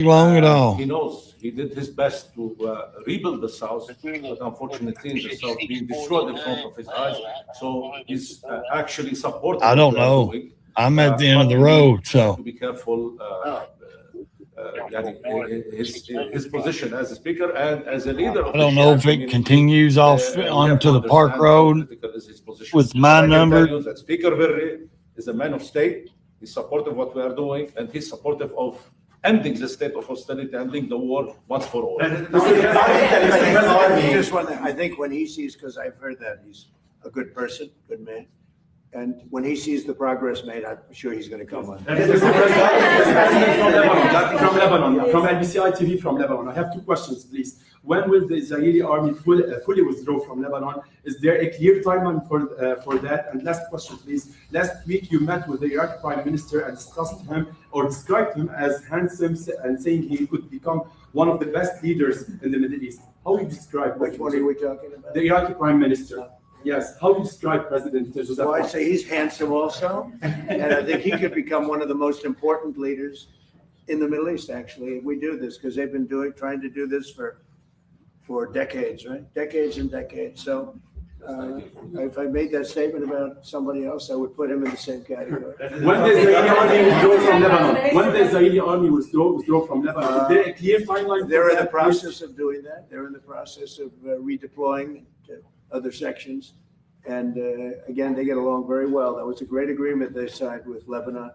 long at all. He knows he did his best to rebuild the South, but unfortunately, the South being destroyed in front of his eyes. So he's actually supporting. I don't what we are know. doing. I'm at the end of But the we road, need so to be careful. يعني his position as a speaker and as a leader of I don't the know Shia if it community, continues off we have onto to the Park understand how Road critical is his position. with But my I can tell number. you that Speaker Berri is a man of state. He's supportive of what we are doing, and he's supportive of ending the state of hostility, ending the war once for all. I think when he sees, because I've heard that he's a good person, good man. And when he sees the progress made, I'm sure he's going to come on. From Lebanon, from LBCI TV from Lebanon. I have two questions, please. When will the Israeli army fully withdraw from Lebanon? Is there a clear timeline for that? And last question, please. Last week, you met with the Iraqi Prime Minister and discussed him or described him as handsome and saying he could become one of the best leaders in the Middle East. How do you describe? Which one are we talking about? The Iraqi Prime Minister. Yes. How do you describe President Joseph? Well, I say he's handsome also, and I think he could become one of the most important leaders in the Middle East, actually, if we do this, because they've been trying to do this for decades, right? Decades and decades. So if I made that statement about somebody else, I would put him in the same category. When the Israeli army withdraw from Lebanon? When the Israeli army withdraw from Lebanon? Is there a clear timeline? They're in the process of doing that. They're in the process of redeploying to other sections. And again, they get along very well. That was a great agreement they signed with Lebanon,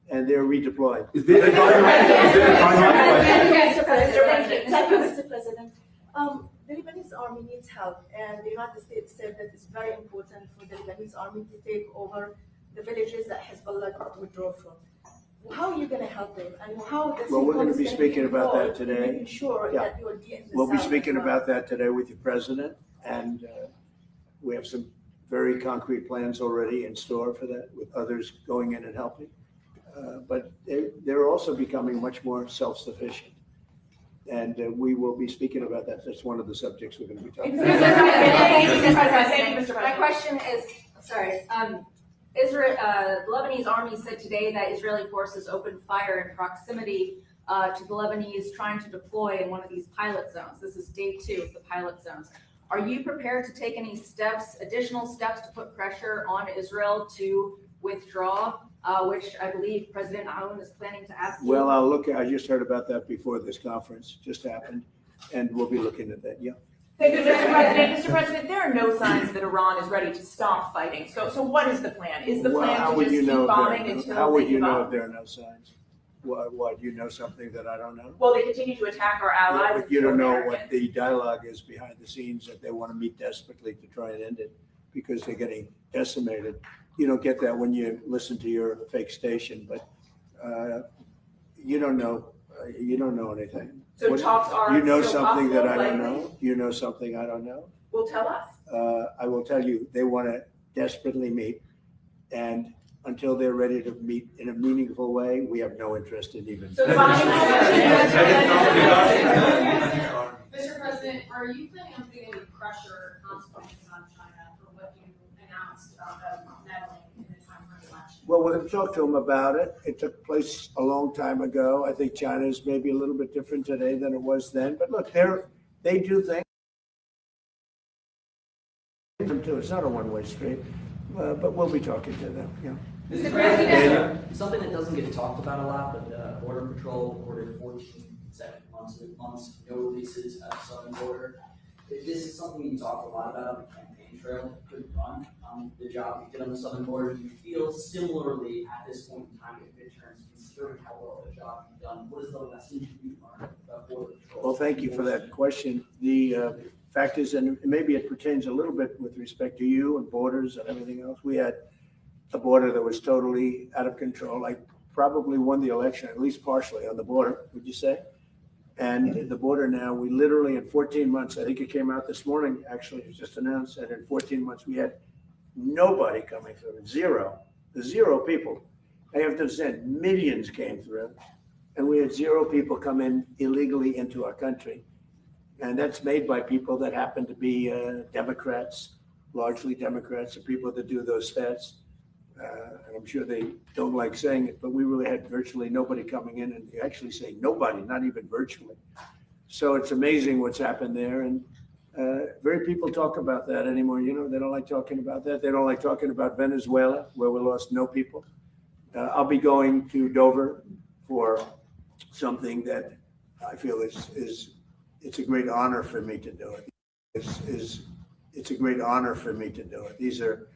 and they're redeploying. Is there a timeline? Is there a timeline? Mr. President, the Lebanese army needs help, and the United States said that it's very important for the Lebanese army to take over the villages that Hezbollah withdraw from. How are you going to help them, and how does Well, we're going to be speaking about that today. Making sure Yeah. that you will be in the We'll be South speaking as well. about that today with the president, and we have some very concrete plans already in store for that, with others going in and helping. But they're also becoming much more self-sufficient. And we will be speaking about that. That's one of the subjects we're going to be talking about. Thank you, Mr. President. My question is, Israel, the Lebanese army said today that Israeli forces opened fire in proximity to the Lebanese trying to deploy in one of these pilot zones. This is day 2 of the pilot zones. Are you prepared to take any steps, additional steps to put pressure on Israel to withdraw, which I believe President Aoun is planning to ask you? Well, I just heard about that before this conference just happened, and we'll be looking at that, yeah. Thank you, Mr. President. Mr. President, there are no signs that Iran is ready to stop fighting. So what is the plan? Is the Well, plan how to would just you keep know if bombing there- until How would they you give know if up? there are no signs? What, you know something that I don't know? Well, they continue to attack our Yeah, allies. but you don't know what Americans. the dialogue is behind the scenes, that they want to meet desperately to try and end it because they're getting decimated. You don't get that when you listen to your fake station, but you don't know anything. So What- talks are You know still something that I possible, don't likely? know. You know something I don't know. Well, tell us. I will tell you, they want to desperately meet. And until they're ready to meet in a meaningful way, we have no interest in even. So the bombing- Mr. President, are you planning on putting any pressure or consequences on China for what you announced about them meddling in the time for the election? Well, we're going to talk to them about it. It took place a long time ago. I think China is maybe a little bit different today than it was then. But look, they do things too. It's not a one-way street, but we'll be talking to them. Yeah. Mr. President. Something that doesn't get talked about a lot, but Border Patrol reported 14 consecutive months, no releases at the southern border. This is something you talked a lot about on the campaign trail. Could run the job you did on the southern border. Do you feel similarly at this point in time in midterms, considering how well the job you've done? What is the message you learned about Border Patrol? Well, thank you for that question. The fact is, and maybe it pertains a little bit with respect to you and borders and everything else. We had a border that was totally out of control. I probably won the election, at least partially, on the border, would you say? And the border now, we literally in 14 months, I think it came out this morning, actually, it was just announced that in 14 months, we had nobody coming through, zero people. I have to understand, millions came through, and we had 0 people come in illegally into our country. And that's made by people that happen to be Democrats, largely Democrats, the people that do those stats. and I'm sure they don't like saying it, but we really had virtually nobody coming in, and actually say nobody, not even virtually. So it's amazing what's happened there, and very people talk about that anymore. You know, they don't like talking about that. They don't like talking about Venezuela, where we lost no people. I'll be going to Dover for something that I feel is it's a great honor for me to do it. It's a great honor for me to do it. These are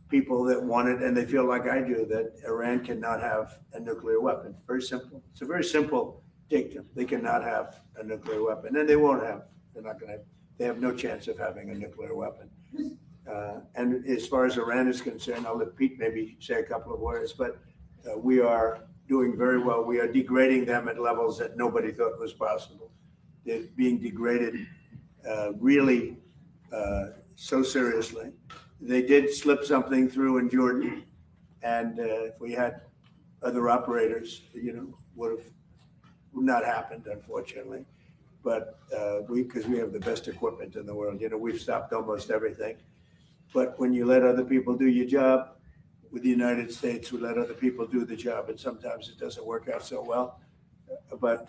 people that want it, and they feel like I do, that Iran cannot have a nuclear weapon. Very simple. It's a very simple dictum. They cannot have a nuclear weapon, and they won't have. They're not going to. They have no chance of having a nuclear weapon. And as far as Iran is concerned, I'll let Pete maybe say a couple of words, but we are doing very well. We are degrading them at levels that nobody thought was possible. They're being degraded really so seriously. They did slip something through in Jordan, and if we had other operators, you know, would not happened, unfortunately. But because we have the best equipment in the world, you know, we've stopped almost everything. But when you let other people do your job, with the United States, we let other people do the job, and sometimes it doesn't work out so well. But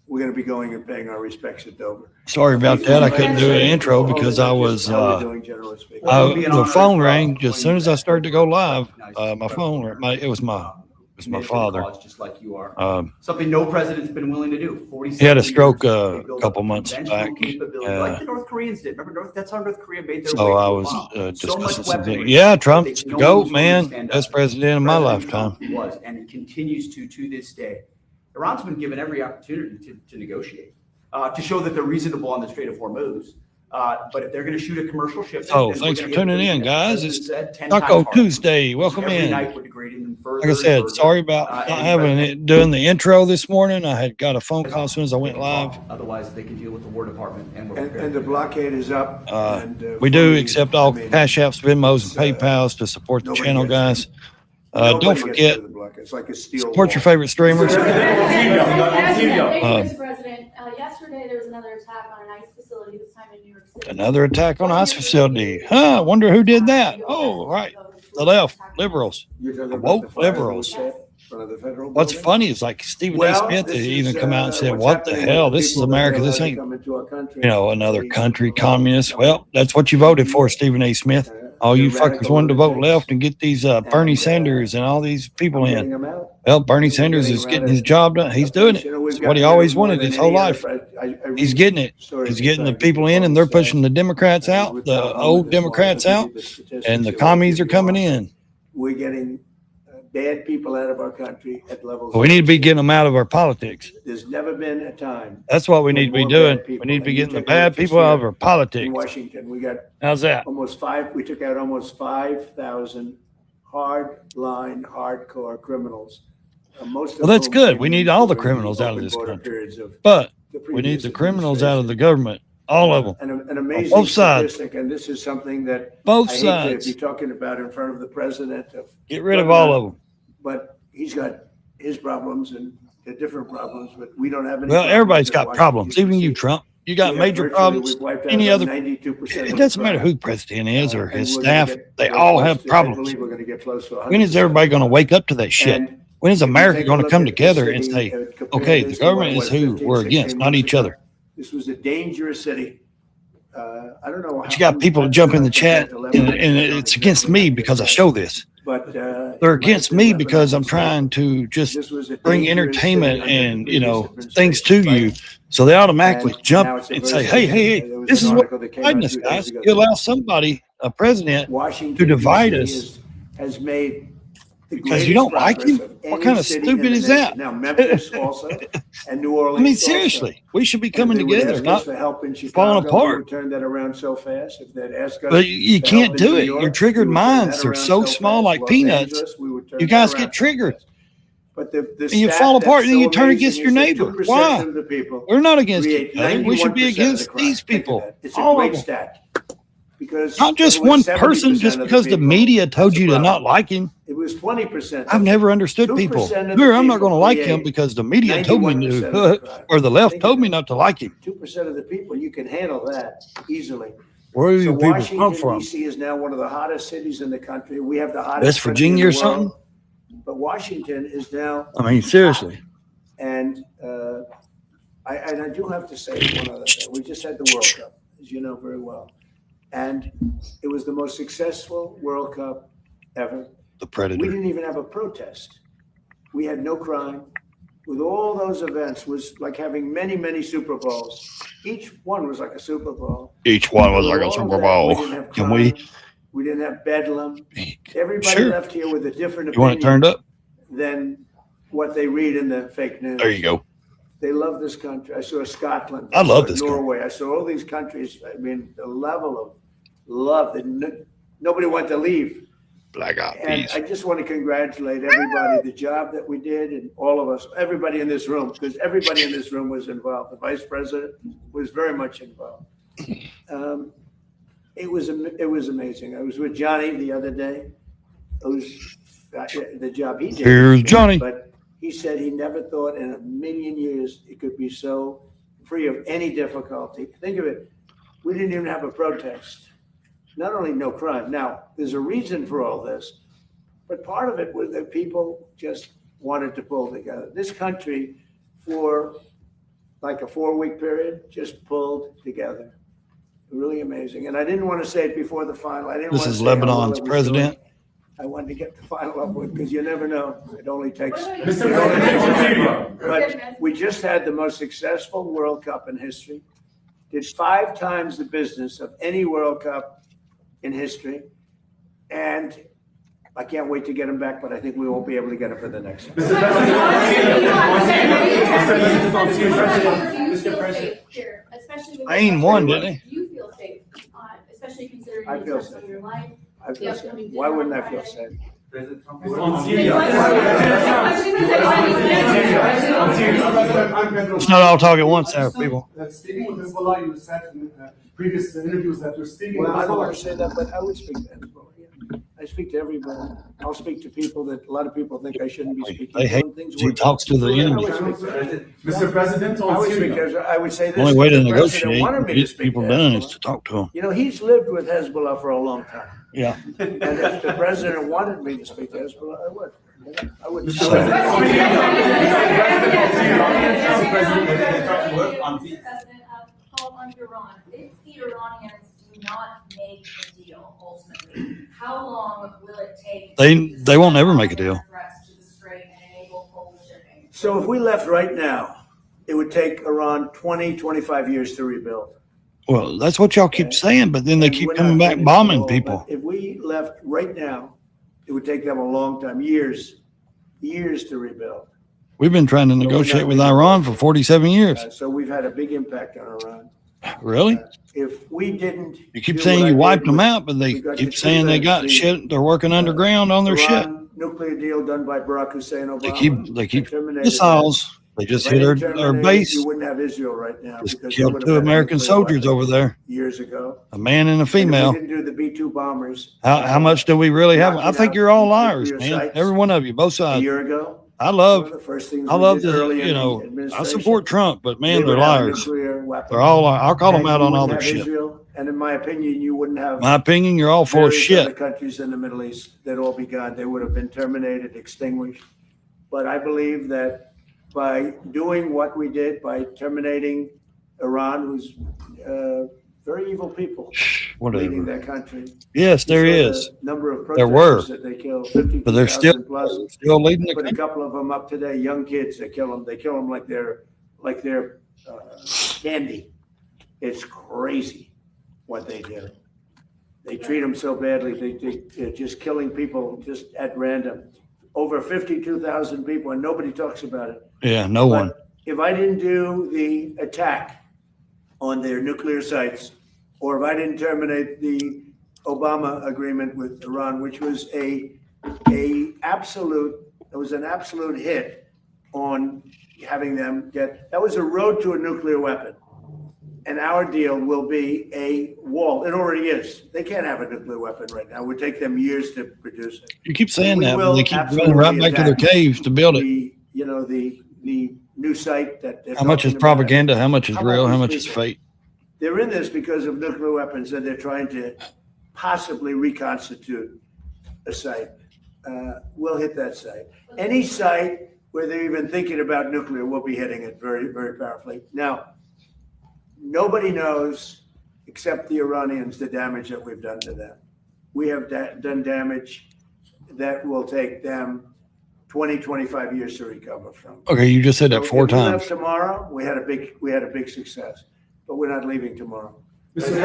we're going to be going and paying our respects at Dover. Sorry about that. I couldn't do an intro because I was, How we doing, generally speaking? the phone rang just as soon as I started to go live. My phone, it was my father. Just like you are. Something no president's been willing to do. He had a stroke a couple months back. Like the North Koreans did. Remember, that's how North Korea made their So way I to was Obama. So much discussing something. weaponry Yeah, that Trump's no the one GOAT, was willing to man. stand up Best to. president in my President lifetime. Trump was, and it continues to this day. Iran's been given every opportunity to negotiate, to show that they're reasonable on the Strait of Hormuz. But if they're going to shoot a commercial ship, So then thanks we're for gonna tuning hit in, them. guys. As It's said, 10 Taco times harder. Tuesday. Welcome Every in. night we're degrading them further Like I and said, further. sorry about not having doing the intro this morning. I had got a phone call as soon as I went live. Otherwise, they can deal with the War Department, and we're prepared And the to do that. blockade is up. We do accept all Cash Apps, Venmos, and PayPals to support the channel, guys. Don't forget, It's like a steel support your wall. favorite streamers. Thank you, Mr. Um, President. Yesterday, there was another attack on an ICE facility, this time in New York City. Another attack on ICE facility. Huh, I wonder who did that. Oh, right. The left, liberals. You're talking about Woke the fire that liberals. was set in front of the federal What's building? funny is like Stephen A. Well, Smith this even is, come out and said, what's what the happening hell? with the This is people that America. are This allowed to ain't, come into our country. another country, communist. Well, that's what you voted for, Stephen A. Smith. All you fuckers wanted to vote left and get these Bernie Sanders and all these people Getting in. them out. Well, Bernie Sanders is getting his job done. He's doing it. You know, we've It's what he got always more wanted than his any whole other life. pres- I He's read getting it. stories He's getting the inside people in and they're pushing the Democrats and out, with the Oklahoma old this morning, Democrats I'll out, give you the statistics and the here. commies are coming in. We're getting bad people out of our country at levels. We need to be getting them out of our politics. There's never been a time That's what we need to be More doing. bad people. We need to be And you getting the take a look bad just people out of here our in politics. Washington. We got How's that? we took out almost 5,000 hard-line, hardcore criminals. Most of Well, that's whom good. came We in need all the during criminals out of open this border country. periods of But the we need previous the criminals out of the administration. government. All of them. An amazing both sides. statistic, and this is something that Both I hate sides. to be talking about in front of the president of, Get rid of all of them. but he's got his problems and they're different problems, but we don't have any. Well, problems everybody's in got Washington, problems, even you, D.C. Trump. You got We have major virtually- problems. we've wiped out Any about other, 92% it of doesn't the matter crime. who president is or And his we're gonna staff. get- They we're all close have to- I problems. believe we're gonna get close to When is 100%. everybody going to wake up to that shit? And When is if you America take a going to look come at the together and city, say, compare okay, this the to what government it is was who 15, we're against, 16 not years each ago. other? This was a dangerous city. I don't know. But you got people that jump in the chat and it's against me because I show this. But They're against me because I'm trying to just bring entertainment and, things to you. So they automatically jump and say, hey, this is what dividing us, guys. You allow somebody, a president, Washington, to divide D.C. us has made the because you don't like greatest him? progress What any kind of city in stupid the is nation. that? Now Memphis also, and New Orleans. I mean, also. seriously, we should be If coming they would together, ask us not for help in Chicago, falling we apart. would turn that around so fast. If they'd ask us But you for can't help in do New it. York, Your triggered we would turn minds that are around so small fast. like Los peanuts. Angeles, we would turn You that guys around get so triggered. fast. But the And you stat fall that's apart and then so you turn amazing against is your that neighbor. 2% Why? of the people We're not against create each other. We should be 91% of the against crime. these Think of people. that. It's a All of great them. stat. Because Not just it was one 70% person, just of the because the people. media told That's you the to not problem. like him. It was 20%. I've never understood 2% people. of the Here, I'm not people going to like him create because the media told me 91% of to, the crime. or the left Think told of me it. not to like him. 2% of the people, you can handle that easily. Where do So you people come Washington from? DC is now one of the hottest cities in the country. We have the hottest. West country in Virginia the or something? world. But Washington is now, I mean, seriously. and I do have to say one other thing. We just had the World Cup, as you know very well. And it was the most successful World Cup ever. The We Predator. didn't even have a protest. We had no crime. With all those events, was like having many, many Super Bowls. Each one was like a Super Bowl. Each one was With like a all Super of that, Bowl. we didn't have Can we? crime. We didn't have bedlam. Everybody Sure. left here with a different You want it opinion turned up? than what they read in the fake news. There you go. They love this country. I saw Scotland. I love saw this country. Norway. I saw all these countries. I mean, the level of love that nobody wanted to leave. Black Eyed And Peas. I just want to congratulate everybody, the job that we did, and all of us, everybody in this room, because everybody in this room was involved. The vice president was very much involved. It was amazing. I was with Johnny the other day. It was the job he did. Here's Johnny. But he said he never thought in a million years it could be so free of any difficulty. Think of it. We didn't even have a protest. Not only no crime. Now, there's a reason for all this, but part of it was that people just wanted to pull together. This country, for like a 4-week period, just pulled together. Really amazing. And I didn't want to say it before the final. I didn't This want to is say how well Lebanon's it was president. doing. I wanted to get the final up with, because you never know. It only takes. What about Mr. you? President, But we just had the most successful World Cup in history. Did 5 times the business of any World Cup in history. And I can't wait to get him back, but I think we won't be able to get him for the next one. Mr. President, Do you Mr. feel President. safe here, especially with? I ain't one, didn't he? Do you feel safe, especially considering I the feel trust of safe. your life? I feel safe. Why wouldn't I feel safe? On Syria. Let's not all talk at once there, people. Speaking with Hezbollah, you said in previous interviews that you're speaking with Well, I don't want Hezbollah. to say that, but I would speak to Hezbollah. Yeah. I speak to everybody. I'll speak to people that a lot of people think I shouldn't be speaking. They hate to. Things he work. talks to the I enemy. would speak to Hezbollah. Mr. President, I on would speak Syria. to Hezbollah. I would say this. The only way to the president negotiate, wanted me to get speak people to done is Hezbollah. to talk to them. You know, he's lived with Hezbollah for a long time. Yeah. And if the president wanted me to speak to Hezbollah, I would. You know, I would. So- President, Paul, on Iran, if the Iranians do not make a deal ultimately, how long will it take? They won't ever make a deal. Threats to the Strait and enable full shipping? So if we left right now, it would take Iran 20, 25 years to rebuild. Well, that's what y'all keep saying, but then they And keep we're coming not back finished bombing at all, people. but if we left right now, it would take them a long time, years to rebuild. We've been trying to negotiate with Iran for 47 years. So we've had a big impact on Iran. Really? If we didn't. You keep do saying what I you did wiped them with out, but they we got keep the saying they got the shit. They're working underground on their shit. Iran nuclear deal done by Barack Hussein Obama. They keep terminated missiles. They just that. If hit I our, didn't our terminate it, base. You wouldn't have Israel right now. Just because they killed would have 2 had a American nuclear soldiers weapon over there, Years ago. a man and a And if female. we didn't do the B-2 bombers. How much do we really have? I knocking think out you're all nuclear liars, man. sites Every one of you, both A sides. year ago. I one love, of the first things I we love did the, early in you the know, I administration, support Trump, but man, they they're would have a liars. nuclear weapon. They're all, I'll call them And out you on all wouldn't their have shit. Israel, and in my opinion, you wouldn't have. My opinion, you're all full of various shit. other countries in the Middle East, they'd all be gone. They would have been terminated, extinguished. But I believe that by doing what we did, by terminating Iran, who's very evil people leading Whatever. that country. Yes, there You saw is. the number of There were. protesters that they killed, 50,000 But they're still, plus. still leading the Put a country. couple of them up today, young kids, they kill them. They kill them like they're candy. It's crazy what they do. They treat them so badly. They're just killing people just at random. Over 52,000 people, and nobody talks about it. Yeah, no one. But if I didn't do the attack on their nuclear sites, or if I didn't terminate the Obama agreement with Iran, which was it was an absolute hit on having them that was a road to a nuclear weapon. And our deal will be a wall. It already is. They can't have a nuclear weapon right now. It would take them years to produce it. You keep saying We that, but will they keep going absolutely right back to their attack caves to build it. The new site that. they're How much is talking about. propaganda? How much is How about real? How these much is people? fake? They're in this because of nuclear weapons and they're trying to possibly reconstitute a site. We'll hit that site. Any site where they're even thinking about nuclear, we'll be hitting it very, very powerfully. Now, nobody knows except the Iranians the damage that we've done to them. We have done damage that will take them 20, 25 years to recover from. Okay, you just said that So 4 if we left times. tomorrow, we had a big success, but we're not leaving tomorrow. Their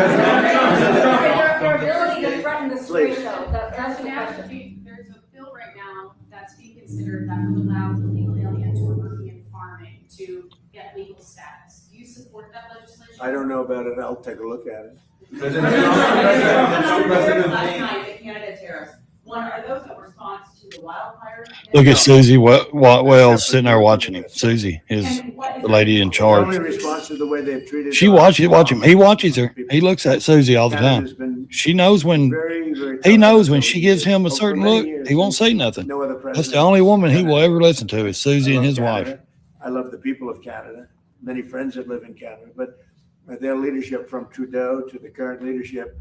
ability to threaten the Please. street, though, that's the Now, question. there's a bill right now that's being considered that would allow illegal aliens who are working in farming to get legal status. Do you support that legislation? I don't know about it. I'll take a look at it. Last night, the Canada terrorists. One, are those a response to the wildfire? Look at Susie Wells sitting there watching him. Susie is And what is the lady in charge. Only response to the way they've treated. She watch him. He watches her. He looks at Susie all the time. Canada's been She knows when very, very he tough knows on when us she over gives the him a years. certain Over many look, years, he won't say nothing. No other That's president. the only woman he will ever listen to is Susie I and love his wife. Canada. I love the people of Canada. Many friends that live in Canada, but their leadership from Trudeau to the current leadership.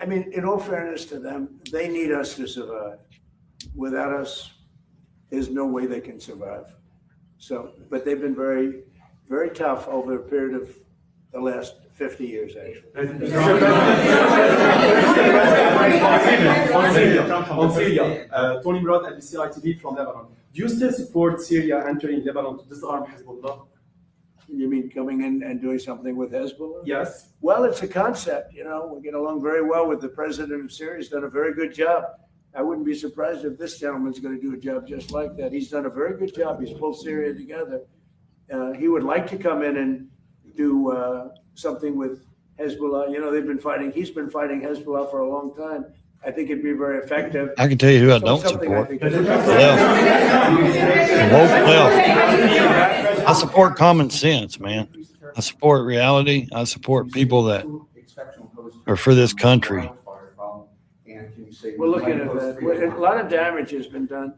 I mean, in all fairness to them, they need us to survive. Without us, there's no way they can survive. So, but they've been very, very tough over a period of the last 50 years, actually. On Syria, Tony Murad, LBC ITV from Lebanon. Do you still support Syria entering Lebanon to disarm Hezbollah? You mean coming in and doing something with Hezbollah? Yes. Well, it's a concept, you know, we get along very well with the president of Syria. He's done a very good job. I wouldn't be surprised if this gentleman's going to do a job just like that. He's done a very good job. He's pulled Syria together. He would like to come in and do something with Hezbollah. You know, he's been fighting Hezbollah for a long time. I think it'd be very effective. I can tell you who I So don't something I support. think- The woke left. I support common sense, man. I support reality. I support people that are for this country. We're looking at that. A lot of damage has been done.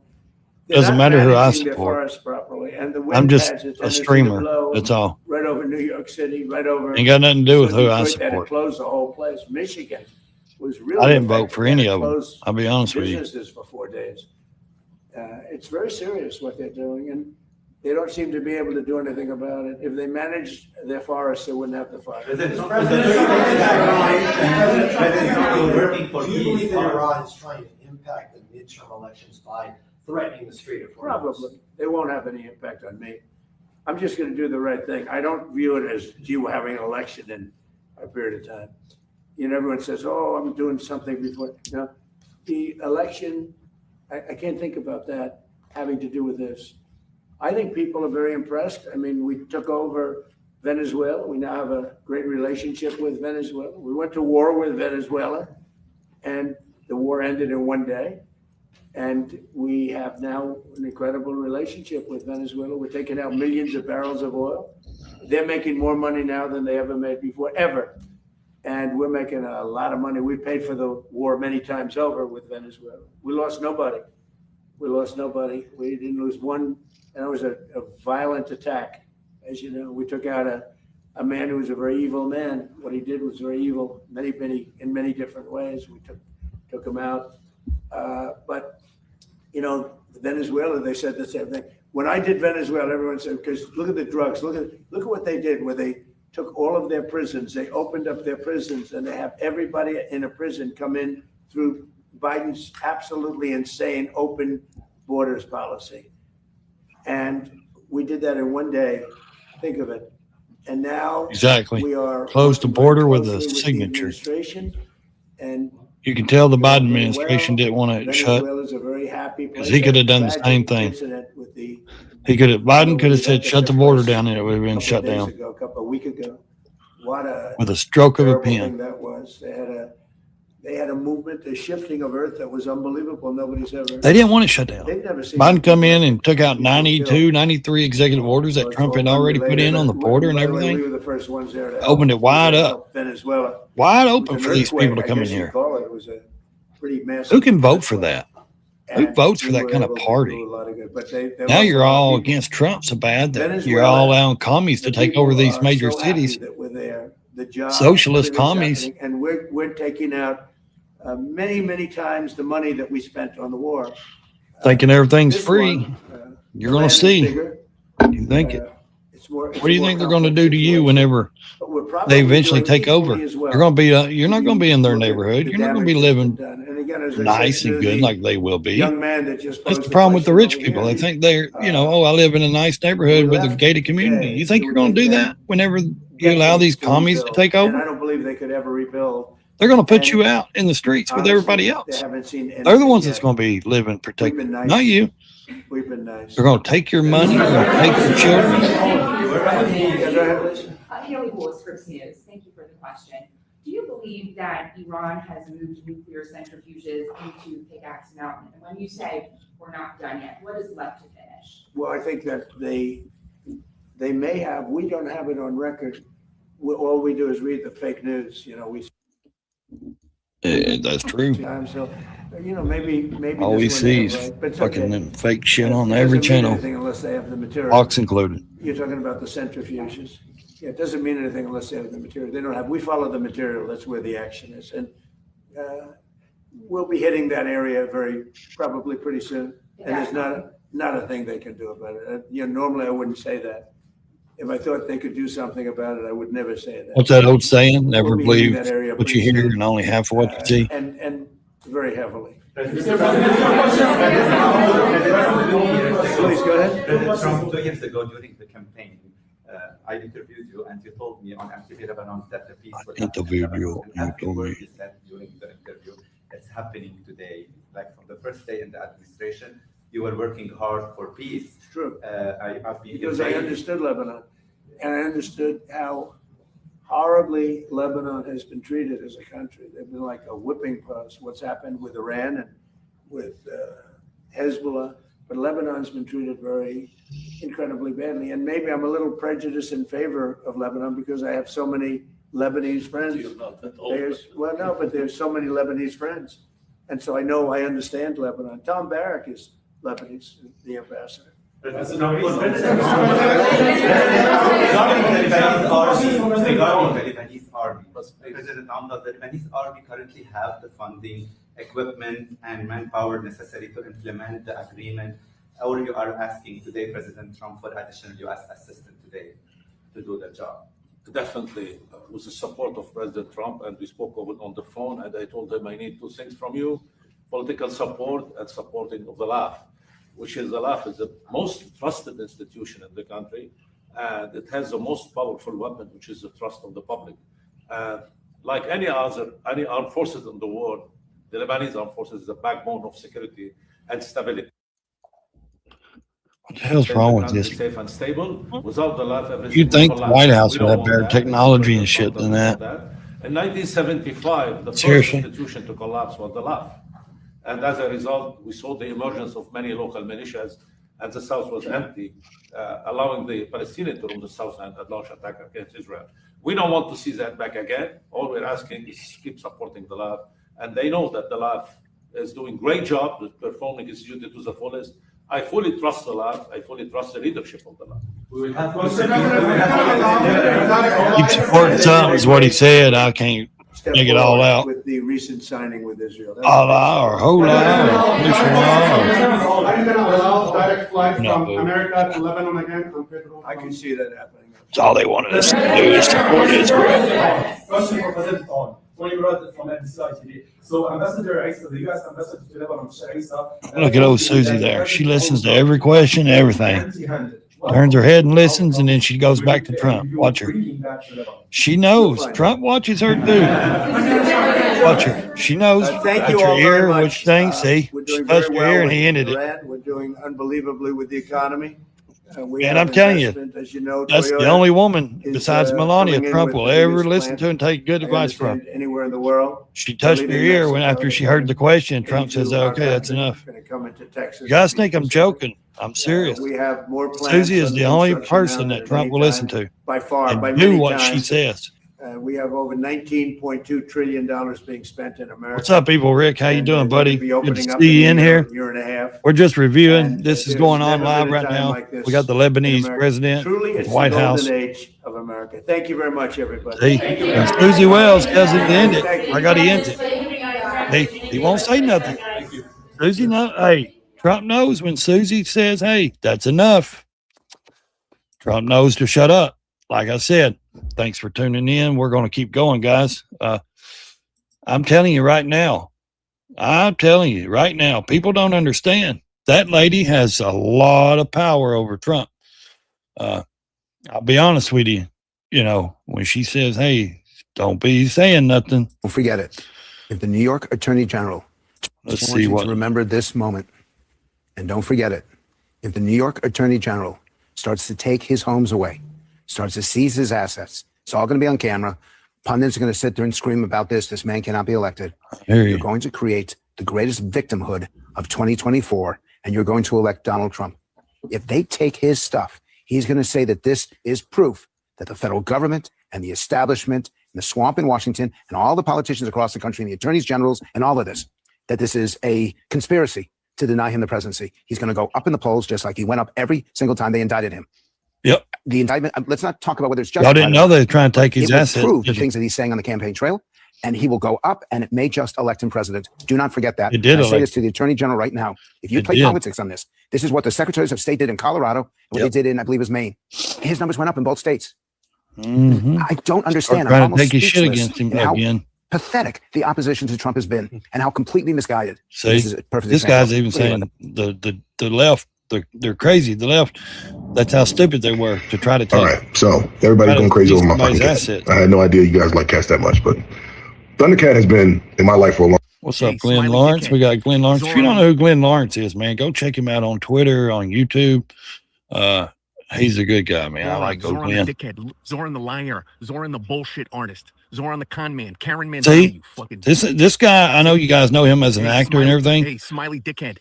They're Doesn't not matter who I managing their support. forests properly, and the wind I'm just has its a tendency to streamer. blow That's all. Right over New York City, right over. Ain't got nothing to do with who I Detroit, that support. closed the whole place. Michigan was really. I didn't vote affected. for any That of them. closed I'll be honest with you. Businesses for 4 days. It's very serious what they're doing, and they don't seem to be able to do anything about it. If they managed their forests, they wouldn't have the fire. Do you believe that Iran is trying to impact the midterm elections by threatening the Strait of Hormuz? Probably. They won't have any impact on me. I'm just going to do the right thing. I don't view it as, gee, we're having an election in a period of time. You know, everyone says, oh, I'm doing something before. No, the election, I can't think about that having to do with this. I think people are very impressed. I mean, we took over Venezuela. We now have a great relationship with Venezuela. We went to war with Venezuela, and the war ended in 1 day. And we have now an incredible relationship with Venezuela. We're taking out millions of barrels of oil. They're making more money now than they ever made before, ever. And we're making a lot of money. We paid for the war many times over with Venezuela. We lost nobody. We lost nobody. We didn't lose one. And it was a violent attack. As you know, we took out a man who was a very evil man. What he did was very evil, in many different ways. We took him out. But, you know, Venezuela, they said the same thing. When I did Venezuela, everyone said, because look at the drugs, look at what they did, where they took all of their prisons, they opened up their prisons, and they have everybody in a prison come in through Biden's absolutely insane open borders policy. And we did that in 1 day. Think of it. And now Exactly. we are Close the working border very with a closely the signature. administration, and You can tell the Biden administration didn't want it shut. Venezuela's a very happy place. 'Cause he could have done the Tragic same thing. incident with the- Biden could have said, shut the border down and it would have been shut down A week ago. What a with a stroke of a terrible thing pen. that was. They had a movement, a shifting of earth that was unbelievable. Nobody's ever. They didn't want it shut down. They've never seen. Biden come in and took out 92, 93 executive orders that Trump had already put in on the border and By the way, everything. We were the first ones there to Opened it wide up. Venezuela. Wide It was open an for these earthquake, people to I come in guess you'd here. call it. It was a pretty massive. Who can vote for that? Who And votes for we that were kind of able to party? do a lot of good, but they Now lost you're a lot of all people. against Trump so bad that you're Venezuela, all allowing commies to The take over people these are major so happy cities. that we're there. The jobs, Socialist everything's commies. happening, and we're taking out many times the money that we spent on the war. Thinking everything's This free. one, You're the gonna land is see. bigger, You think it. it's more. What do you think they're gonna do to you whenever they they eventually take over? You're gonna be, you're not gonna be in their neighborhood. You're not gonna be living nice and good like they will be. Young man that just. That's posed the problem with the rich question people. over They here. think they're, oh, I live in a nice neighborhood with a gated community. You think you're gonna do that whenever you allow these commies to take And I over? don't believe they could ever rebuild. They're gonna put you out in the streets with everybody Honestly, else. They haven't seen anything They're the ones yet. that's gonna be living We've protected, been nice. not you. We've been nice. They're gonna take your money, they're gonna take your children. Yeah, go ahead, Liz. Haley Wool, Scripps News. Thank you for the question. Do you believe that Iran has moved nuclear centrifuges into Pickaxe Mountain? And when you say we're not done yet, what is left to finish? Well, I think that they may have, we don't have it on record. All we do is read the fake news, we. That's true. So, maybe. All we this one see they is have, right? But it's fucking okay. them fake shit on It every doesn't mean channel, anything unless they have the material. Fox included. You're talking about the centrifuges. Yeah, it doesn't mean anything unless they have the material. They don't have, we follow the material. That's where the action is. And we'll be hitting that area probably pretty soon. And there's not a thing they can do about it. Normally I wouldn't say that. If I thought they could do something about it, I would never say that. What's that old saying? Never We'll be hitting believe that area what you pretty hear soon. and only half of what you see. And very heavily. Please Please go ahead. President Trump, 2 years ago during the campaign, I interviewed you and you told me on MTV Lebanon that the peace will happen in Interviewed Lebanon. you, And you after told what me. you said during the interview, it's happening today. Like from the first day in the administration, you were working hard for peace. It's true. I've been Because I understood Lebanon, and I understood how horribly Lebanon has been treated as a country. They've been like a whipping post. What's happened with Iran and with Hezbollah, but Lebanon's been treated very incredibly badly. And maybe I'm a little prejudiced in favor of Lebanon because I have so many Lebanese friends. There's so many Lebanese friends, and so I understand Lebanon. Tom Barrack is Lebanese, the ambassador. Regarding the Lebanese army, President Amna, the Lebanese army currently have the funding, equipment, and manpower necessary to implement the agreement. Or you are asking today President Trump for additional U.S. assistance today to do the job? Definitely, with the support of President Trump, and we spoke on the phone, and I told him I need 2 things from you: political support and supporting of the LAF, which is the LAF is the most trusted institution in the country, and it has the most powerful weapon, which is the trust of the public. Like any armed forces in the world, the Lebanese armed forces is the backbone of security and stability. What the hell's wrong with this? Safe and stable. Without the LAF, everything You'd think will the collapse. White House We would don't have want better that. technology and shit than that. In 1975, the first Seriously? institution to collapse was the LAF. And as a result, we saw the emergence of many local militias, and the South was empty, allowing the Palestinians to rule the South and launch attack against Israel. We don't want to see that back again. All we're asking is keep supporting the LAF. And they know that the LAF is doing great job, performing its duty to the fullest. I fully trust the LAF. I fully trust the leadership of the LAF. Keep supporting something is what he said. I can't Step make it all forward out. with the recent signing with Israel. That's Allah or Hola or Inshallah. Are you going to allow direct flight No, from boo. America to Lebanon again? On federal I can see that happening. That's all they wanted us to do is support Israel. Question for President On. Tony Brad from NBC TV. So Ambassador Isa, the U.S. Ambassador to Lebanon, Isa. Look at old Susie there. She listens to every question, everything. Turns her head and listens, and then she goes back to Trump. Watch her. She knows. Trump watches her too. Watch her. She knows. Thank Touch you her all very ear, much. which thing, see? We're She doing touched very her well ear and with he ended it. Iran. We're doing unbelievably with the economy. We And have I'm telling you, investment, as you know, That's the Toyota only woman is, besides coming Melania in Trump with will the ever biggest listen plant, to and take good I advice from. understand, anywhere in the world. She touched her Leading ear us when after she heard the question. Trump says, into our okay, that's country. enough. Gonna come into Texas. You guys think I'm joking. I'm serious. We have more plants Susie is under the only construction person now that than Trump any will listen time, to by far, by and do many what she times. says. We have over $19.2 trillion being spent in America. What's up, people? Rick, how you And, doing, we're buddy? gonna be Good opening to up see you in a here. year and a half. We're just reviewing. And This is there's going never on been live a right time now. like this We got the in Lebanese America. president, Truly, it's the White House. golden age of America. Thank you very much, everybody. See, Thank you. and Susie Wells tells him to end it. Thank you. I got to end it. He won't say nothing. Susie, no, hey, Trump knows when Susie says, hey, that's enough. Trump knows to shut up. Like I said, thanks for tuning in. We're going to keep going, guys. I'm telling you right now, people don't understand. That lady has a lot of power over Trump. I'll be honest with you. You know, when she says, hey, don't be saying nothing. Don't forget it. If the New York Attorney General, Let's I want see you what. to remember this moment, and don't forget it. If the New York Attorney General starts to take his homes away, starts to seize his assets, it's all going to be on camera. Pundits are going to sit there and scream about this. This man cannot be elected. You're going to create the greatest victimhood of 2024, and you're going to elect Donald Trump. If they take his stuff, he's going to say that this is proof that the federal government and the establishment and the swamp in Washington and all the politicians across the country and the attorneys generals and all of this, that this is a conspiracy to deny him the presidency. He's going to go up in the polls just like he went up every single time they indicted him. Yep. The indictment, let's not talk about whether it's Y'all justified. didn't know they were trying to take his It will assets. prove the did you? things that he's saying on the campaign trail, and he will go up, and it may just elect him president. Do not forget that. It did And I say elect- this to the attorney general right now. If you It play did. politics on this, this is what the secretaries of state did in Colorado, and what Yep. they did in, I believe, it was Maine. His numbers went up in both states. Mhm. I don't understand. Start I'm trying to almost take his shit speechless against him at how again. pathetic the opposition to Trump has been, and how completely misguided. See, This is a perfect this example. guy's even What do you saying the left, they're crazy. The left, that's how stupid they were to try to take. All right, so everybody's going crazy over my fucking cat. I had no idea you guys like cats that much, but Thundercat has been in my life for a long. What's up, Glenn Lawrence? We got Glenn Lawrence. If you don't know who Glenn Lawrence is, man, go check him out on Twitter, on YouTube. He's a good guy, man. I like old Zoran Glenn. the dickhead, Zoran the liar, Zoran the bullshit artist, Zoran the con man, Karen man. See, this guy, I know you guys know him as an actor and everything. Hey, smiley dickhead,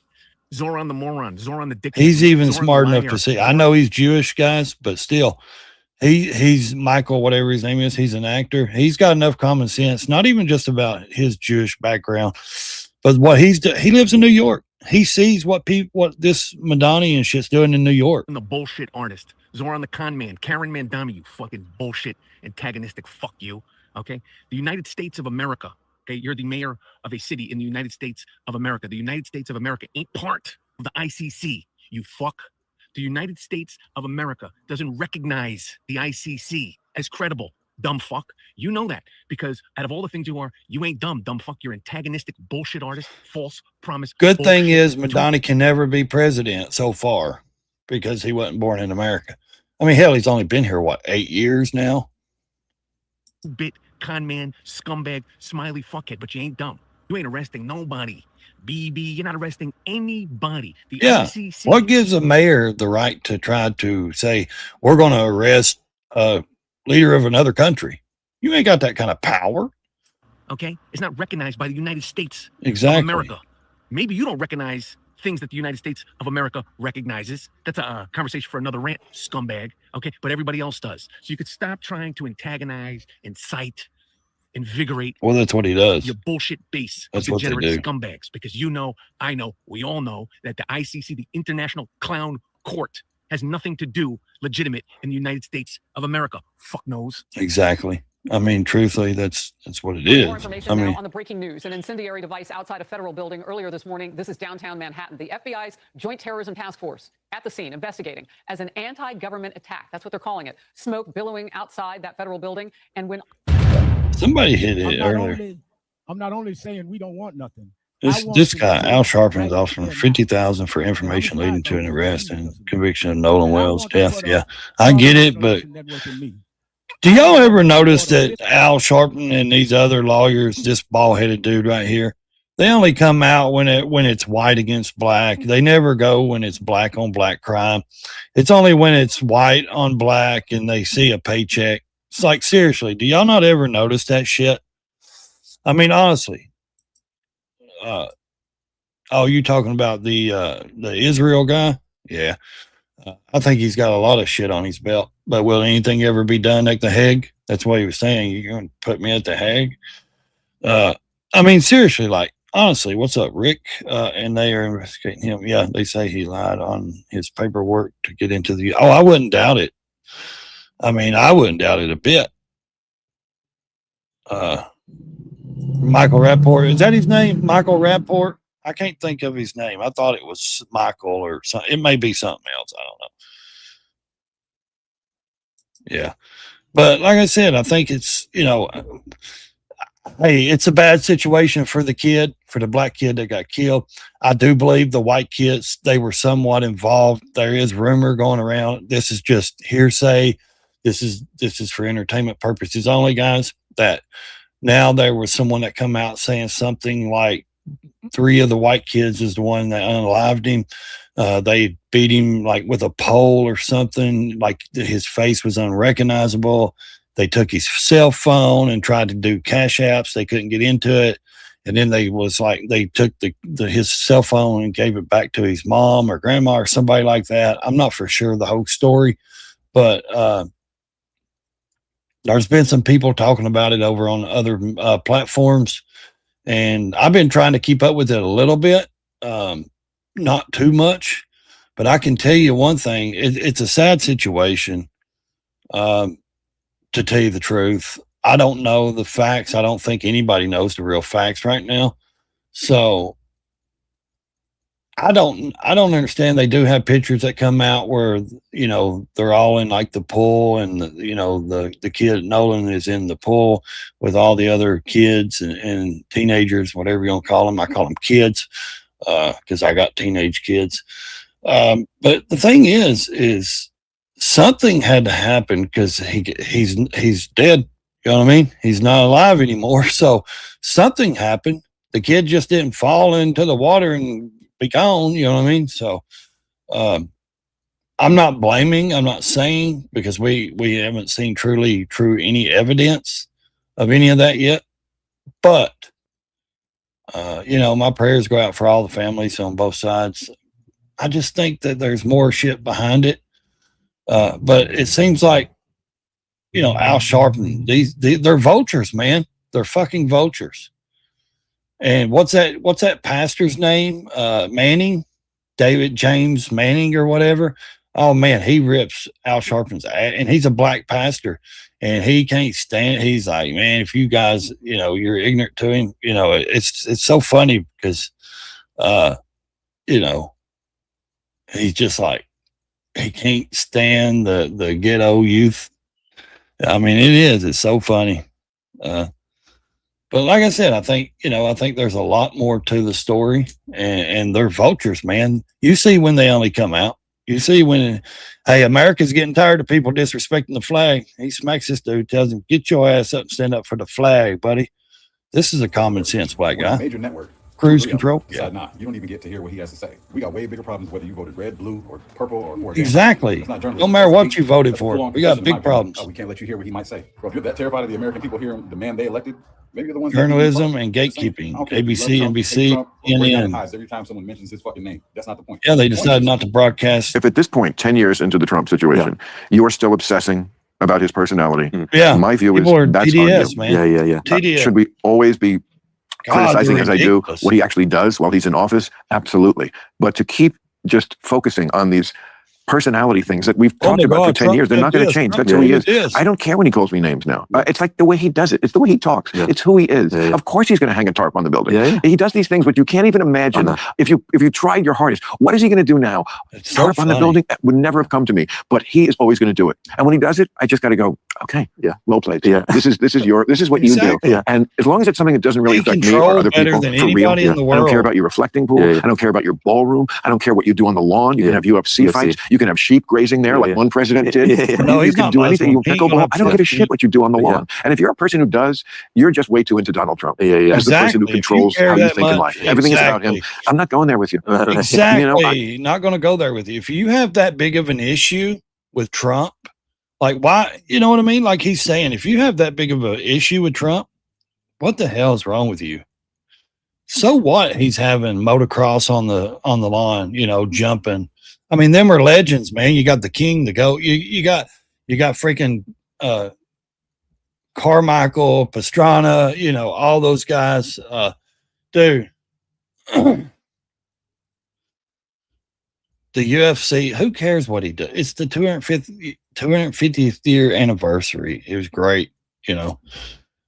Zoran the moron, Zoran the dickhead. He's even Zoran the smart enough liar. to see. I know he's Jewish, guys, but still, he's Michael, whatever his name is. He's an actor. He's got enough common sense, not even just about his Jewish background, but what he lives in New York. He sees what this Madani and shit's doing in New York. The bullshit artist, Zoran the con man, Karen Mandami, you fucking bullshit antagonistic fuck you. Okay, the United States of America. Okay, you're the mayor of a city in the United States of America. The United States of America ain't part of the ICC. You fuck. The United States of America doesn't recognize the ICC as credible. Dumb fuck. You know that because out of all the things you are, you ain't dumb fuck. You're antagonistic bullshit artist, false promise. Good bullshit. thing is Madani can never be president so far because he wasn't born in America. I mean, hell, he's only been here, 8 years now? Bit, con man, scumbag, smiley fuckhead, but you ain't dumb. You ain't arresting nobody. BB, you're not arresting anybody. The Yeah. ICC. What gives a mayor the right to try to say, we're going to arrest a leader of another country? You ain't got that kind of power. Okay, it's not recognized by the United States Exactly. of America. Maybe you don't recognize things that the United States of America recognizes. That's a conversation for another rant, scumbag. Okay, but everybody else does. So you could stop trying to antagonize, incite, invigorate. Well, that's what he does. Your bullshit base That's of what they degenerate do. scumbags. Because you know, I know, we all know that the ICC, the International Clown Court, has nothing to do legitimate in the United States of America. Fuck knows. Exactly. I mean, truthfully, that's what it More is. information I now mean, on the breaking news. An incendiary device outside a federal building earlier this morning. This is downtown Manhattan. The FBI's Joint Terrorism Task Force at the scene investigating as an anti-government attack. That's what they're calling it. Smoke billowing outside that federal building. And when somebody hit it earlier. I'm not only saying we don't want nothing. This guy, Al Sharpton, is offering $50,000 for information leading to an arrest and conviction of Nolan Wells' death. Yeah, I get it, but do y'all ever notice that Al Sharpton and these other lawyers, this bald-headed dude right here, they only come out when it's white against black. They never go when it's black on black crime. It's only when it's white on black and they see a paycheck. It's like, seriously, do y'all not ever notice that shit? I mean, honestly. Oh, you talking about the Israel guy? Yeah. I think he's got a lot of shit on his belt. But will anything ever be done at The Hague? That's what he was saying. You're going to put me at the Hague. I mean, seriously, like, honestly, what's up, Rick? And they are investigating him. Yeah, they say he lied on his paperwork to get into the. Oh, I wouldn't doubt it. I mean, I wouldn't doubt it a bit. Michael Rapport, is that his name? Michael Rapport? I can't think of his name. I thought it was Michael or something. It may be something else. I don't know. Yeah. But like I said, I think it's, hey, it's a bad situation for the kid, for the black kid that got killed. I do believe the white kids, they were somewhat involved. There is rumor going around. This is just hearsay. This is for entertainment purposes only, guys. That now there was someone that come out saying something like 3 of the white kids is the one that unalived him. They beat him like with a pole or something, like his face was unrecognizable. They took his cell phone and tried to do cash apps. They couldn't get into it. And then they took his cell phone and gave it back to his mom or grandma or somebody like that. I'm not for sure the whole story, but there's been some people talking about it over on other platforms. And I've been trying to keep up with it a little bit, not too much, but I can tell you one thing. It's a sad situation. To tell you the truth, I don't know the facts. I don't think anybody knows the real facts right now. So I don't understand. They do have pictures that come out where, they're all in like the pool and the kid Nolan is in the pool with all the other kids and teenagers, whatever you want to call them. I call them kids, cause I got teenage kids. But the thing is something had to happen because he's dead. You know what I mean? He's not alive anymore. So something happened. The kid just didn't fall into the water and be gone. You know what I mean? So I'm not blaming. I'm not saying, because we haven't seen true any evidence of any of that yet. But my prayers go out for all the families on both sides. I just think that there's more shit behind it. But it seems like, Al Sharpton, they're vultures, man. They're fucking vultures. And what's that pastor's name? Manning, David James Manning or whatever. Oh man, he rips Al Sharpton's ass, and he's a black pastor, and he can't stand. He's like, man, if you guys, you're ignorant to him, it's so funny because, he's just like, he can't stand the ghetto youth. I mean, it's so funny. But like I said, I think there's a lot more to the story, and they're vultures, man. You see when they only come out. You see when, hey, America's getting tired of people disrespecting the flag. He smacks this dude, tells him, get your ass up and stand up for the flag, buddy. This is a common sense black guy. Major network. Cruise control. Yeah, not. You don't even get to hear what he has to say. We got way bigger problems whether you voted red, blue, or purple, or for exactly. No matter what you voted for, we got big problems. We can't let you hear what he might say. Bro, if you're that terrified of the American people hearing the man they elected, maybe you're the ones. Journalism and gatekeeping. ABC, NBC, CNN. Every time someone mentions his fucking name, that's not the point. Yeah, they decided not to broadcast. If at this point, 10 years into the Trump situation, you are still obsessing about his personality. Yeah, my view is that's TDS, on you. man. TDS. Should we always be criticizing as I do what he actually does while he's in office? Absolutely. But to keep just focusing on these personality things that we've talked about for 10 years, they're not going to change. That's who he is. I don't care when he calls me names now. It's like the way he does it. It's the way he talks. It's who he is. Of course he's going to hang a tarp on the building. He does these things, but you can't even imagine. If you tried your hardest, what is he going to do now? Tarp on the building? That would never have come to me. But he is always going to do it. And when he does it, I just got to go, okay, well played. This is what you do. And as long as it's something that doesn't really affect me or other people, for real, I don't care about your reflecting pool. I don't care about your ballroom. I don't care what you do on the lawn. You can have UFC fights. You can have sheep grazing there like one president did. No, you can do anything. You pickleball. I don't give a shit what you do on the lawn. And if you're a person who does, you're just way too into Donald Trump. As the person who controls how you think in life. Everything is about him. I'm not going there with you. Exactly. Not going to go there with you. If you have that big of an issue with Trump, like why, you know what I mean? Like he's saying, if you have that big of an issue with Trump, what the hell is wrong with you? So what? He's having motocross on the lawn, jumping. I mean, them are legends, man. You got the king, the goat. You got freaking Carmichael, Pastrana, you know, all those guys, dude. The UFC, who cares what he does? It's the 250th year anniversary. It was great, you know.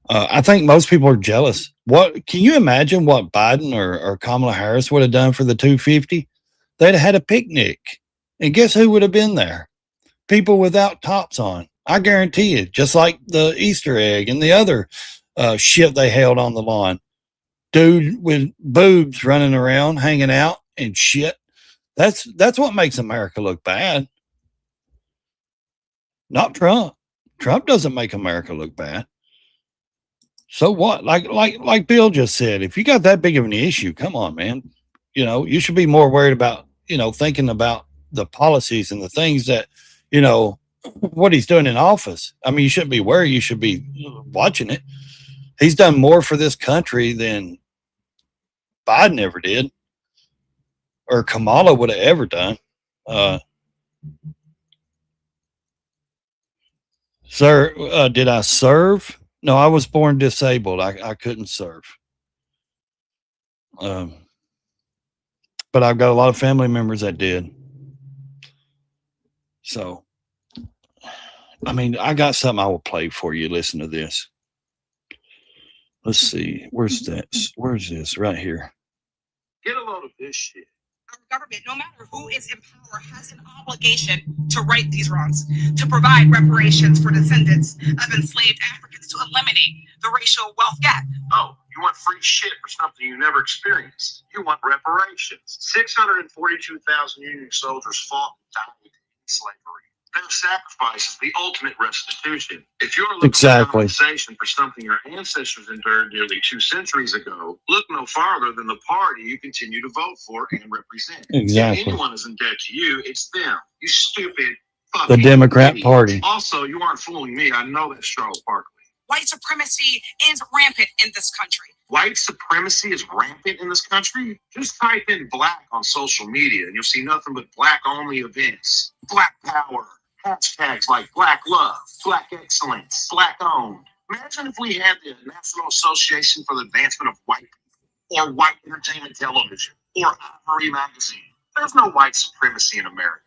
I think most people are jealous. What can you imagine what Biden or Kamala Harris would have done for the 250? They'd have had a picnic. And guess who would have been there? People without tops on. I guarantee you, just like the Easter egg and the other shit they held on the lawn. Dude with boobs running around, hanging out and shit. That's what makes America look bad. Not Trump. Trump doesn't make America look bad. So what? Like Bill just said, if you got that big of an issue, come on, man. You know, you should be more worried about, you know, thinking about the policies and the things that, you know, what he's doing in office. I mean, you shouldn't be worried. You should be watching it. He's done more for this country than Biden ever did, or Kamala would have ever done. Sir, did I serve? No, I was born disabled. I couldn't serve. But I've got a lot of family members that did. So, I mean, I got something I will play for you. Listen to this. Let's see. Where's this? Where's this? Right here. Get a load of this shit. Our government, no matter who is in power, has an obligation to right these wrongs, to provide reparations for descendants of enslaved Africans, to eliminate the racial wealth gap. Oh, you want free shit for something you never experienced. You want reparations. 642,000 Union soldiers fought and died in slavery. Their sacrifice is the ultimate restitution. If you're looking for compensation for something your ancestors endured nearly 2 centuries ago, look no farther than the party you continue to vote for and represent. Exactly. If anyone is in debt to you, it's them. You stupid The fucking Democrat idiot. Party. Also, you aren't fooling me. I know that's Charles Barkley. White supremacy is rampant in this country. White supremacy is rampant in this country? Just type in black on social media and you'll see nothing but black-only events. Black power. Hashtags like black love, black excellence, black owned. Imagine if we had the National Association for the Advancement of White People, or White Entertainment Television, or Ivory Magazine. There's no white supremacy in America.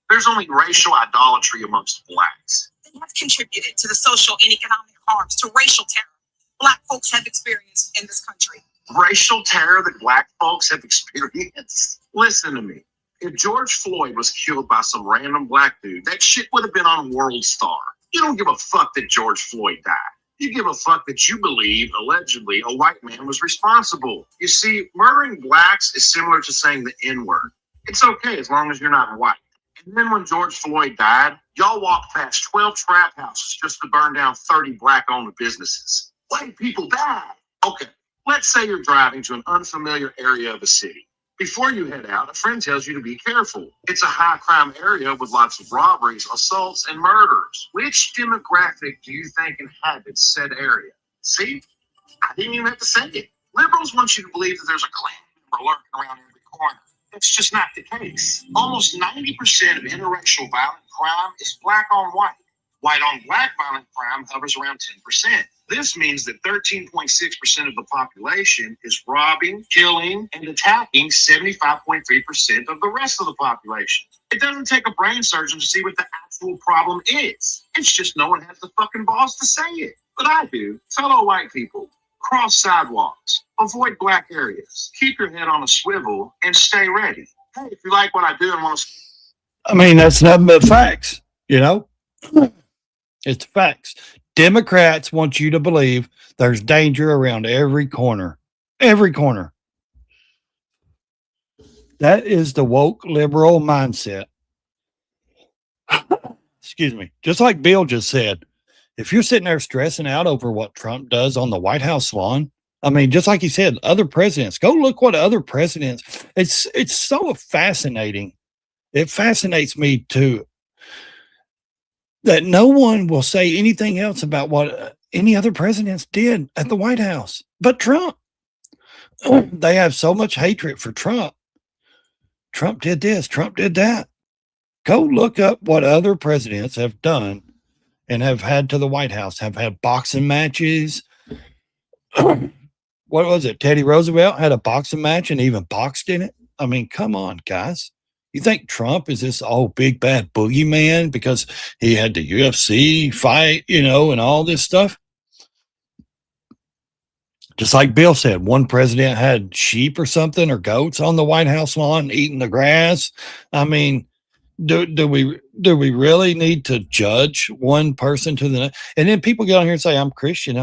There's only racial idolatry amongst blacks. They have contributed to the social and economic harms, to racial terror Black folks have experienced in this country. Racial terror that black folks have experienced? Listen to me. If George Floyd was killed by some random black dude, that shit would have been on World Star. You don't give a fuck that George Floyd died. You give a fuck that you believe, allegedly, a white man was responsible. You see, murdering blacks is similar to saying the N-word. It's okay as long as you're not white. And then when George Floyd died, y'all walked past 12 trap houses just to burn down 30 black-owned businesses. White people died. Okay, let's say you're driving to an unfamiliar area of a city. Before you head out, a friend tells you to be careful. It's a high-crime area with lots of robberies, assaults, and murders. Which demographic do you think inhabits said area? See? I didn't even have to say it. Liberals want you to believe that there's a Klan member lurking around every corner. That's just not the case. Almost 90% of interracial violent crime is black on white. White on black violent crime hovers around 10%. This means that 13.6% of the population is robbing, killing, and attacking 75.3% of the rest of the population. It doesn't take a brain surgeon to see what the actual problem is. It's just no one has the fucking balls to say it. But I do. Fellow white people, cross sidewalks, avoid black areas, keep your head on a swivel, and stay ready. Hey, if you like what I do and want to... I mean, that's nothing but facts, you know? It's facts. Democrats want you to believe there's danger around every corner. Every corner. That is the woke liberal mindset. Excuse me. Just like Bill just said, if you're sitting there stressing out over what Trump does on the White House lawn, I mean, just like he said, other presidents, go look what other presidents, it's so fascinating. It fascinates me too, that no one will say anything else about what any other presidents did at the White House but Trump. They have so much hatred for Trump. Trump did this, Trump did that. Go look up what other presidents have done and have had to the White House, have had boxing matches. What was it? Teddy Roosevelt had a boxing match and even boxed in it. I mean, come on, guys. You think Trump is this big bad boogeyman because he had the UFC fight, and all this stuff? Just like Bill said, one president had sheep or something or goats on the White House lawn eating the grass. I mean, do we really need to judge one person to the next? And then people get on here and say, I'm Christian.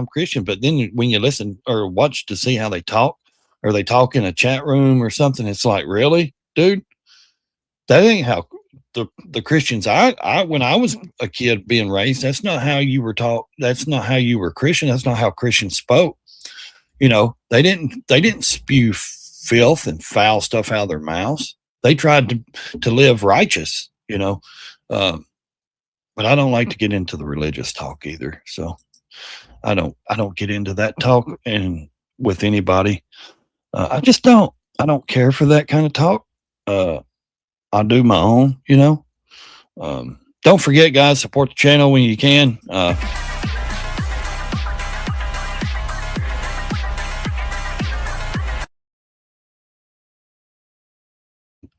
But then when you listen or watch to see how they talk, or they talk in a chat room or something, it's like, really, dude? That ain't how the Christians when I was a kid being raised, that's not how you were taught. That's not how you were Christian. That's not how Christians spoke. They didn't spew filth and foul stuff out of their mouths. They tried to live righteous, but I don't like to get into the religious talk either. So I don't get into that talk and with anybody. I just don't. I don't care for that kind of talk. I'll do my own, Don't forget, guys, support the channel when you can.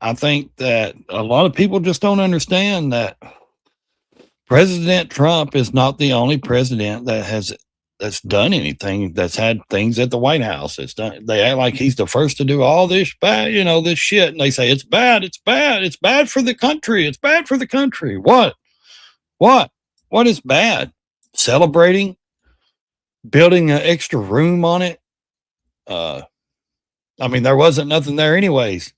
I think that a lot of people just don't understand that President Trump is not the only president that's done anything, that's had things at the White House. They act like he's the first to do all this bad, this shit. And they say, it's bad. It's bad. It's bad for the country. It's bad for the country. What is bad? Celebrating, building an extra room on it. There wasn't nothing there anyways.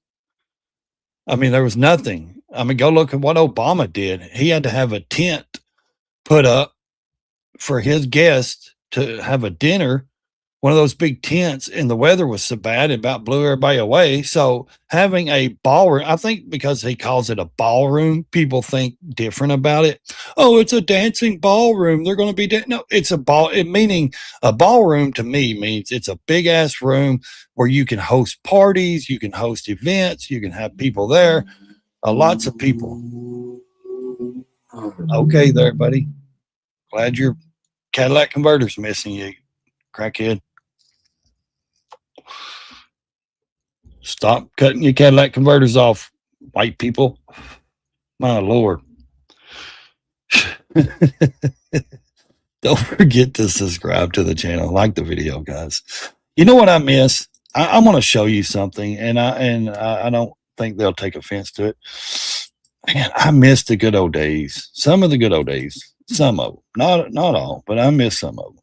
There was nothing. Go look at what Obama did. He had to have a tent put up for his guests to have a dinner, one of those big tents, and the weather was so bad it about blew everybody away. So having a ballroom, I think because he calls it a ballroom, people think different about it. Oh, it's a dancing ballroom. They're going to be no, it's a meaning a ballroom to me means it's a big ass room where you can host parties, you can host events, you can have people there, lots of people. Okay there, buddy. Glad your Cadillac converter's missing, you crackhead. Stop cutting your Cadillac converters off, white people. My Lord. Don't forget to subscribe to the channel. Like the video, guys. You know what I miss? I'm going to show you something, and I don't think they'll take offense to it. Man, I miss the good old days. Some of the good old days. Some of them. Not all, but I miss some of them.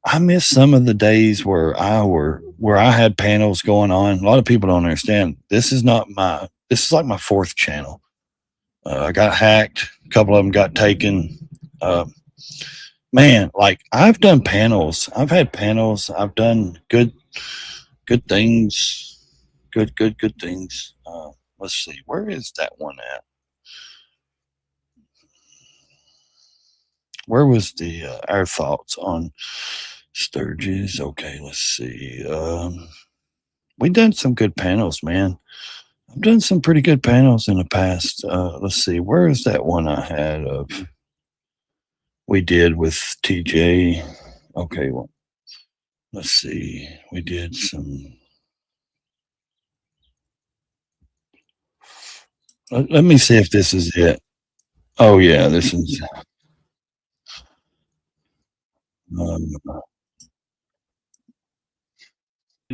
I miss some of the days where I had panels going on. A lot of people don't understand. This is like my fourth channel. I got hacked. A couple of them got taken. Man, like I've done panels. I've had panels. I've done good things. Good things. Let's see. Where is that one at? Where was our thoughts on Sturgis? Okay, let's see. We've done some good panels, man. I've done some pretty good panels in the past. Let's see. Where is that one I had of? We did with TJ. Okay, well, let's see. We did some. Let me see if this is it. Oh yeah, this is.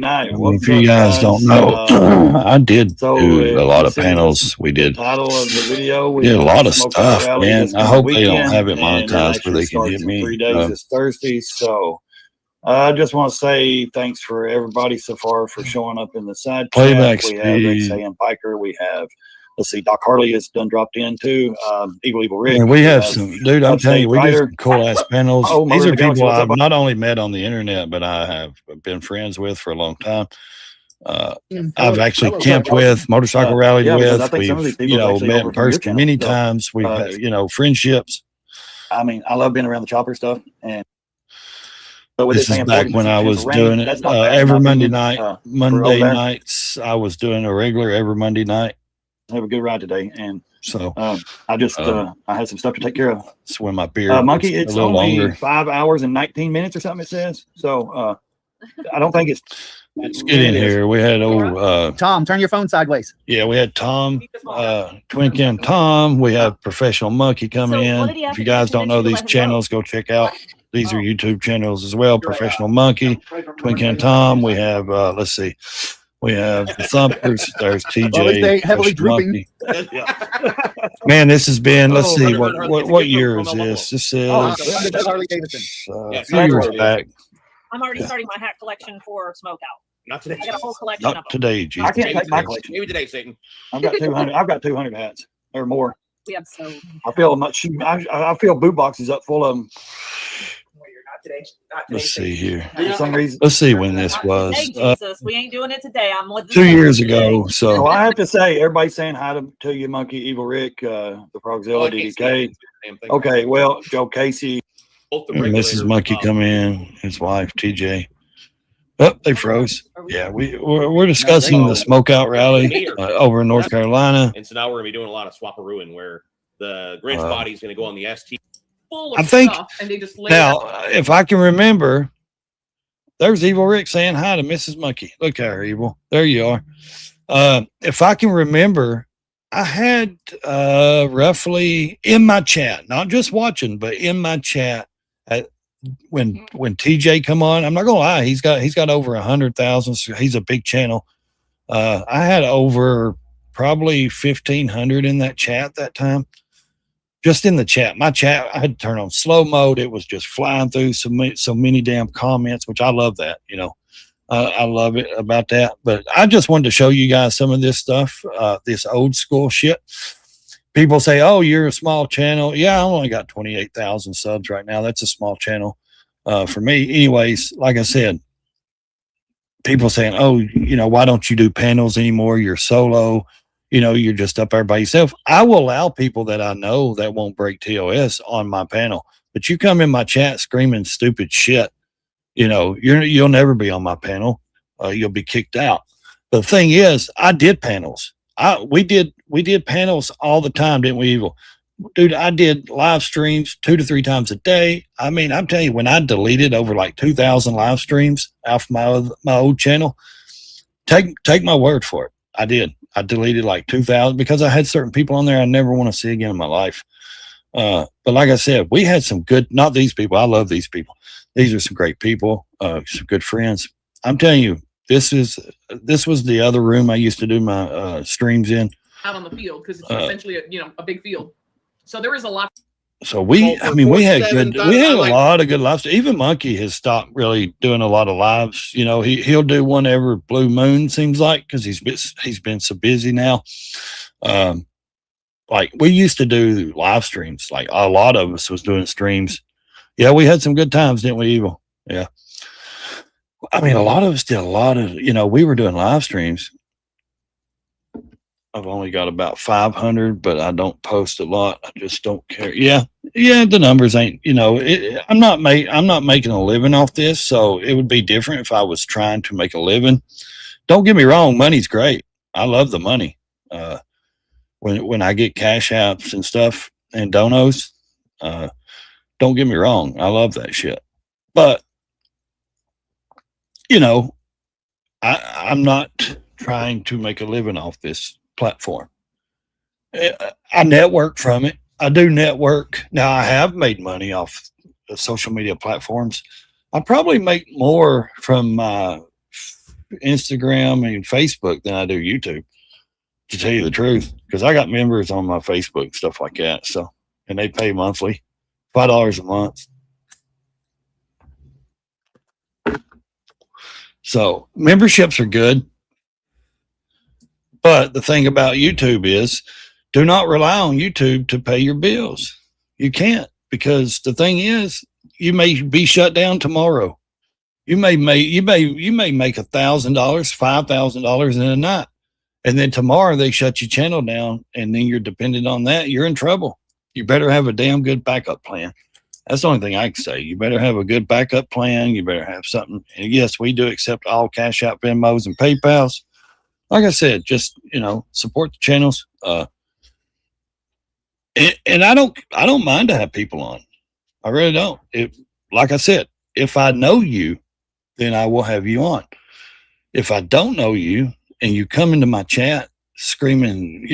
If you guys don't know, I did do a lot of panels. We did. Title of the video. We did a lot of stuff, man. I hope they don't have it monetized where they can hit me. 3 days is Thursday, so I just want to say thanks for everybody so far for showing up in the side. Playback speed. We have Rick and Biker. We have. Let's see, Doc Harley has done dropped in too. Evil Rick. And we have some, dude, I'm telling you, we do some cool ass panels. These are people I've not only met on the internet, but I have been friends with for a long time. I've actually camped with, motorcycle rallied with. We've, met in person many times. We've had, friendships. I love being around the chopper stuff. And this is back when I was doing it every Monday night. Monday nights, I was doing a regular every Monday night. Have a good ride today, and So I just I had some stuff to take care of. that's when my beard Monkey, gets it's a little only longer. 5 hours and 19 minutes or something. It says so. I don't think it's. Let's get in here. We had Tom, turn your phone sideways. yeah, we had Tom, Twin Ken Tom. We have Professional Monkey coming So what in. did he have If you to do guys to don't know convince you to these let him go? channels, go check out. These are YouTube channels as well. Professional Monkey, Twin Ken Tom. We have let's see. We have the Thumpers. There's TJ. Well, they heavily Professional drooping. Monkey. Man, this has been. Let's see what year is this? This is That's Harley Davidson. a few years back. I'm already starting my hat collection for Smokeout. Not today. I got a whole collection of Not them. today, G. I can't take my collection. Maybe today, Satan. I've got 200. I've got 200 hats or more. We have so. I feel much. I feel boot boxes up full of them. Not today. Not today. Let's see here. For some reason. Let's see when this was. Hey, Jesus, we ain't doing it today. I'm with 2 years ago. So So I have to say, everybody's saying hi to you, Monkey, Evil Rick, the Progzilla, DDK. Okay, well, Joe Casey. Mrs. Monkey come in, his wife TJ. Oh, they froze. Yeah, we're discussing the smokeout rally over in North Carolina. And so now we're gonna be doing a lot of swap-a-ruin where the Grinch body's gonna go on the ST. Full of I think stuff, and they just lay now, it. if I can remember, there's Evil Rick saying hi to Mrs. Monkey. Look at her, Evil. There you are. If I can remember, I had roughly in my chat, not just watching, but in my chat, when TJ come on, I'm not gonna lie, he's got over 100,000. So he's a big channel. I had over probably 1,500 in that chat that time. Just in the chat, my chat, I had to turn on slow mode. It was just flying through so many damn comments, which I love that. I love it about that. But I just wanted to show you guys some of this stuff, this old school shit. People say, "Oh, you're a small channel." Yeah, I only got 28,000 subs right now. That's a small channel for me. Anyways, like I said, people saying, "Oh, why don't you do panels anymore? You're solo. You're just up there by yourself." I will allow people that I know that won't break TOS on my panel. But you come in my chat screaming stupid shit, you'll never be on my panel. You'll be kicked out. The thing is, I did panels. We did panels all the time, didn't we, Evil? Dude, I did live streams 2 to 3 times a day. I mean, I'm telling you, when I deleted over like 2,000 live streams off my old channel, take my word for it. I did. I deleted like 2,000 because I had certain people on there I never want to see again in my life. But like I said, we had some good, not these people. I love these people. These are some great people, some good friends. I'm telling you, this was the other room I used to do my streams in. Out on the field because it's essentially a big field. So there is a lot. So we had a lot of good lives. Even Monkey has stopped really doing a lot of lives. He'll do one every blue moon, seems like, because he's been so busy now. Like we used to do live streams. Like a lot of us was doing streams. Yeah, we had some good times, didn't we, Evil? Yeah. I mean, a lot of us did a lot of, we were doing live streams. I've only got about 500, but I don't post a lot. I just don't care. Yeah, the numbers ain't, I'm not making a living off this, so it would be different if I was trying to make a living. Don't get me wrong, money's great. I love the money. When I get cash apps and stuff and donos, don't get me wrong, I love that shit. But I'm not trying to make a living off this platform. I network from it. I do network. Now I have made money off the social media platforms. I probably make more from Instagram and Facebook than I do YouTube, to tell you the truth, because I got members on my Facebook, stuff like that. So, and they pay monthly, $5 a month. So memberships are good. But the thing about YouTube is, do not rely on YouTube to pay your bills. You can't, because the thing is, you may be shut down tomorrow. You may make $1,000, $5,000 in a night, and then tomorrow they shut your channel down, and then you're dependent on that. You're in trouble. You better have a damn good backup plan. That's the only thing I can say. You better have a good backup plan. You better have something. And yes, we do accept all Cash App, Venmos, and PayPals. Like I said, just, support the channels. And I don't mind to have people on. I really don't. Like I said, if I know you, then I will have you on. If I don't know you and you come into my chat screaming,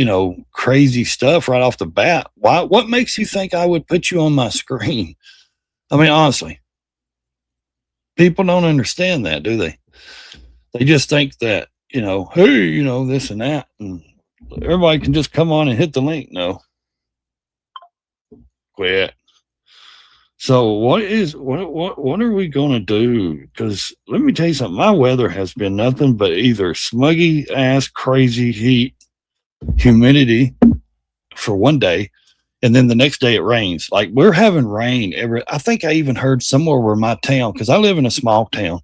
crazy stuff right off the bat, what makes you think I would put you on my screen? I mean, honestly, people don't understand that, do they? They just think that, hey, this and that, and everybody can just come on and hit the link. No. Quit. So what are we going to do? Because let me tell you something. My weather has been nothing but either smuggy ass crazy heat, humidity for one day, and then the next day it rains. Like we're having rain I think I even heard somewhere where my town, because I live in a small town,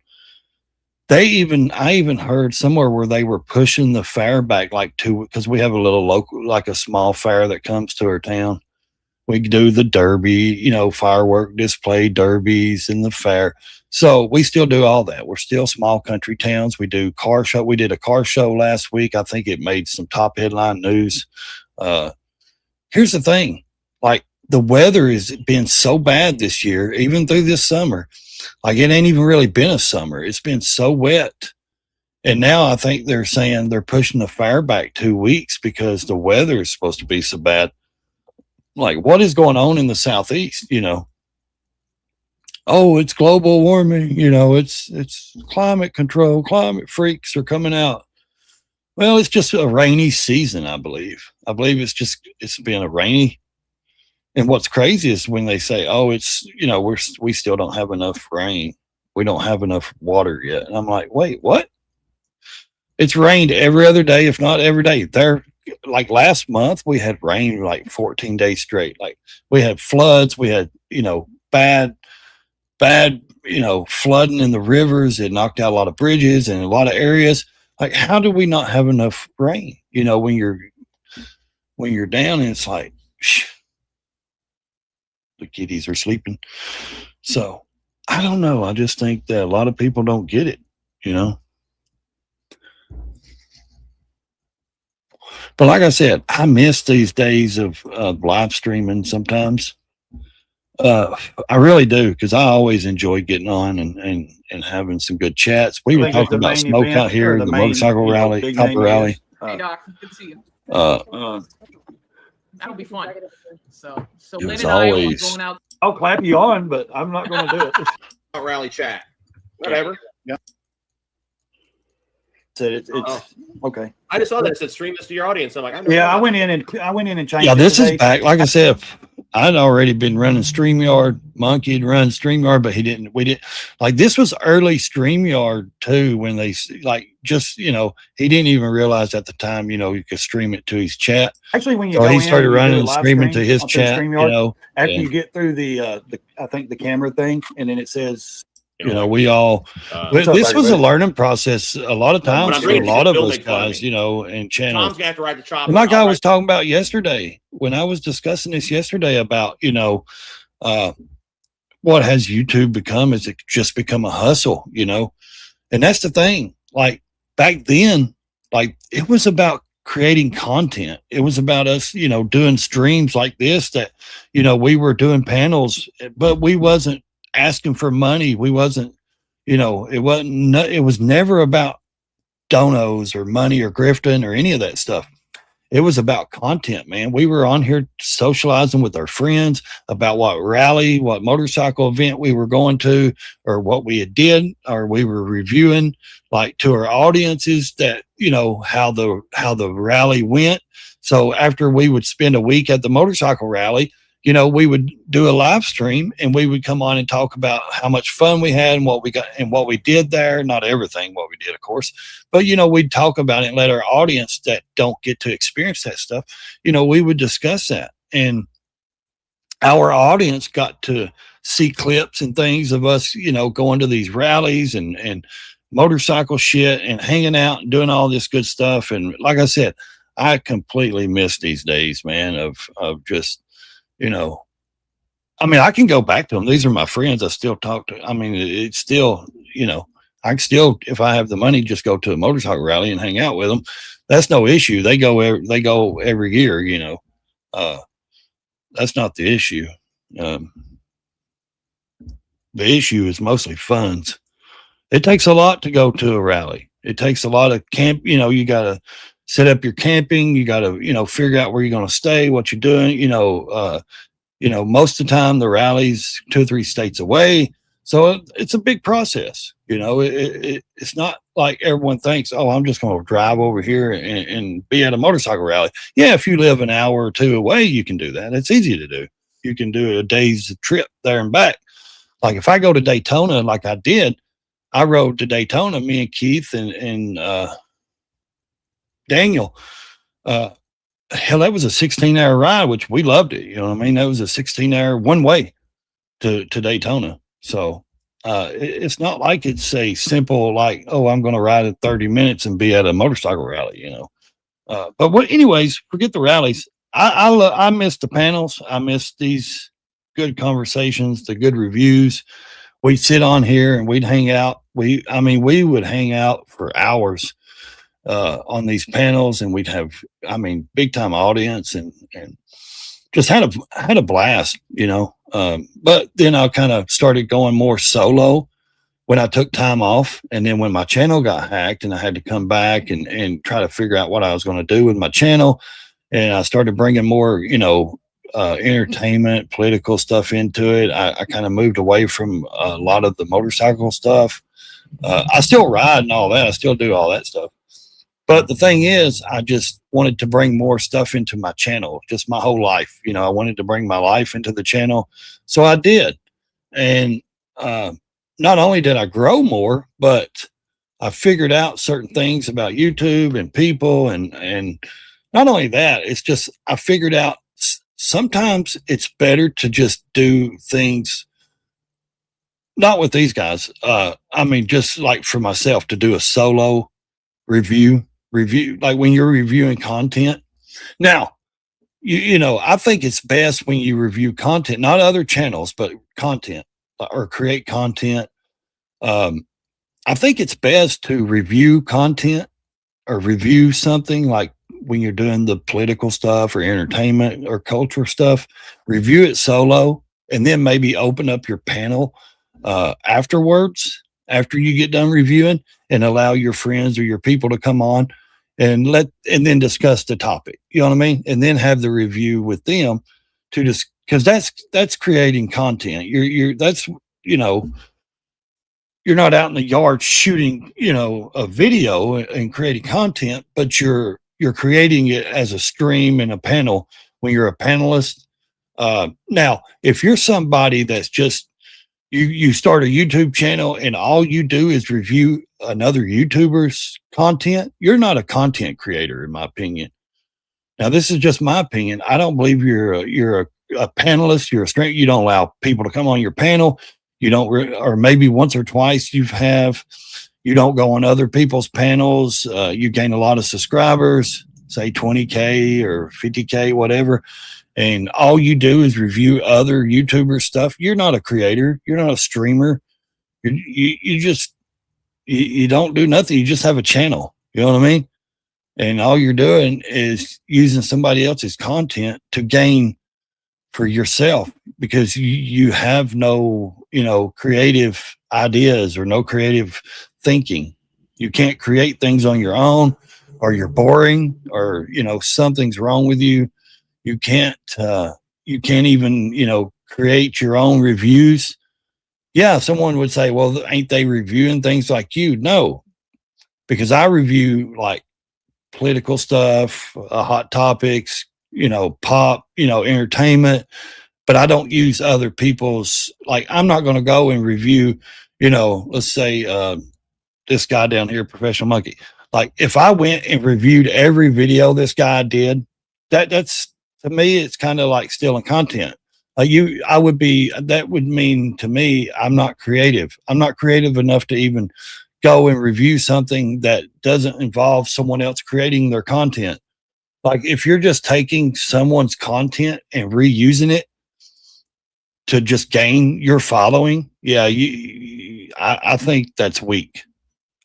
I even heard somewhere where they were pushing the fair back like because we have a little local, like a small fair that comes to our town. We do the derby, firework display derbies and the fair. So we still do all that. We're still small country towns. We do car show. We did a car show last week. I think it made some top headline news. Here's the thing. Like the weather has been so bad this year, even through this summer. Like it ain't even really been a summer. It's been so wet. And now I think they're saying they're pushing the fair back 2 weeks because the weather is supposed to be so bad. Like what is going on in the Southeast, Oh, it's global warming, it's climate control, climate freaks are coming out. Well, it's just a rainy season, I believe. It's been a rainy. And what's crazy is when they say, oh, it's, we still don't have enough rain. We don't have enough water yet. And I'm like, wait, what? It's rained every other day, if not every day. Like last month, we had rain like 14 days straight. Like we had floods, we had, bad, flooding in the rivers. It knocked out a lot of bridges and a lot of areas. Like, how do we not have enough rain? When you're down and it's like, the kitties are sleeping. So I don't know. I just think that a lot of people don't get it, But like I said, I miss these days of live streaming sometimes. I really do, because I always enjoy getting on and having some good chats. We were talking about smoke out here, the motorcycle rally, copper rally. Hey, Doc, good to see you. That'll be fun. So It Lynn was and I will be always- going out. I'll clap you on, but I'm not going to do it. Rally chat. Whatever. Said it's okay. I just saw that it said stream this to your audience. I'm like, I went in and changed. Yeah, it this is today. back. Like I said, I'd already been running StreamYard. Monkey had run StreamYard, but we didn't like this was early StreamYard too, when they he didn't even realize at the time, you could stream it to his chat. Actually, when you So go he in started and you do running a and live streaming stream to his on chat, StreamYard, after and- you get through the I think the camera thing, and then it says, we all, What's up, this was a everybody? learning process a lot of When times I'm for a reading lot shit, of Bill us make fun of guys, me. and channels. Tom's gonna have to ride the chopper. And like I I'll was talking about yesterday, when I was discussing this yesterday about, what has YouTube become? Is it just become a hustle, And that's the thing. Like back then, like it was about creating content. It was about us, doing streams like this that, we were doing panels, but we wasn't asking for money. We wasn't, it was never about donos or money or grifting or any of that stuff. It was about content, man. We were on here socializing with our friends about what rally, what motorcycle event we were going to, or what we had did, or we were reviewing, like to our audiences that, how the rally went. So after we would spend a week at the motorcycle rally, we would do a live stream and we would come on and talk about how much fun we had and what we got and what we did there. Not everything what we did, of course, but we'd talk about it and let our audience that don't get to experience that stuff, we would discuss that. And our audience got to see clips and things of us, going to these rallies and motorcycle shit and hanging out and doing all this good stuff. And like I said, I completely miss these days, man, of just, I can go back to them. These are my friends. I still talk to. It's still, I can still, if I have the money, just go to a motorcycle rally and hang out with them. That's no issue. They go every year, That's not the issue. The issue is mostly funds. It takes a lot to go to a rally. It takes a lot of camp. You know, you got to set up your camping. You got to, figure out where you're going to stay, what you're doing. Most of the time the rally's 2 or 3 states away. So it's a big process. It's not like everyone thinks, oh, I'm just going to drive over here and be at a motorcycle rally. Yeah, if you live an hour or 2 away, you can do that. It's easy to do. You can do a day's trip there and back. Like if I go to Daytona, like I did, I rode to Daytona, me and Keith and Daniel. Hell, that was a 16-hour ride, which we loved it. You know what I mean? That was a 16-hour one way to Daytona. So it's not like it's a simple, like, oh, I'm going to ride in 30 minutes and be at a motorcycle rally, anyways, forget the rallies. I miss the panels. I miss these good conversations, the good reviews. We'd sit on here and we'd hang out. We would hang out for hours on these panels, and we'd have, big time audience and just had a blast, but then I kind of started going more solo when I took time off. And then when my channel got hacked and I had to come back and try to figure out what I was going to do with my channel. And I started bringing more, entertainment, political stuff into it. I kind of moved away from a lot of the motorcycle stuff. I still ride and all that. I still do all that stuff. But the thing is, I just wanted to bring more stuff into my channel, just my whole life. I wanted to bring my life into the channel. So I did. And not only did I grow more, but I figured out certain things about YouTube and people. And not only that, it's just I figured out sometimes it's better to just do things, not with these guys. Just like for myself to do a solo review, like when you're reviewing content. Now, I think it's best when you review content, not other channels, but content or create content. I think it's best to review content or review something like when you're doing the political stuff or entertainment or culture stuff, review it solo and then maybe open up your panel afterwards, after you get done reviewing, and allow your friends or your people to come on and then discuss the topic. You know what I mean? And then have the review with them to just, because that's creating content. You're not out in the yard shooting, a video and creating content, but you're creating it as a stream and a panel when you're a panelist. Now, if you're somebody that's just, you start a YouTube channel and all you do is review another YouTuber's content, you're not a content creator, in my opinion. Now, this is just my opinion. I don't believe you're a panelist. You're a strength. You don't allow people to come on your panel. You don't, or maybe once or twice you don't go on other people's panels. You gain a lot of subscribers, say 20K or 50K, whatever. And all you do is review other YouTuber stuff. You're not a creator. You're not a streamer. You don't do nothing. You just have a channel. You know what I mean? And all you're doing is using somebody else's content to gain for yourself, because you have no, creative ideas or no creative thinking. You can't create things on your own, or you're boring, or, something's wrong with you. You can't even, create your own reviews. Yeah. Someone would say, well, ain't they reviewing things like you? No, because I review like political stuff, hot topics, pop, entertainment, but I don't use other people's, like, I'm not going to go and review, let's say, this guy down here, Professional Monkey. Like if I went and reviewed every video this guy did, that's, to me, it's kind of like stealing content. That would mean to me, I'm not creative. I'm not creative enough to even go and review something that doesn't involve someone else creating their content. Like if you're just taking someone's content and reusing it to just gain your following, yeah, I think that's weak.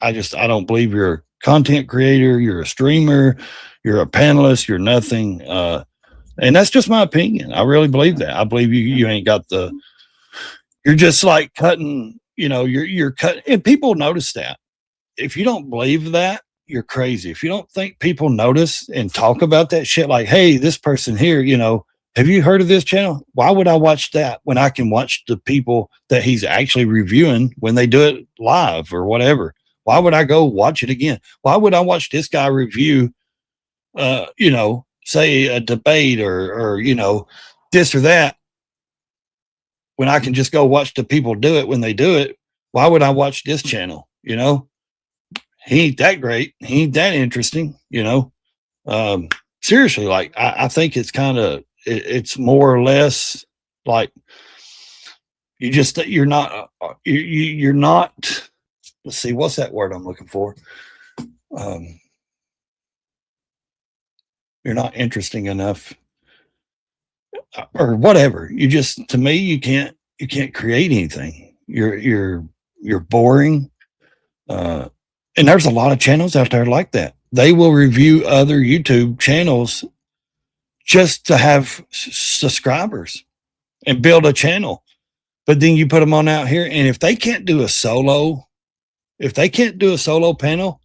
I don't believe you're a content creator, you're a streamer, you're a panelist, you're nothing. And that's just my opinion. I really believe that. I believe you ain't got you're just like cutting, you're cutting, and people notice that. If you don't believe that, you're crazy. If you don't think people notice and talk about that shit, like, hey, this person here, have you heard of this channel? Why would I watch that when I can watch the people that he's actually reviewing when they do it live or whatever? Why would I go watch it again? Why would I watch this guy review, say a debate or this or that, when I can just go watch the people do it when they do it? Why would I watch this channel? He ain't that great. He ain't that interesting, seriously, like, I think it's kind of, it's more or less like you're not, let's see, what's that word I'm looking for? You're not interesting enough or whatever. To me, you can't create anything. You're boring. And there's a lot of channels out there like that. They will review other YouTube channels just to have subscribers and build a channel. But then you put them on out here, and if they can't do a solo panel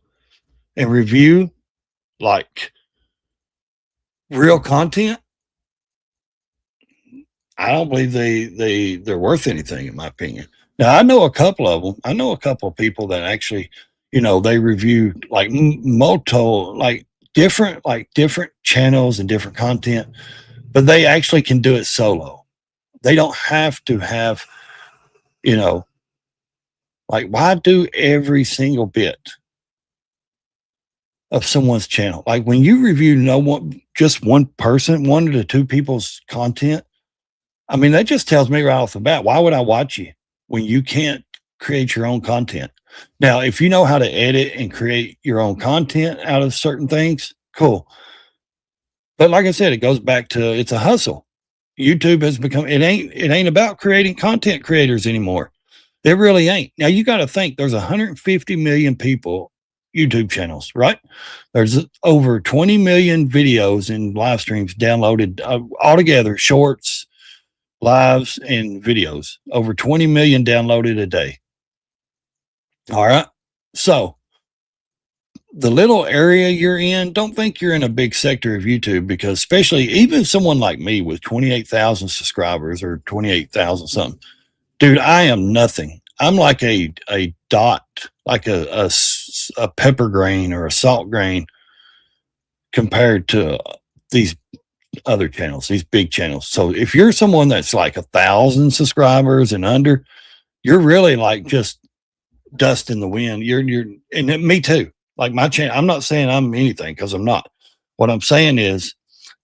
and review like real content, I don't believe they're worth anything, in my opinion. Now, I know a couple of them. I know a couple of people that actually, they review like multiple, like different channels and different content, but they actually can do it solo. They don't have to have, like, why do every single bit of someone's channel? Like, when you review just one person, one to two people's content, I mean, that just tells me right off the bat, why would I watch you when you can't create your own content? Now, if you know how to edit and create your own content out of certain things, cool. But like I said, it goes back to, it's a hustle. YouTube has become, it ain't about creating content creators anymore. It really ain't. Now, you got to think there's 150 million people, YouTube channels, right? There's over 20 million videos and live streams downloaded altogether, shorts, lives, and videos. Over 20 million downloaded a day. All right. So the little area you're in, don't think you're in a big sector of YouTube, because especially even someone like me with 28,000 subscribers or 28,000 something, dude, I am nothing. I'm like a dot, like a pepper grain or a salt grain compared to these other channels, these big channels. So if you're someone that's like 1,000 subscribers and under, you're really like just dust in the wind. And me too. Like my channel, I'm not saying I'm anything, because I'm not. What I'm saying is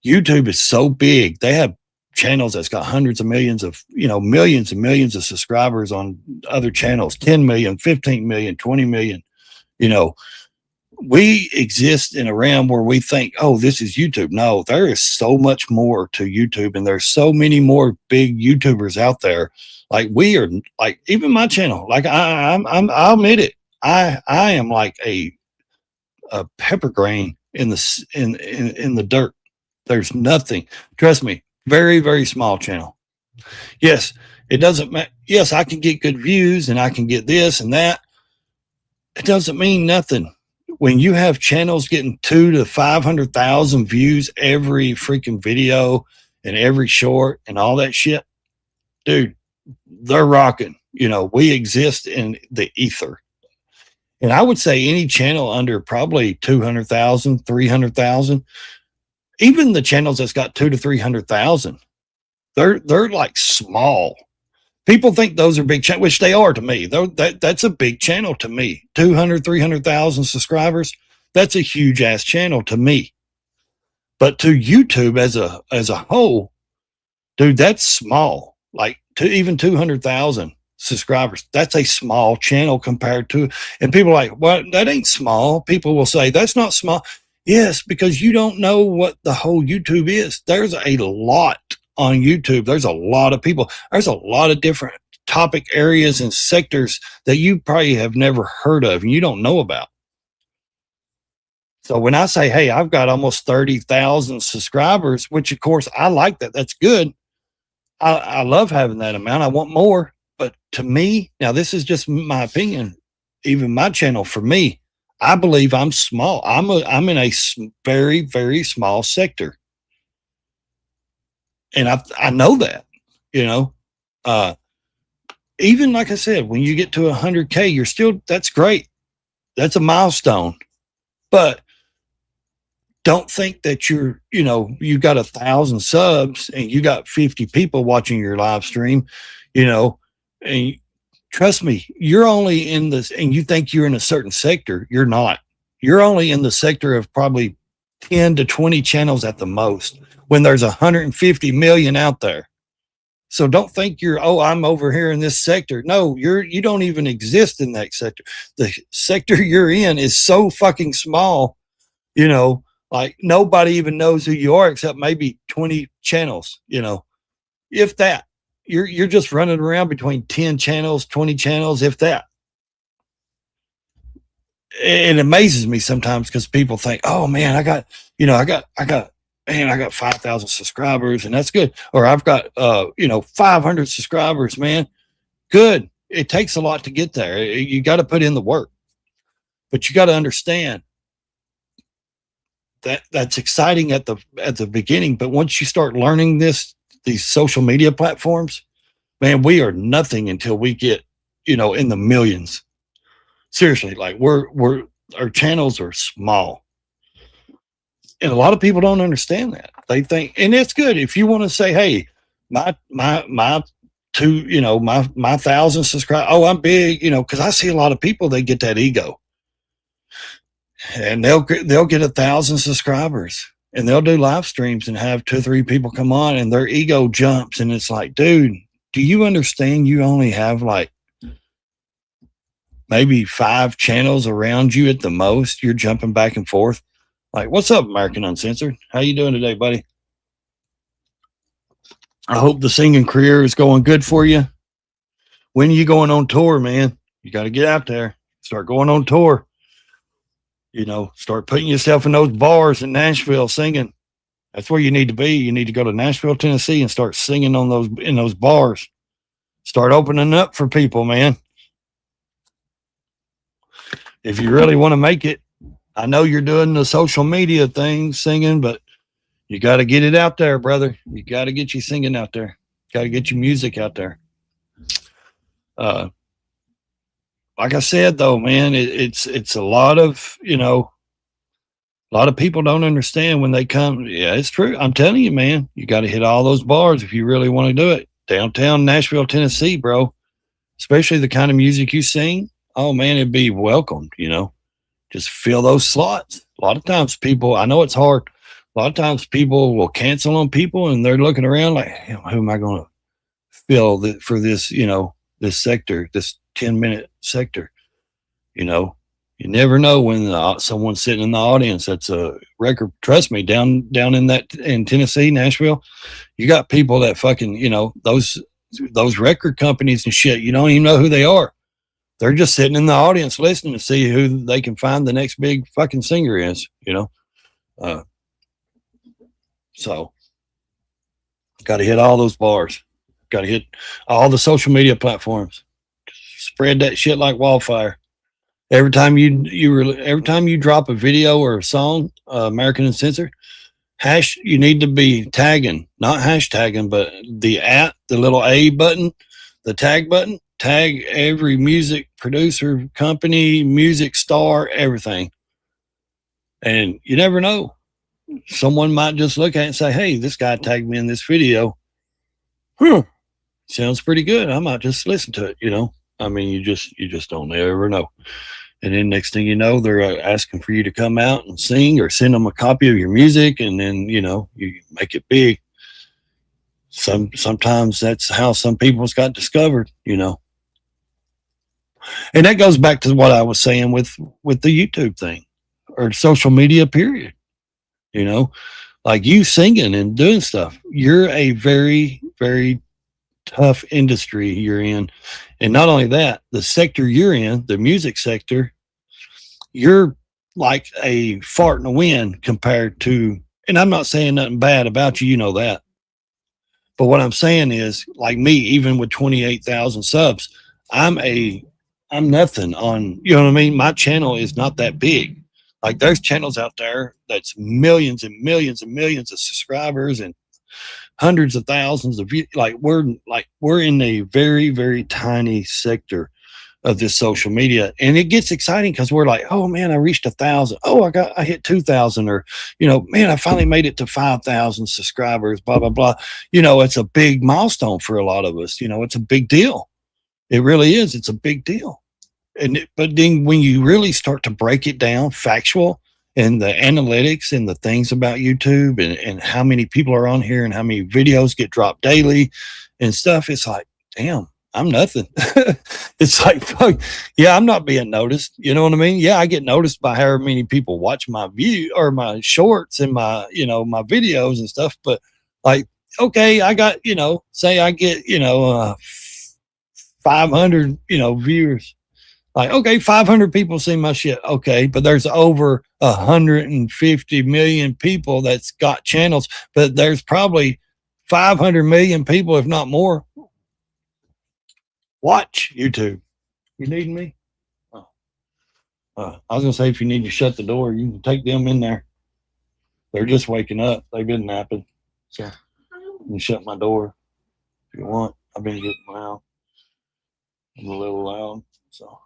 YouTube is so big. They have channels that's got hundreds of millions of, millions and millions of subscribers on other channels, 10 million, 15 million, 20 million. We exist in a realm where we think, oh, this is YouTube. No, there is so much more to YouTube, and there's so many more big YouTubers out there. Like, we are, like, even my channel, like I'll admit it. I am like a pepper grain in the dirt. There's nothing. Trust me, very, very small channel. Yes, it doesn't matter. Yes, I can get good views and I can get this and that. It doesn't mean nothing. When you have channels getting 200,000 to 500,000 views every freaking video and every short and all that shit, dude, they're rocking. We exist in the ether. And I would say any channel under probably 200,000, 300,000, even the channels that's got 200,000 to 300,000, they're like small. People think those are big channels, which they are to me. That's a big channel to me. 200,000, 300,000 subscribers, that's a huge ass channel to me. But to YouTube as a whole, dude, that's small. Like, to even 200,000 subscribers, that's a small channel compared to, and people are like, well, that ain't small. People will say that's not small. Yes, because you don't know what the whole YouTube is. There's a lot on YouTube. There's a lot of people. There's a lot of different topic areas and sectors that you probably have never heard of and you don't know about. So when I say, hey, I've got almost 30,000 subscribers, which of course I like that. That's good. I love having that amount. I want more. But to me, now this is just my opinion, even my channel, for me, I believe I'm small. I'm in a very, very small sector. And I know that, you know, even like I said, when you get to 100K, you're still, that's great. That's a milestone. But don't think that you're, you know, you got 1,000 subs and you got 50 people watching your live stream, you know, and trust me, you're only in this, and you think you're in a certain sector. You're not. You're only in the sector of probably 10 to 20 channels at the most, when there's 150 million out there. So don't think you're, oh, I'm over here in this sector. No, you don't even exist in that sector. The sector you're in is so fucking small, you know, like nobody even knows who you are except maybe 20 channels, you know, if that. You're just running around between 10 channels, 20 channels, if that. It amazes me sometimes because people think, oh man, I got 5,000 subscribers and that's good. Or I've got, 500 subscribers, man. Good. It takes a lot to get there. You got to put in the work, but you got to understand that that's exciting at the beginning. But once you start learning these social media platforms, man, we are nothing until we get, in the millions. Seriously, like our channels are small. And a lot of people don't understand that. They think, and it's good if you want to say, hey, my 1,000 subscribers, oh, I'm big, because I see a lot of people, they get that ego. And they'll get 1,000 subscribers and they'll do live streams and have 2 or 3 people come on and their ego jumps. And it's like, dude, do you understand you only have like maybe 5 channels around you at the most? You're jumping back and forth. Like, what's up, American Uncensored? How you doing today, buddy? I hope the singing career is going good for you. When are you going on tour, man? You got to get out there. Start going on tour. Start putting yourself in those bars in Nashville singing. That's where you need to be. You need to go to Nashville, Tennessee and start singing in those bars. Start opening up for people, man. If you really want to make it, I know you're doing the social media thing, singing, but you got to get it out there, brother. You got to get your singing out there. Got to get your music out there. Like I said, though, man, it's a lot of, a lot of people don't understand when they come. Yeah, it's true. I'm telling you, man, you got to hit all those bars if you really want to do it. Downtown Nashville, Tennessee, bro, especially the kind of music you sing. Oh, man, it'd be welcomed, just fill those slots. A lot of times people, I know it's hard. A lot of times people will cancel on people and they're looking around like, who am I going to fill for this, this sector, this 10-minute sector? You never know when someone's sitting in the audience. That's a record. Trust me, down in Tennessee, Nashville, you got people that fucking, those record companies and shit, you don't even know who they are. They're just sitting in the audience listening to see who they can find the next big fucking singer is, so got to hit all those bars. Got to hit all the social media platforms. Spread that shit like wildfire. Every time you drop a video or a song, American Uncensored, you need to be tagging, not hashtagging, but the little A button, the tag button. Tag every music producer, company, music star, everything. And you never know. Someone might just look at it and say, hey, this guy tagged me in this video. Sounds pretty good. I might just listen to it, I mean, you just don't ever know. And then next thing you know, they're asking for you to come out and sing or send them a copy of your music. And then, you make it big. Sometimes that's how some people's got discovered, And that goes back to what I was saying with the YouTube thing or social media period, like you singing and doing stuff. You're a very, very tough industry you're in. And not only that, the sector you're in, the music sector, you're like a fart in the wind compared to, and I'm not saying nothing bad about you, you know that. But what I'm saying is, like me, even with 28,000 subs, I'm nothing on, you know what I mean? My channel is not that big. Like there's channels out there that's millions and millions and millions of subscribers and hundreds of thousands of views. Like we're in a very, very tiny sector of this social media, and it gets exciting because we're like, oh man, I reached 1,000. Oh, I hit 2,000, or you know, man, I finally made it to 5,000 subscribers. Blah blah blah. You know, it's a big milestone for a lot of us. You know, it's a big deal. It really is. It's a big deal. But then when you really start to break it down, factual, and the analytics and the things about YouTube and how many people are on here and how many videos get dropped daily and stuff, it's like, damn, I'm nothing. It's like, fuck, yeah, I'm not being noticed. You know what I mean? Yeah, I get noticed by however many people watch my view or my shorts and my, you know, my videos and stuff. But like, okay, I got, you know, say I get, you know, 500, you know, viewers. Like, okay, 500 people see my shit. Okay, but there's over 150 million people that's got channels, but there's probably 500 million people, if not more, watch YouTube. You need me? Oh. I was gonna say, if you need to shut the door, you can take them in there. They're just waking up. They've been napping. So you can shut my door if you want. I've been getting loud. I'm a little loud, so.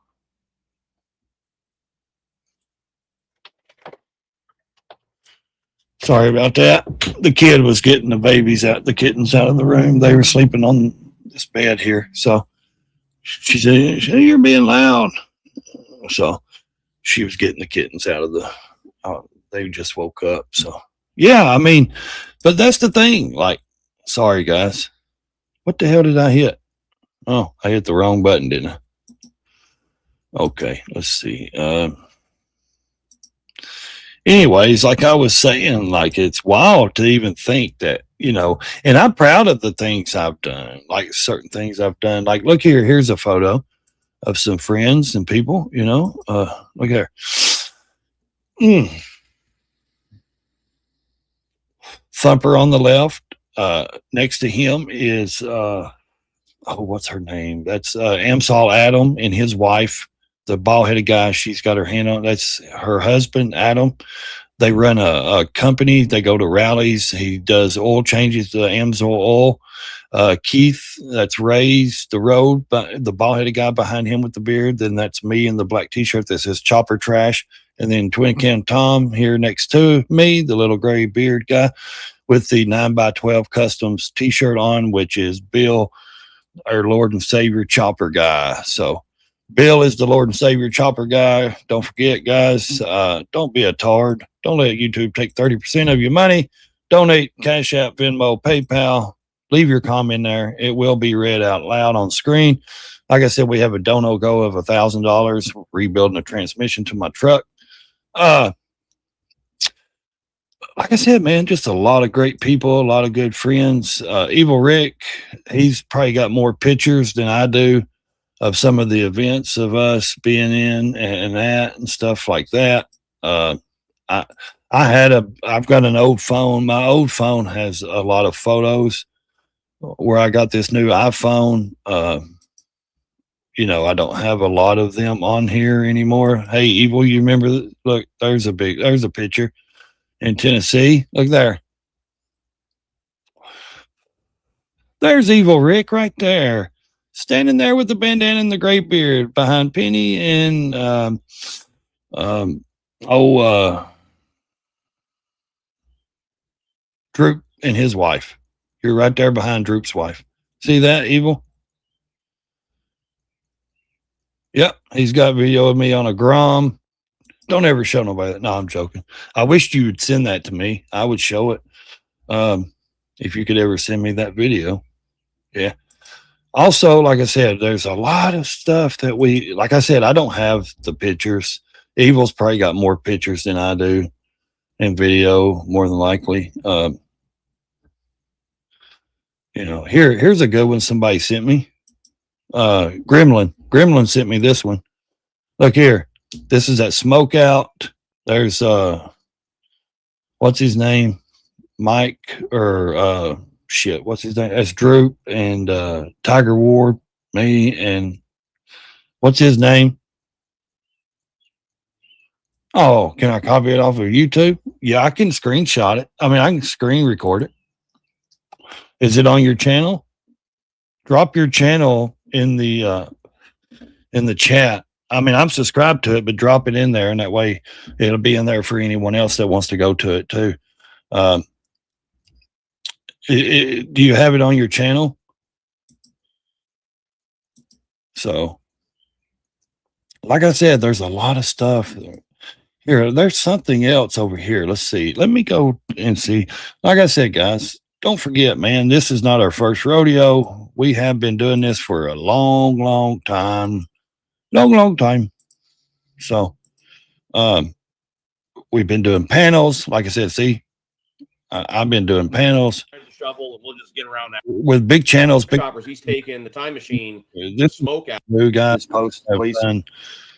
Sorry about that. The kid was getting the kittens out of the room. They were sleeping on this bed here. So she said, you're being loud. So she was getting the kittens out of they just woke up. So yeah, I mean, but that's the thing. Like, sorry guys. What the hell did I hit? Oh, I hit the wrong button, didn't I? Okay, let's see. Anyways, like I was saying, like it's wild to even think that, you know, and I'm proud of the things I've done, like certain things I've done. Like, look here, here's a photo of some friends and people, you know, look here. Thumper on the left. Next to him is, what's her name? That's Amsal Adam and his wife. The bald-headed guy, she's got her hand on. That's her husband, Adam. They run a company. They go to rallies. He does oil changes to Amsol oil. Keith, that's Ray's the road, but the bald-headed guy behind him with the beard. Then that's me in the black T-shirt that says Chopper Trash. And then Twin Cam Tom here next to me, the little gray beard guy with the 9x12 Customs T-shirt on, which is Bill, our Lord and Savior Chopper guy. So Bill is the Lord and Savior Chopper guy. Don't forget, guys, don't be a tard. Don't let YouTube take 30% of your money. Donate Cash App, Venmo, PayPal. Leave your comment there. It will be read out loud on screen. Like I said, we have a dono go of $1,000 rebuilding a transmission to my truck. Like I said, man, just a lot of great people, a lot of good friends. Evil Rick, he's probably got more pictures than I do of some of the events of us being in and that and stuff like that. I've got an old phone. My old phone has a lot of photos where I got this new iPhone. You know, I don't have a lot of them on here anymore. Hey, Evil, you remember? Look, there's a picture in Tennessee. Look there. There's Evil Rick right there, standing there with the bandana and the gray beard behind Penny and Droop and his wife. You're right there behind Droop's wife. See that, Evil? Yep, he's got video of me on a Grom. Don't ever show nobody that. No, I'm joking. I wished you would send that to me. I would show it. If you could ever send me that video. Yeah. Also, like I said, there's a lot of stuff that like I said, I don't have the pictures. Evil's probably got more pictures than I do and video, more than likely. You know, here's a good one somebody sent me. Gremlin sent me this one. Look here. This is at Smokeout There's what's his name? Mike or shit, what's his name? That's Droop and Tiger Ward, me, and what's his name? Oh, can I copy it off of YouTube? Yeah, I can screenshot it. I mean, I can screen record it. Is it on your channel? Drop your channel in the chat. I mean, I'm subscribed to it, but drop it in there, and that way it'll be in there for anyone else that wants to go to it too. Do you have it on your channel? So, like I said, there's a lot of stuff here. There's something else over here. Let's see. Let me go and see. Like I said, guys, don't forget, man, this is not our first rodeo. We have been doing this for a long, long time. Long time. So, we've been doing panels. Like I said, see, I've been doing panels Shovel, and we'll just get around that. with big channels. Big Choppers. He's taking the time machine. this Smoke out. new guys post have please. done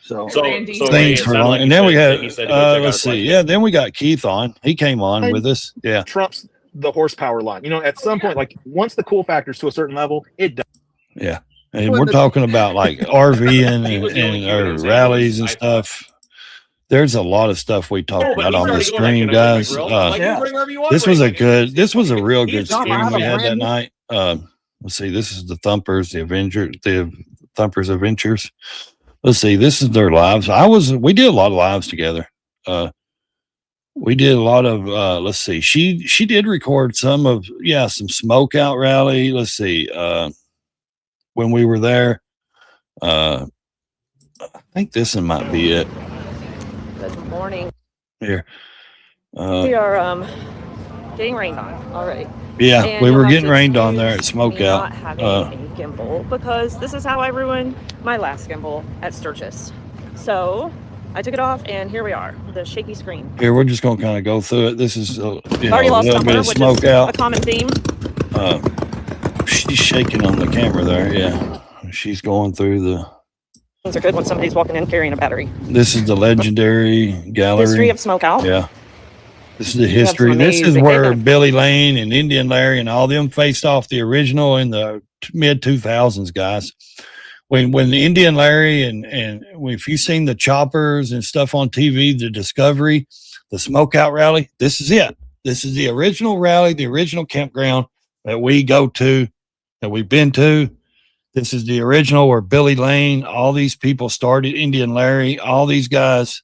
So things Ray, it for sounded long. like And you then we said- had he said to go check out let's a see. question. Yeah, then we got Keith on. He came on with us. Yeah. Trumps the horsepower line. You know, at some point, like once the cool factor's to a certain level, it does. Yeah. And we're talking about like RV and, He was the only human or in St. rallies Louis, and stuff. There's a lot of stuff we talked Oh, but about he's on the already going, stream, "Can I bring my guys. grill?" Like, you bring wherever you want, This Ray. was a Like, good, this was a real good He's not stream allowed we to had that brand night. Let's see, this is the Thumpers, the Thumpers Adventures. Let's see, this is their lives. We did a lot of lives together. We did a lot of, let's see, she did record some smoke out rally. Let's see, when we were there, I think this one might be it Good morning. here. We are getting rained on. All right. Yeah, And we you'll were have getting to rained on excuse there at Smoke me Out. not having a gimbal because this is how I ruined my last gimbal at Sturgis. So I took it off, and here we are, the shaky screen. Here, we're just gonna kind of go through it. This is a Already lost little bit number, of which Smoke is a Out. common theme. She's shaking on the camera there. Yeah, she's going through the. Things are good when somebody's walking in carrying a battery. This is the legendary gallery. History of Smoke Out. Yeah. This is the have some history. This is amazing where data. Billy Lane and Indian Larry and all them faced off the original in the mid 2000s, guys. When the Indian Larry and if you've seen the choppers and stuff on TV, the Discovery, the Smoke Out rally, this is it. This is the original rally, the original campground that we go to, that we've been to. This is the original where Billy Lane, all these people started, Indian Larry, all these guys.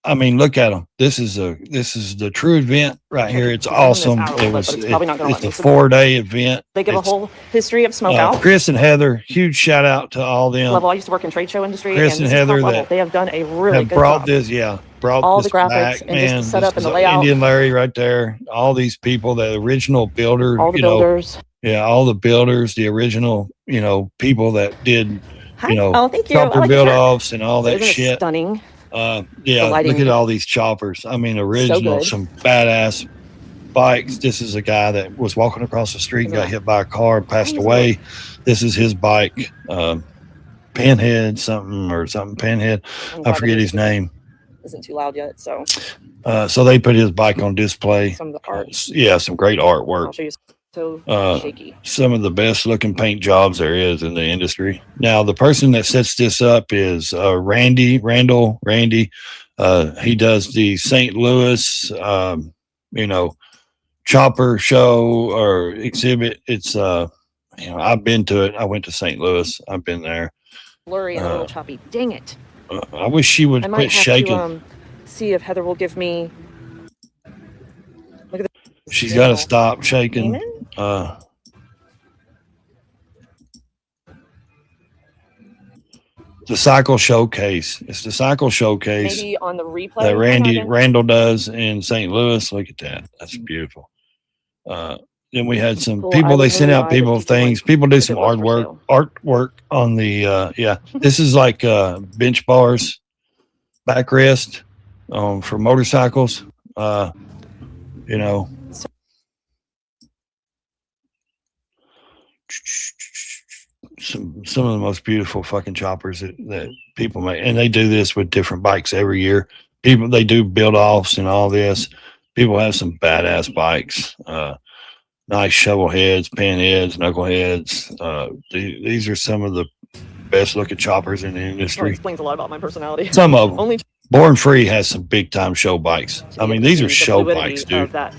I mean, look at them. This is the true event right here. It's awesome. It's probably not gonna let It's me. a 4-day event. They give a It's, whole history of Smoke Out. Chris and Heather, huge shout out to all them. Level. I used to work in trade show industry, Chris and and this is top Heather level. that They have done a really have good brought job. this, brought All this the graphics back, and just the man. setup This and the is layout. Indian Larry right there. All these people, the original builder, All the you know, builders. yeah, all the builders, the original, you know, people that did, Hi. you know, Oh, thank you. I chopper like your build shirt. offs and all that Isn't it shit. stunning? Yeah, The lighting. look at all these choppers. I mean, original, good. some badass bikes. This is a guy that was walking across the street and got hit by a car and passed away. This is his bike, Pinhead something, Pinhead. I'm I glad forget that his name. Isn't too loud yet, so So they put his bike on display. some of the art. Yeah, some great I'll artwork. show you. So shaky. Some of the best looking paint jobs there is in the industry. Now, the person that sets this up is Randy. He does the St. Louis, you know, chopper show or exhibit. It's, you know, I've been to it. I went to St. Louis. I've been there. Blurry and a little choppy. Dang it. I wish she would I might quit have shaking. to see if Heather will give me. Look at She's got to stop shaking. The cycle showcase. It's the cycle showcase maybe on the replay. that I'm not Randall does in St. Louis. Look at that. That's beautiful. Then we had some Cool. people, I they would send really out like people if you things. would- People do if some it was artwork on the, this is like bench bars, backrest for motorcycles. You know, some of the most beautiful fucking choppers that people make, and they do this with different bikes every year. people, they do build offs and all this. People have some badass bikes, nice shovel heads, pan heads, knuckleheads. These are some of the best looking choppers in the Well, it industry. explains a lot about my personality. Some of them. Only Born Free has some big time show bikes. I mean, these are the show fluidity bikes, of dude. that.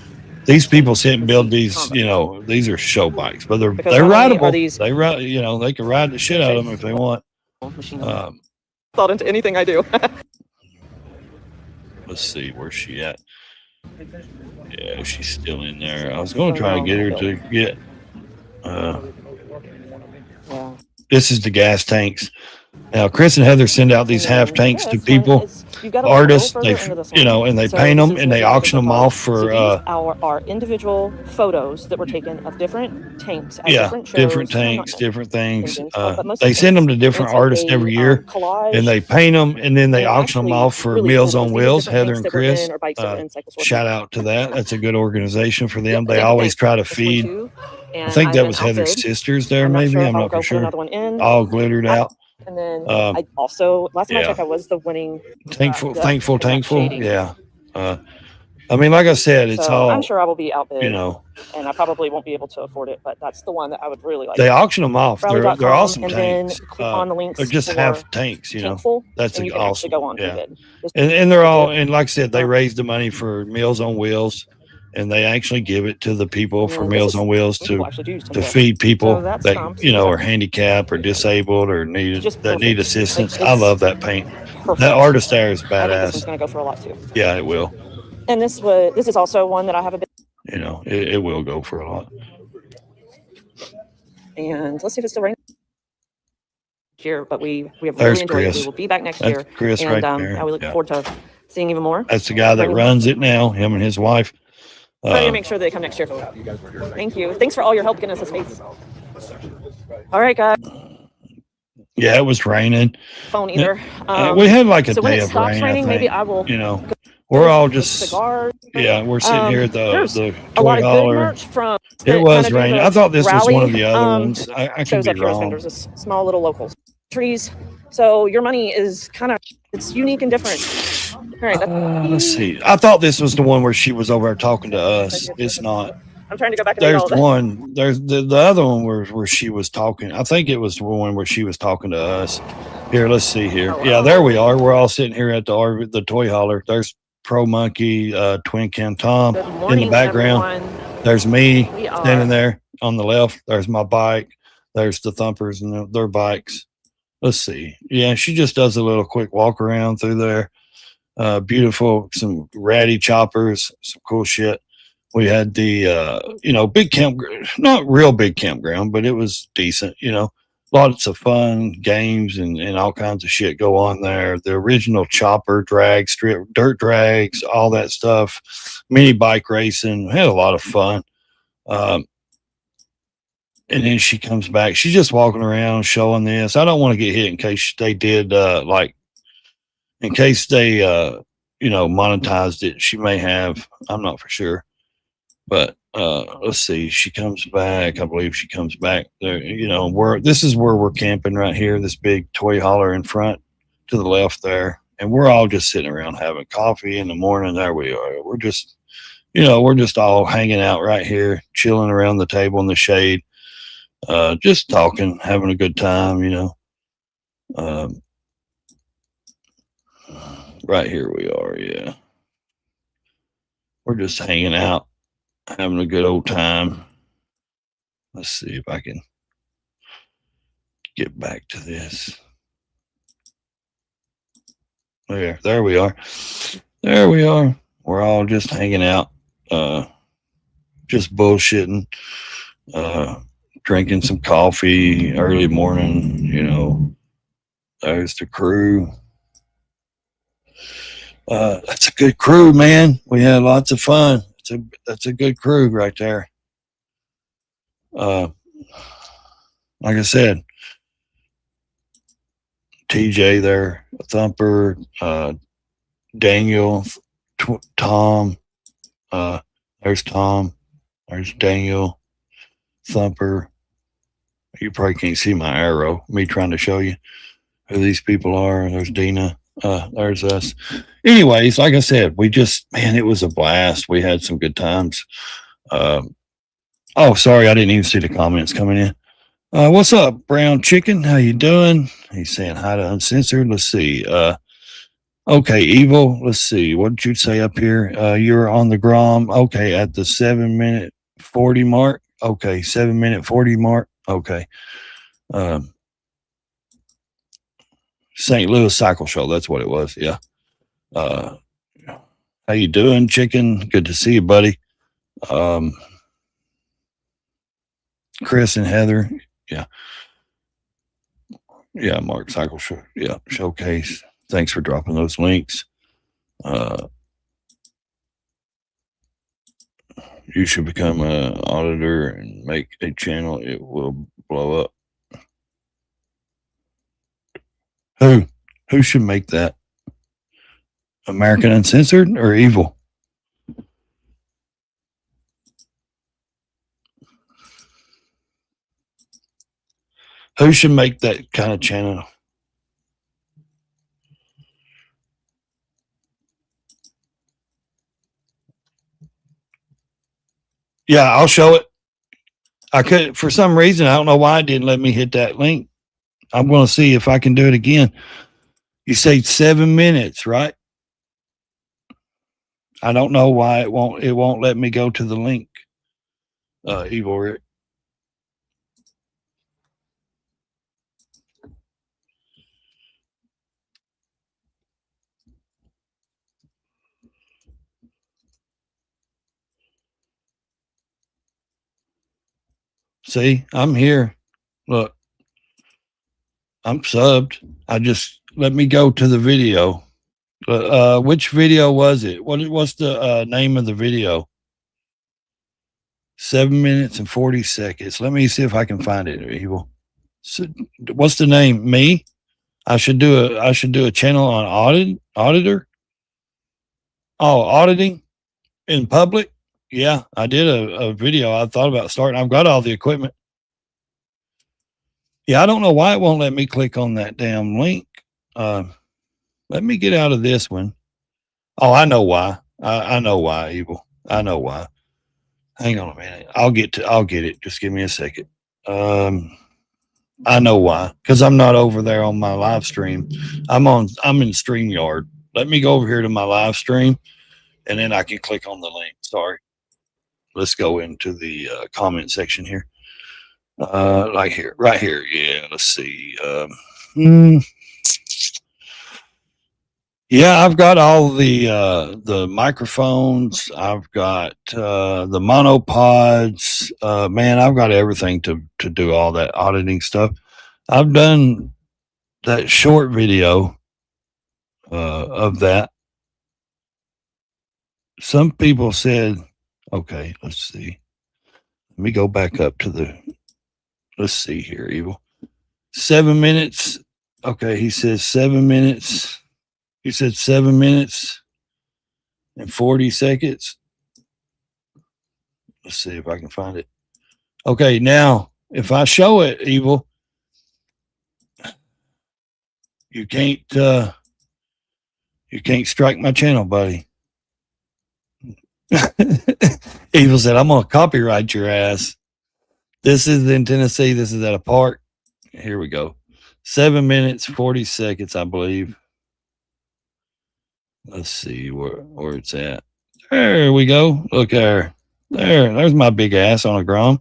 These people sit and build these, you know, these are show bikes, but they're Because they're not only are rideable. these- They ride, you know, they can ride the shit out of them if they want. Machine Um, thought into anything I do. let's see, where's she at? Yeah, she's still in there. I was going to try and get her to get. This is the gas tanks. Now, Chris and Heather send out these half tanks to people, artists. They, you know, and they paint them and they auction them off for. Our individual photos that were taken of different tanks at Yeah, different shows. different tanks, different things. engines, but most They of send them, them to different it's like artists a, every year, collage. and they paint them, and then they And auction them actually, off for really Meals cool on because these are Wheels. different Heather tanks and that were Chris, in, or bikes that were in Cycle Sword. shout out to that. That's a good organization for them. They same always thing. try to This one feed. too. I And think I've that been was Heather's outfitted. sisters there, I'm not maybe. sure if I'm I'll not go for for sure. another one in. All glittered out. And then Um, I also, last time I yeah. checked, I was the winning. Thankful, the- thankful, in that thankful. shading. Yeah. I mean, like I said, it's So all, I'm sure I will be outbid, you know, and I probably won't be able to afford it, but that's the one that I would really like. they auction them off. They're Rally.com, awesome and then tanks. click on the links They're just for half tanks, you know. Tankful, That's and you can actually awesome. go on Yeah. bid. Just- And they're all, and like I said, they raise the money for Meals on Wheels, and they actually give it to the people for And Meals this on Wheels some people to actually do use to Tankful. feed people So that's that, Tom's. you know, are handicapped or disabled or need Just that need perfect. assistance. Like, I it's love that paint. perfect. That artist there is I think this one's badass. going to go for a lot too. Yeah, it will. And this is also one that I have a bit. You know, it will go for a lot. And let's see if it's still raining here. But we have There's really enjoyed it. Chris. We will be back next That's year. Chris and right there. I will look Yeah. forward to seeing even more. That's the guy that runs it now. Him and his wife. Try to make sure they come next year. Thank you. Thanks for all your help getting us a space. All right, guys. Yeah, it was raining. Phone either. We had like a so when day it of stops rain. raining, I maybe think. I will. You know, we're all just Cigars. yeah. We're sitting here at There's the a lot toy of good hauler. merch from. It that was kinda do raining. the I thought this was one of rally, the other ones. I could shows be up here as wrong. vendors, as small little locals. Trees. So your money is kind of, it's unique and different. All right. Let's see. I thought this was the one where she was over there talking to us. It's not. I'm trying to go back and read There's all that. one. There's the other one where she was talking. I think it was the one where she was talking to us. Here, let's see here. Yeah, there we are. We're all sitting here at the toy hauler. There's Pro Monkey, Twin Cam Tom Good in the morning, background. everyone. There's me We are- standing there on the left. There's my bike. There's the Thumpers and their bikes. Let's see. Yeah, she just does a little quick walk around through there. Beautiful, some ratty choppers, some cool shit. We had the big not real big campground, but it was decent, lots of fun games and all kinds of shit go on there. The original chopper drag strip, dirt drags, all that stuff, mini bike racing. We had a lot of fun. And then she comes back. She's just walking around showing this. I don't want to get hit in case they did in case they monetized it. She may have. I'm not for sure. But let's see. She comes back. I believe she comes back there. This is where we're camping right here. This big toy hauler in front to the left there. And we're all just sitting around having coffee in the morning. There we are. We're just all hanging out right here, chilling around the table in the shade. Just talking, having a good time, right here we are. Yeah. We're just hanging out, having a good old time. Let's see if I can get back to this. There we are. There we are. We're all just hanging out, just bullshitting, drinking some coffee early morning, there's the crew. That's a good crew, man. We had lots of fun. That's a good crew right there. Like I said, TJ there, Thumper, Daniel, Tom, there's Tom, there's Daniel, Thumper. You probably can't see my arrow, me trying to show you who these people are. There's Dina. There's us. Anyways, like I said, man, it was a blast. We had some good times. Oh, sorry, I didn't even see the comments coming in. What's up, Brown Chicken? How you doing? He's saying hi to Uncensored. Let's see. Okay, Evil. Let's see. What did you say up here? You're on the Grom. Okay, at the 7-minute 40 mark. Okay, 7-minute 40 mark. Okay. St. Louis Cycle Show. That's what it was. Yeah. How you doing, Chicken? Good to see you, buddy. Chris and Heather. Yeah. Yeah, Mark Cycle Show. Yeah, Showcase. Thanks for dropping those links. You should become an auditor and make a channel. It will blow up. Who should make that? American Uncensored or Evil? Who should make that kind of channel? Yeah, I'll show it. I could, for some reason, I don't know why it didn't let me hit that link. I'm going to see if I can do it again. You say 7 minutes, right? I don't know why it won't let me go to the link. Evil Rick. See, I'm here. Look, I'm subbed. Let me go to the video. Which video was it? What's the name of the video? 7 minutes and 40 seconds. Let me see if I can find it, Evil. So, what's the name? Me? I should do a channel on auditor. Oh, auditing in public. Yeah, I did a video. I thought about starting. I've got all the equipment. Yeah, I don't know why it won't let me click on that damn link. Let me get out of this one. Oh, I know why. I know why, Evil. I know why. Hang on a minute. I'll get it. Just give me a second. I know why. Because I'm not over there on my live stream. I'm in StreamYard. Let me go over here to my live stream and then I can click on the link. Sorry. Let's go into the comment section here. Right here. Yeah, let's see. Yeah, I've got all the microphones. I've got the monopods. Man, I've got everything to do all that auditing stuff. I've done that short video of that. Some people said, okay, let's see. Let me go back up to let's see here, Evil. 7 minutes. Okay, he says 7 minutes. He said 7 minutes and 40 seconds. Let's see if I can find it. Okay, now if I show it, Evil, you can't strike my channel, buddy. Evil said, I'm gonna copyright your ass. This is in Tennessee. This is at a park. Here we go. 7 minutes, 40 seconds, I believe. Let's see where it's at. There we go. Look there. There's my big ass on a Grom.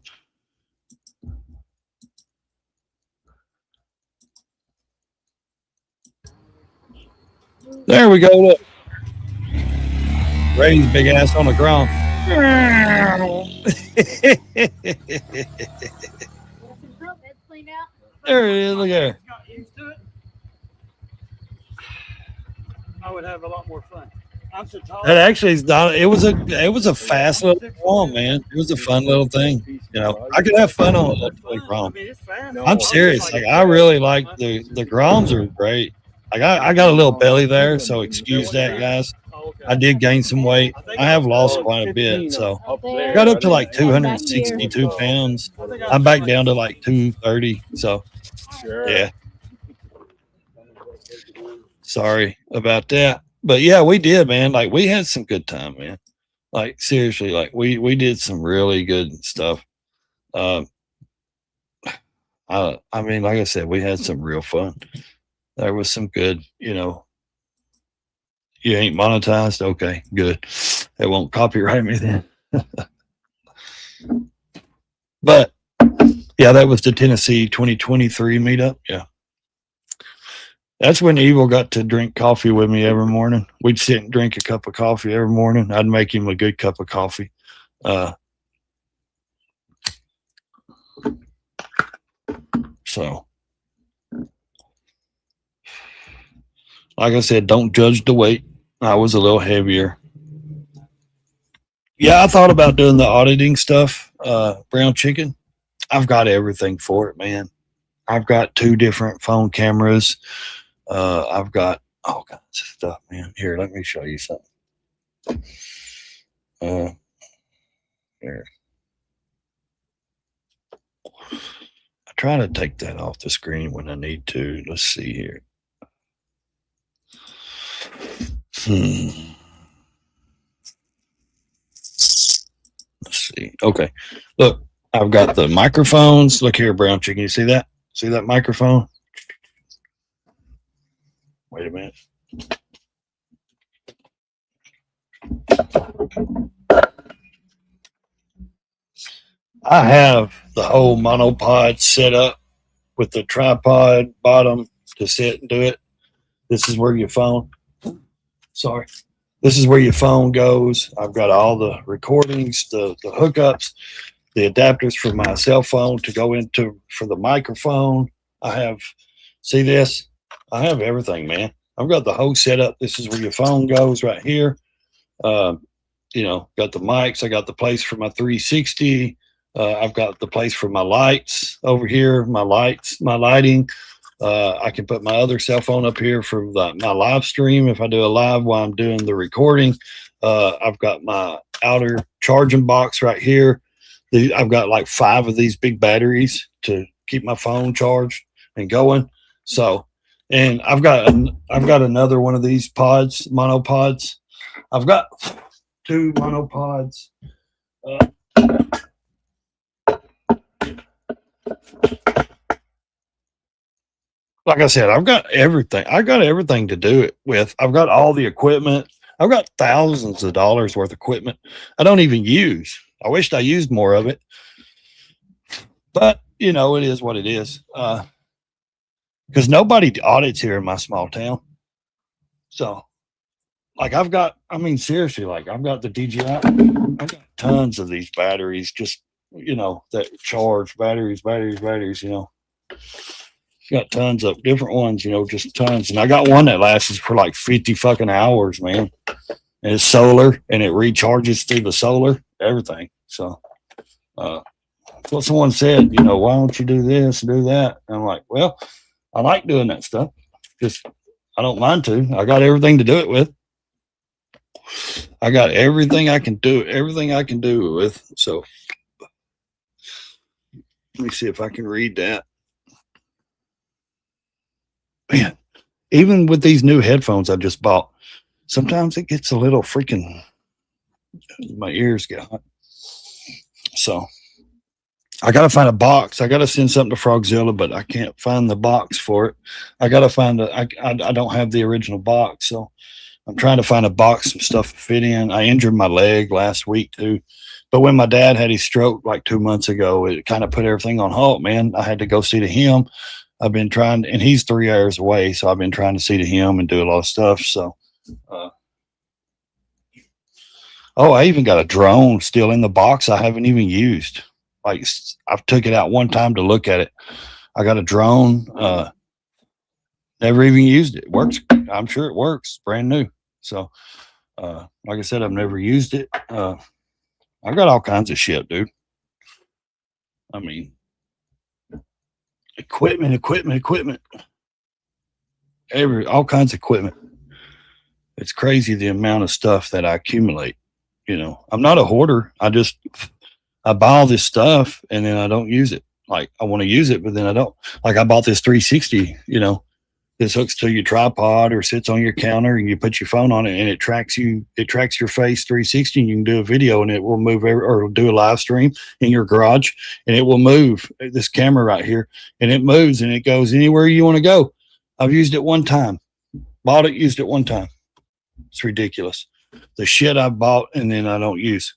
There we go. Look. Ray's big ass on the Grom. There it is. Look there. I would have a lot more fun. I'm so tall. That actually is not. It was a fast little Grom, man. It was a fun little thing. You know, I could have fun on a little Grom. I'm serious. Like I really like the Groms are great. Like I got a little belly there, so excuse that, guys. I did gain some weight. I have lost quite a bit, so I got up to like 262 pounds. I'm back down to like 230. So yeah. Sorry about that. But yeah, we did, man. Like we had some good time, man. Like seriously, like we did some really good stuff. I mean, like I said, we had some real fun. There was some good, you know. You ain't monetized? Okay, good. They won't copyright me then. But yeah, that was the Tennessee 2023 meetup. Yeah. That's when Evil got to drink coffee with me every morning. We'd sit and drink a cup of coffee every morning. I'd make him a good cup of coffee. So, like I said, don't judge the weight. I was a little heavier. Yeah, I thought about doing the auditing stuff, brown chicken. I've got everything for it, man. I've got 2 different phone cameras. I've got all kinds of stuff, man. Here, let me show you something. Here. I try to take that off the screen when I need to. Let's see here. Let's see. Okay. Look, I've got the microphones. Look here, brown chicken. You see that? See that microphone? Wait a minute. I have the whole monopod set up with the tripod bottom to sit and do it. This is where your phone, sorry. This is where your phone goes. I've got all the recordings, the hookups, the adapters for my cell phone to go into for the microphone. I have, see this? I have everything, man. I've got the whole setup. This is where your phone goes right here. You know, got the mics. I got the place for my 360. I've got the place for my lights over here, my lights, my lighting. I can put my other cell phone up here for my live stream if I do a live while I'm doing the recording. I've got my outer charging box right here. I've got like 5 of these big batteries to keep my phone charged and going. So, and I've got another one of these pods, monopods. I've got 2 monopods. Like I said, I've got everything. I got everything to do it with. I've got all the equipment. I've got thousands of dollars worth of equipment I don't even use. I wished I used more of it, but you know, it is what it is. Because nobody audits here in my small town. So, like, I've got, I mean, seriously, like, I've got the DJI. I've got tons of these batteries, just, you know, that charge batteries, you know. Got tons of different ones, you know, just tons. And I got one that lasts for like 50 fucking hours, man. And it's solar and it recharges through the solar, everything. So, that's what someone said, you know, why don't you do this and do that? And I'm like, well, I like doing that stuff. Just, I don't mind to. I got everything to do it with. I got everything I can do, everything I can do it with. So, let me see if I can read that. Man, even with these new headphones I just bought, sometimes it gets a little freaking, my ears get hot. So I got to find a box. I got to send something to Frogzilla, but I can't find the box for it. I got to find I don't have the original box. So I'm trying to find a box, some stuff to fit in. I injured my leg last week too. But when my dad had his stroke like 2 months ago, it kind of put everything on halt, man. I had to go see to him. I've been trying, and he's 3 hours away, so I've been trying to see to him and do a lot of stuff. So, oh, I even got a drone still in the box I haven't even used. Like, I've took it out one time to look at it. I got a drone, never even used it. It works. I'm sure it works. Brand new. So, like I said, I've never used it. I got all kinds of shit, dude. I mean, equipment, all kinds of equipment. It's crazy the amount of stuff that I accumulate. You know, I'm not a hoarder. I buy all this stuff and then I don't use it. Like, I want to use it, but then I don't. Like, I bought this 360, you know, This hooks to your tripod or sits on your counter, and you put your phone on it, and it tracks you. It tracks your face 360, and you can do a video, and it will move or do a live stream in your garage, and it will move this camera right here, and it moves and it goes anywhere you want to go. I've used it one time, bought it, used it one time. It's ridiculous. The shit I bought and then I don't use.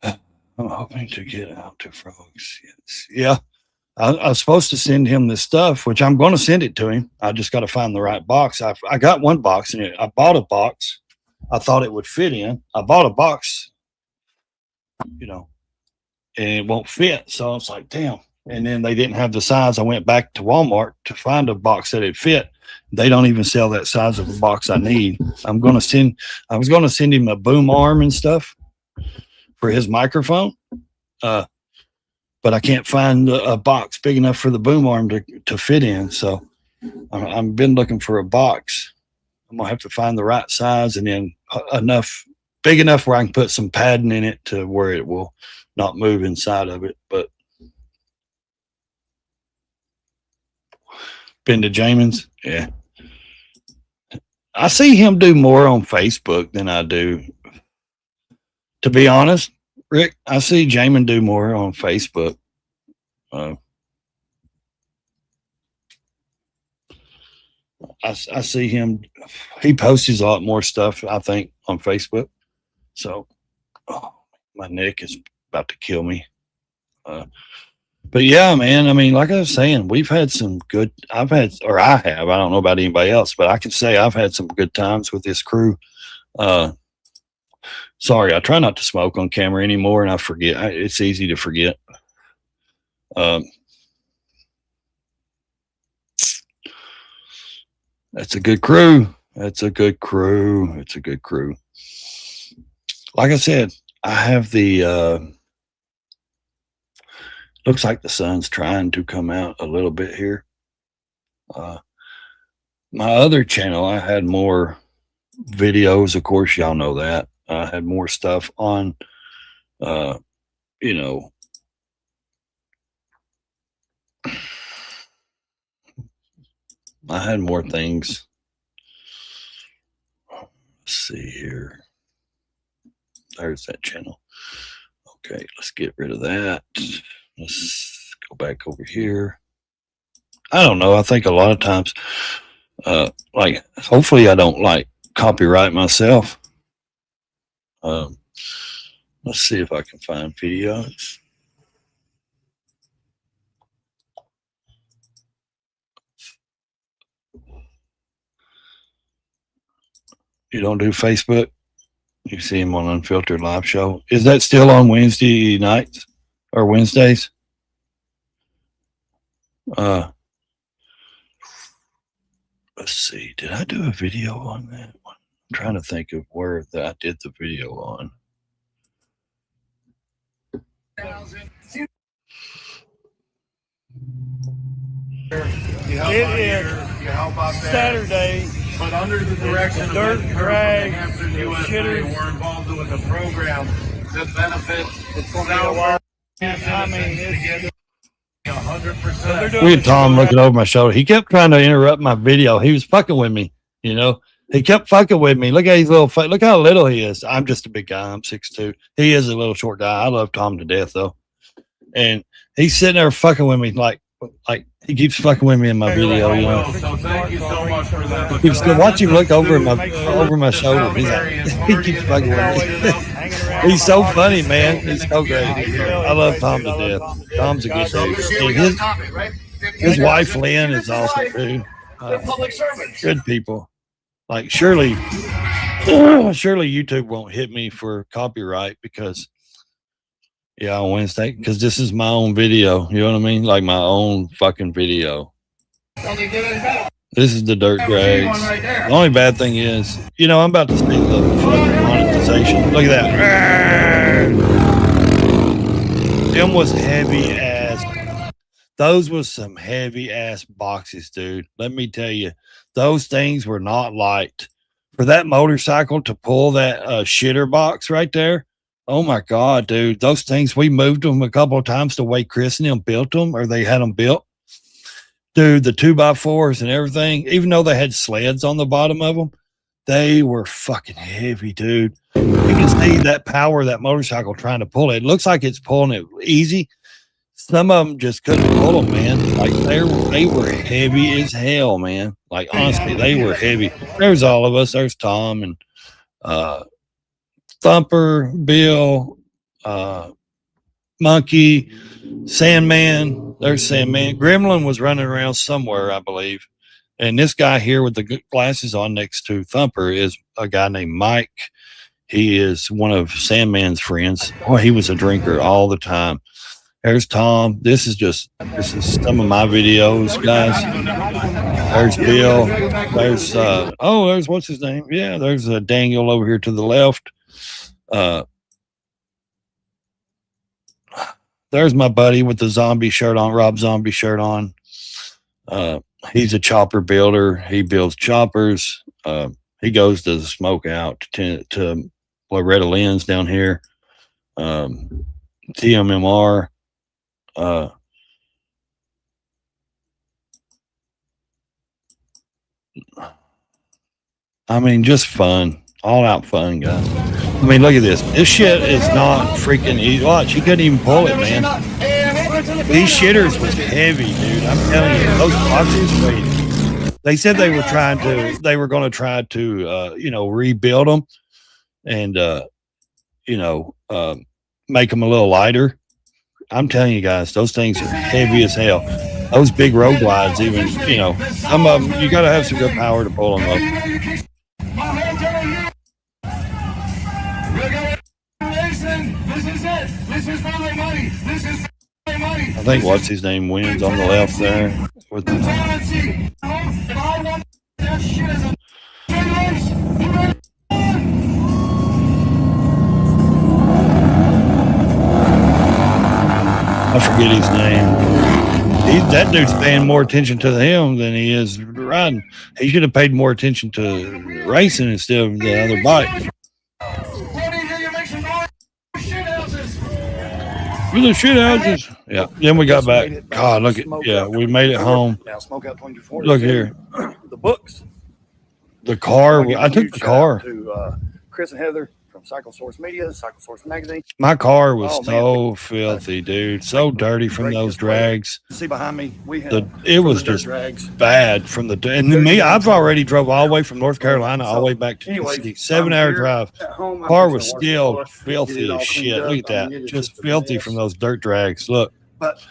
I'm hoping to get out to frogs. Yes. Yeah. I was supposed to send him this stuff, which I'm going to send it to him. I just got to find the right box. I got one box and I bought a box. I thought it would fit in. I bought a box, you know, and it won't fit. So I was like, damn. And then they didn't have the size. I went back to Walmart to find a box that it fit. They don't even sell that size of a box I need. I was going to send him a boom arm and stuff for his microphone. But I can't find a box big enough for the boom arm to fit in. So I've been looking for a box. I'm going to have to find the right size and then big enough where I can put some padding in it to where it will not move inside of it. But been to Jamin's? Yeah. I see him do more on Facebook than I do. To be honest, Rick, I see Jamin do more on Facebook. I see him. He posts a lot more stuff, I think, on Facebook. So, my neck is about to kill me. But yeah, man, I mean, like I was saying, we've had some good, I have, I don't know about anybody else, but I can say I've had some good times with this crew. Sorry, I try not to smoke on camera anymore, and I forget. It's easy to forget. That's a good crew. That's a good crew. It's a good crew. Like I said, I have the, looks like the sun's trying to come out a little bit here. My other channel, I had more videos. Of course, y'all know that. I had more stuff on, you know, I had more things. Let's see here. There's that channel. Okay, let's get rid of that. Let's go back over here. I don't know. I think a lot of times, like, hopefully I don't like copyright myself. Let's see if I can find videos. You don't do Facebook? You see him on Unfiltered Live Show. Is that still on Wednesday nights or Wednesdays? Let's see. Did I do a video on that one? I'm trying to think of where I did the video on. It is Saturday, but under the direction of Dirt Drag USA, we're involved with a program that benefits. It's going to be a while. I mean, it's 100%. We had Tom looking over my shoulder. He kept trying to interrupt my video. He was fucking with me, you know. He kept fucking with me. Look at his little face. Look how little he is. I'm just a big guy. I'm 6'2". He is a little short guy. I love Tom to death, though. And he's sitting there fucking with me like he keeps fucking with me in my video. You know? So thank you so much for that. He was gonna watch him look over my shoulder. He's like, he keeps fucking with me. He's so funny, man. He's so great. I love Tom to death. Tom's a good dude. And his wife Lynn is awesome too. Good people. Like surely YouTube won't hit me for copyright because on Wednesday, because this is my own video. You know what I mean? Like my own fucking video. This is the Dirt Drags. The only bad thing is, you know, I'm about to see the fucking monetization. Look at that. Them was heavy ass. Those was some heavy ass boxes, dude. Let me tell you, those things were not light. For that motorcycle to pull that shitter box right there. Oh my God, dude. Those things, we moved them a couple of times the way Chris and them built them, or they had them built. dude, the 2x4s and everything, even though they had sleds on the bottom of them, they were fucking heavy, dude. You can see that power of that motorcycle trying to pull it. It looks like it's pulling it easy. Some of them just couldn't pull them, man. Like they were heavy as hell, man. Like honestly, they were heavy. There's all of us. There's Tom and Thumper, Bill, Monkey, Sandman. There's Sandman. Gremlin was running around somewhere, I believe. And this guy here with the glasses on next to Thumper is a guy named Mike. He is one of Sandman's friends. Oh, he was a drinker all the time. There's Tom. This is some of my videos, guys. There's Bill. There's there's what's his name? Yeah, there's Daniel over here to the left. There's my buddy with the zombie shirt on, Rob Zombie shirt on. He's a chopper builder. He builds choppers. He goes to the smoke out to Loretta Lynn's down here. TMMR. I mean, just fun, all out fun, guys. I mean, look at this. This shit is not freaking easy. Watch, he couldn't even pull it, man. These shitters was heavy, dude. I'm telling you, those boxes weighed. They said they were going to try to, rebuild them and, make them a little lighter. I'm telling you guys, those things are heavy as hell. Those big road glides, even, some of them, you got to have some good power to pull them up. I think what's his name wins on the left there. With I forget his name. That dude's paying more attention to him than he is riding. He should have paid more attention to racing instead of the other bike. We're the shit houses. Yeah. Then we got back. God, look at we made it home. Look here. The books. The car. I took the car. To Chris and Heather from Cycle Source Media, Cycle Source Magazine. My car was so filthy, dude. So dirty from those drags. See behind me, we had it was just bad from the and then me. I've already drove all the way from North Carolina all the way back to Tennessee. 7-hour drive. Car was still filthy as shit. Look at that, just filthy from those dirt drags. Look, but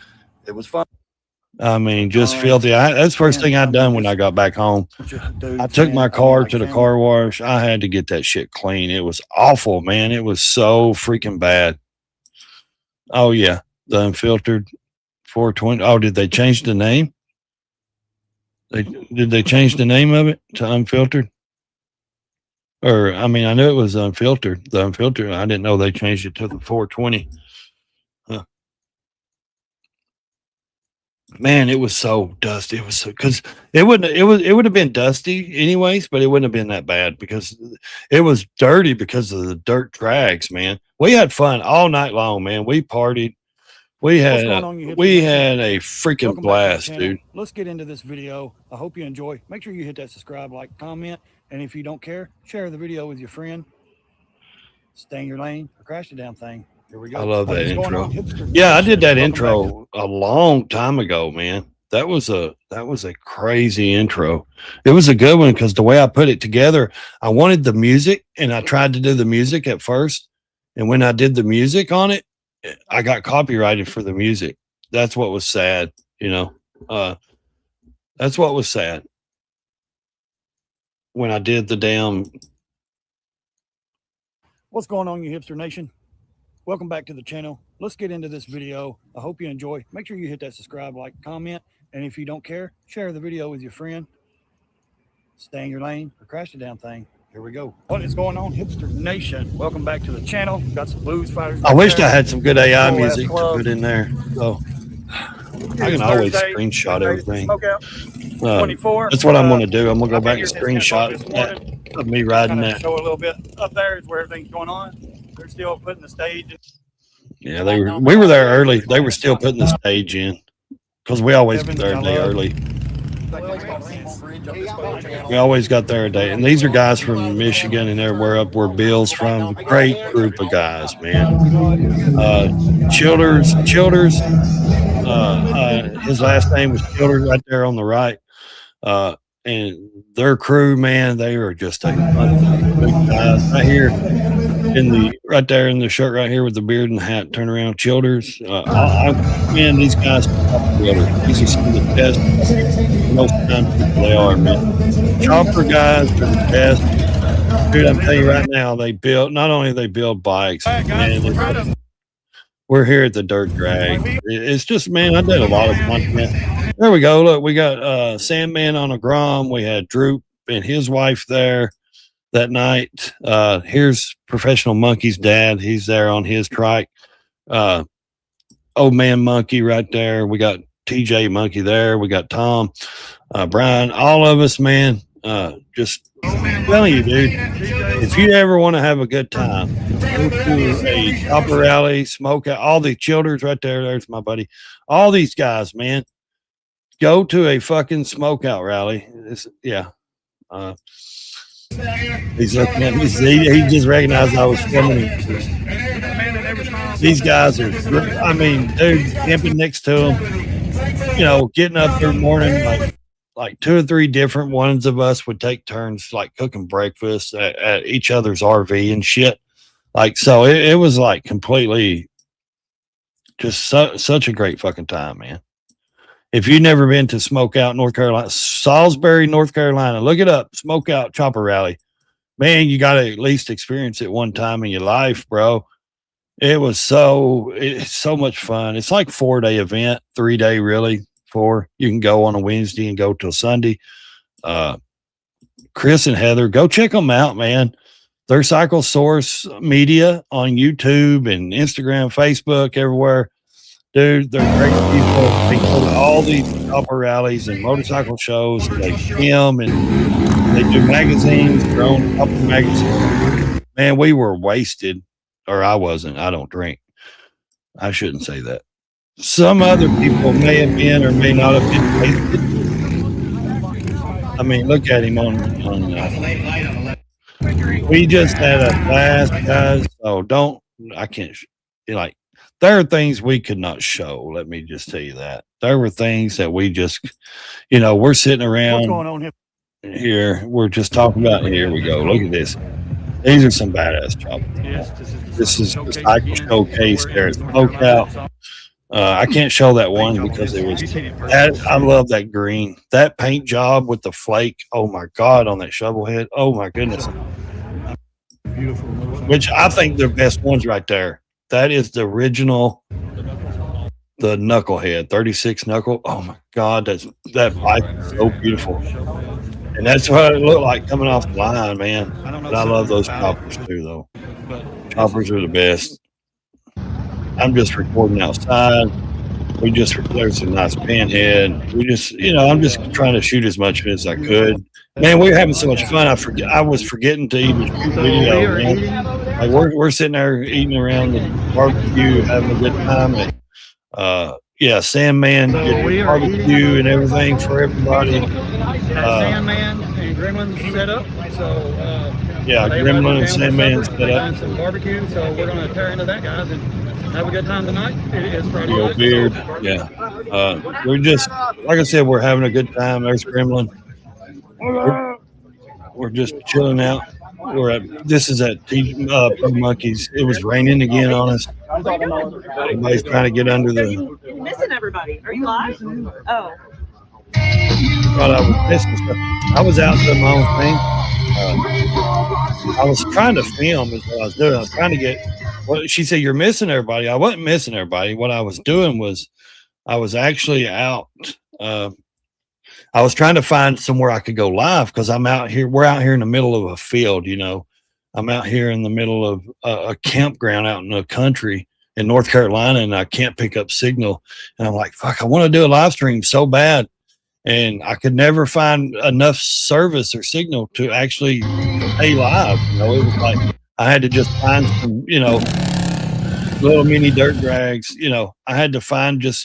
it was fun. I mean, just filthy. That's the first thing I done when I got back home. I took my car to the car wash. I had to get that shit clean. It was awful, man. It was so freaking bad. Oh yeah, the unfiltered 420. Oh, did they change the name? Did they change the name of it to unfiltered? Or I mean, I knew it was unfiltered. The unfiltered. I didn't know they changed it to the 420. Man, it was so dusty. It was so because it would have been dusty anyways, but it wouldn't have been that bad because it was dirty because of the dirt drags, man. We had fun all night long, man. We partied. We had a freaking blast, dude. Let's get into this video. I hope you enjoy. Make sure you hit that subscribe, like, comment, and if you don't care, share the video with your friend. Stay in your lane or crash the damn thing. Here we go. I love that intro. Yeah, I did that intro a long time ago, man. That was a crazy intro. It was a good one because the way I put it together, I wanted the music and I tried to do the music at first. And when I did the music on it, I got copyrighted for the music. That's what was sad, that's what was sad. When I did the damn. What's going on, you hipster nation? Welcome back to the channel. Let's get into this video. I hope you enjoy. Make sure you hit that subscribe, like, comment, and if you don't care, share the video with your friend. Stay in your lane or crash the damn thing. Here we go. What is going on, hipster nation? Welcome back to the channel. Got some blues fighters. I wished I had some good AI music to put in there. So I can always screenshot everything. That's what I'm going to do. I'm going to go back and screenshot that of me riding that. Show a little bit. Up there is where everything's going on. They're still putting the stage. Yeah, we were there early. They were still putting the stage in because we always get there a day early. We always got there a day. And these are guys from Michigan and everywhere up where Bill's from. Great group of guys, man. Childers, his last name was Childers right there on the right. And their crew, man, they are just a big guys. Right here right there in the shirt right here with the beard and the hat, turn around, Childers. Man, these guys are together. These are some of the best, most kind people they are, man. Chopper guys are the best. Dude, I'm telling you right now, not only they build bikes, man, we're here at the Dirt Drag. It's just, man, I did a lot of content. There we go. Look, we got Sandman on a Grom. We had Droop and his wife there that night. Here's Professional Monkey's dad. He's there on his trike. Old Man Monkey right there. We got TJ Monkey there. We got Tom, Brian, all of us, man. Just telling you, dude, if you ever want to have a good time, go to a chopper rally, smoke out, all the Childers right there. There's my buddy. All these guys, man. Go to a fucking smokeout rally. He's looking at me. He just recognized I was filming him. These guys are, I mean, dude, camping next to them, you know, getting up every morning, like 2 or 3 different ones of us would take turns, like cooking breakfast at each other's RV and shit. Like, so it was like completely just such a great fucking time, man. If you've never been to Smokeout, North Carolina, Salisbury, North Carolina, look it up. Smokeout Chopper Rally. Man, you got to at least experience it one time in your life, bro. It's so much fun. It's like 4-day event, 3-day really. 4. You can go on a Wednesday and go till Sunday. Chris and Heather, go check them out, man. They're Cycle Source Media on YouTube and Instagram, Facebook, everywhere. Dude, they're great people. They go to all these chopper rallies and motorcycle shows. They film and they do magazines, their own chopper magazines. Man, we were wasted, or I wasn't. I don't drink. I shouldn't say that. Some other people may have been or may not have been wasted. I mean, look at him on we just had a blast, guys. So there are things we could not show. Let me just tell you that. There were things that we just, we're sitting around. What's going on here? We're just talking about, here we go. Look at this. These are some badass choppers. This is the Cycle Showcase there at Smokeout. I can't show that one because it was I love that green. That paint job with the flake. Oh my God, on that shovel head. Oh my goodness. Beautiful. Which I think they're best ones right there. That is the original, the knucklehead, 36 knuckle. Oh my God, that bike is so beautiful. And that's what it looked like coming off the line, man. But I love those choppers too, though. Choppers are the best. I'm just recording outside. There's a nice pinhead. I'm just trying to shoot as much as I could. Man, we were having so much fun. I was forgetting to even shoot video, man. Like we're sitting there eating around the barbecue, having a good time. And, Sandman did barbecue and everything for everybody. Sandman and Gremlin set up. So Gremlin and Sandman set up. Some barbecue, so we're going to tear into that, guys, and have a good time tonight. It is Friday night. Beard, we're just, like I said, we're having a good time. There's Gremlin. We're just chilling out. This is at Pro Monkeys. It was raining again on us. Everybody's trying to get under the. You're missing everybody. Are you live? Oh. Thought I was missing stuff. I was out doing my own thing. I was trying to film is what I was doing. I was trying to get. Well, she said you're missing everybody. I wasn't missing everybody. What I was doing was, I was actually out. I was trying to find somewhere I could go live because I'm out here. We're out here in the middle of a field, I'm out here in the middle of a campground out in the country in North Carolina, and I can't pick up signal. And I'm like, fuck, I want to do a live stream so bad. And I could never find enough service or signal to actually stay live. It was like I had to just find some, little mini dirt drags. I had to find just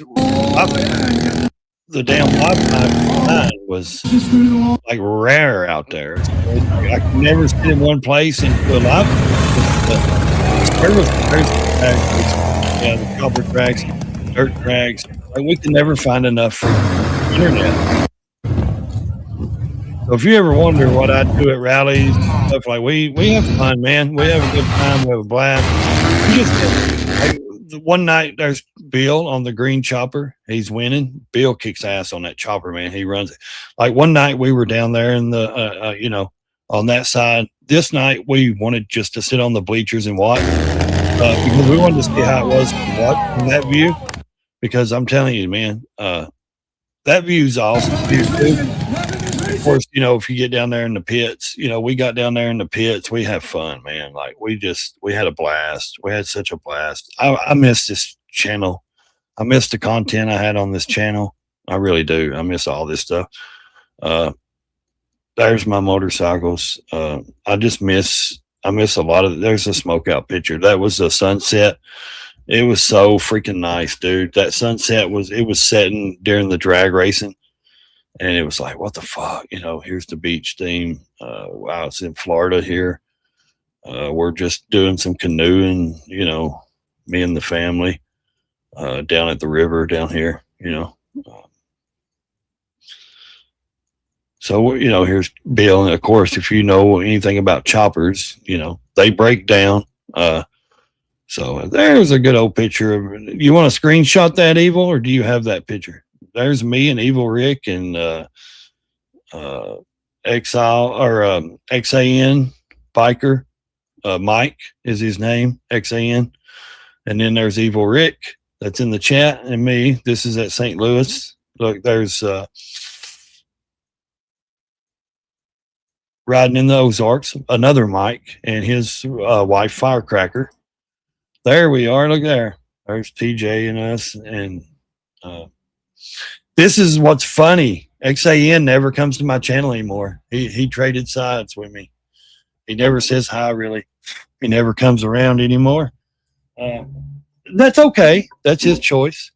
the damn Wi-Fi was was like rare out there. I could never sit in one place and feel up. Yeah, the copper tracks, dirt tracks. Like we can never find enough for internet. So if you ever wonder what I do at rallies, stuff like we have fun, man. We have a good time. We have a blast. We just one night there's Bill on the green chopper. He's winning. Bill kicks ass on that chopper, man. He runs it. Like one night we were down there in the on that side. This night we wanted just to sit on the bleachers and watch because we wanted to see how it was from that view. Because I'm telling you, man, that view's awesome. Of course, if you get down there in the pits, we got down there in the pits. We have fun, man. Like we had a blast. We had such a blast. I miss this channel. I miss the content I had on this channel. I really do. I miss all this stuff. There's my motorcycles. I miss a lot of, there's a smoke out picture. That was a sunset. It was so freaking nice, dude. That sunset was setting during the drag racing. And it was like, what the fuck? Here's the beach theme. Wow, it's in Florida here. We're just doing some canoeing, me and the family down at the river down here, So, here's Bill. And of course, if you know anything about choppers, they break down. So there's a good old picture of, you want to screenshot that, Evil, or do you have that picture? There's me and Evil Rick and Exile or XAN Biker. Mike is his name, XAN. And then there's Evil Rick that's in the chat, and me. This is at St. Louis. Look, there's riding in the Ozarks, another Mike and his wife Firecracker. There we are. Look there. There's TJ and us. And this is what's funny. XAN never comes to my channel anymore. He traded sides with me. He never says hi, really. He never comes around anymore. That's okay. That's his choice.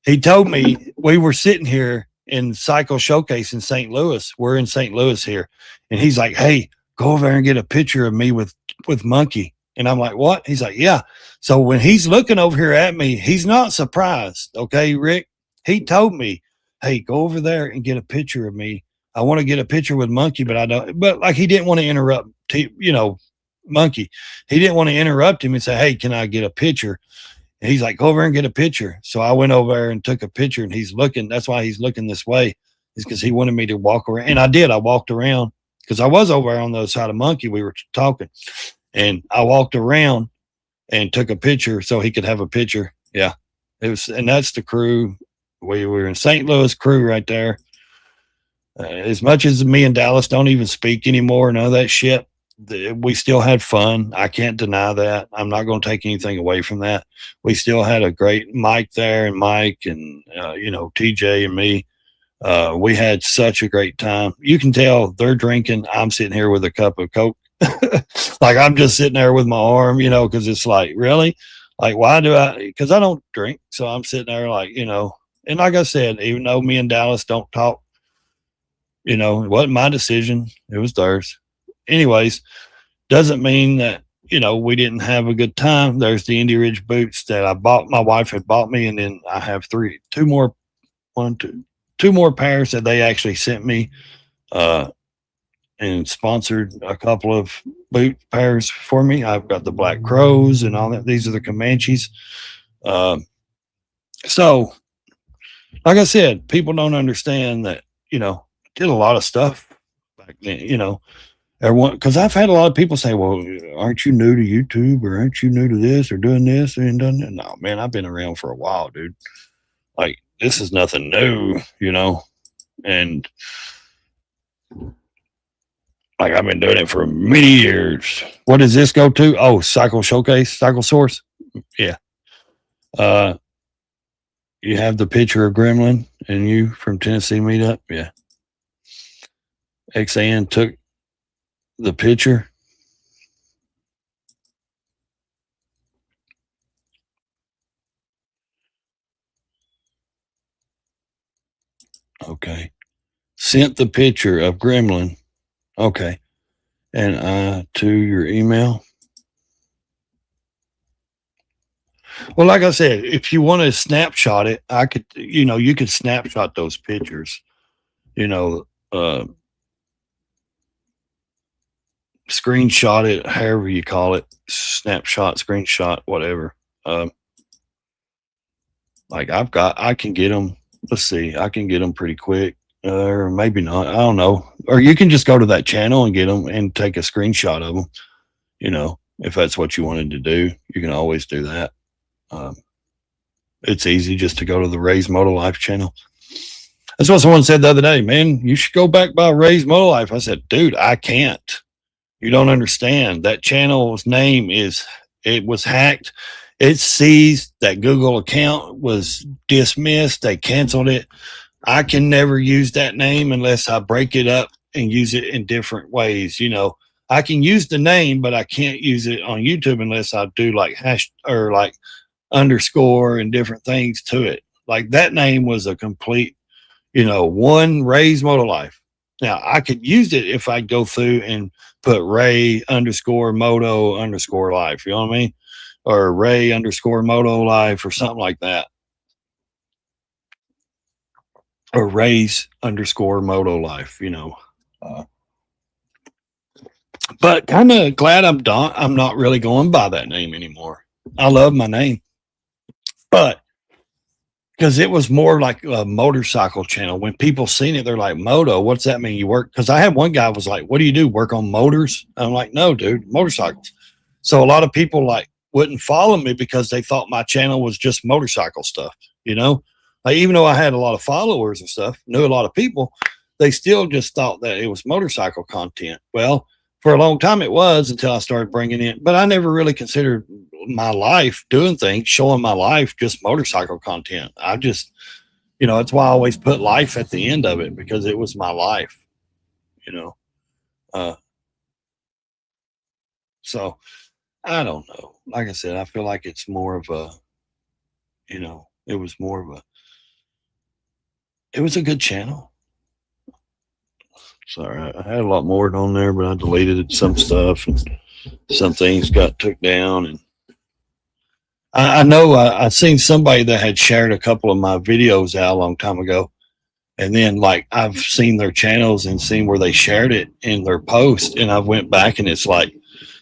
He told me we were sitting here in Cycle Showcase in St. Louis. We're in St. Louis here. And he's like, hey, go over there and get a picture of me with Monkey. And I'm like, what? He's like, yeah. So when he's looking over here at me, he's not surprised. Okay, Rick? He told me, hey, go over there and get a picture of me. I want to get a picture with Monkey, but I don't. But like he didn't want to interrupt, Monkey. He didn't want to interrupt him and say, hey, can I get a picture? And he's like, go over and get a picture. So I went over there and took a picture, and he's looking. That's why he's looking this way, is because he wanted me to walk around. And I did. I walked around because I was over there on the other side of Monkey. We were talking. And I walked around and took a picture so he could have a picture. Yeah. It was, and that's the crew. We were in St. Louis crew right there. As much as me and Dallas don't even speak anymore, none of that shit, we still had fun. I can't deny that. I'm not going to take anything away from that. We still had a great Mike there, and Mike and, TJ and me. We had such a great time. You can tell they're drinking. I'm sitting here with a cup of Coke. Like I'm just sitting there with my arm, because it's like, really? Like, why do I? Because I don't drink. So I'm sitting there like, and like I said, even though me and Dallas don't talk, it wasn't my decision. It was theirs. Anyways, doesn't mean that, we didn't have a good time. There's the Indy Ridge boots that I bought. My wife had bought me. And then I have two more pairs that they actually sent me, and sponsored a couple of boot pairs for me. I've got the Black Crows and all that. These are the Comanches. So like I said, people don't understand that, did a lot of stuff back then, everyone, because I've had a lot of people say, well, aren't you new to YouTube, or aren't you new to this or doing this and done that? No, man, I've been around for a while, dude. Like, this is nothing new, and like I've been doing it for many years. What does this go to? Oh, Cycle Showcase, Cycle Source. Yeah. You have the picture of Gremlin and you from Tennessee meetup. Yeah. XAN took the picture. Okay. sent the picture of Gremlin. Okay. And to your email. Well, like I said, if you want to snapshot it, I could, you could snapshot those pictures, screenshot it, however you call it, snapshot, screenshot, whatever. Like I can get them. Let's see, I can get them pretty quick, or maybe not. I don't know. Or you can just go to that channel and get them and take a screenshot of them. If that's what you wanted to do, you can always do that. It's easy just to go to the Ray's Moto Life channel. That's what someone said the other day, man, you should go back by Ray's Moto Life. I said, dude, I can't. You don't understand. That channel's name it was hacked. It seized. That Google account was dismissed. They canceled it. I can never use that name unless I break it up and use it in different ways. I can use the name, but I can't use it on YouTube unless I do like hash or like underscore and different things to it. Like that name was a complete, one Ray's Moto Life. Now I could use it if I go through and put Ray underscore Moto underscore Life. You know what I mean? Or Ray underscore Moto Life or something like that. Or Ray's underscore Moto Life, but kind of glad I'm not really going by that name anymore. I love my name, but because it was more like a motorcycle channel. When people seen it, they're like, Moto, what's that mean? You work? Because I had one guy was like, what do you do? Work on motors? I'm like, no, dude, motorcycles. So a lot of people like wouldn't follow me because they thought my channel was just motorcycle stuff, Like even though I had a lot of followers and stuff, knew a lot of people, they still just thought that it was motorcycle content. Well, for a long time it was until I started bringing in, but I never really considered my life doing things, showing my life, just motorcycle content. I just, that's why I always put life at the end of it because it was my life, so I don't know. Like I said, I feel like it's more of a, it was a good channel. Sorry, I had a lot more on there, but I deleted some stuff and some things got took down. And I know I seen somebody that had shared a couple of my videos out a long time ago. And then like I've seen their channels and seen where they shared it in their post. And I went back and it's like,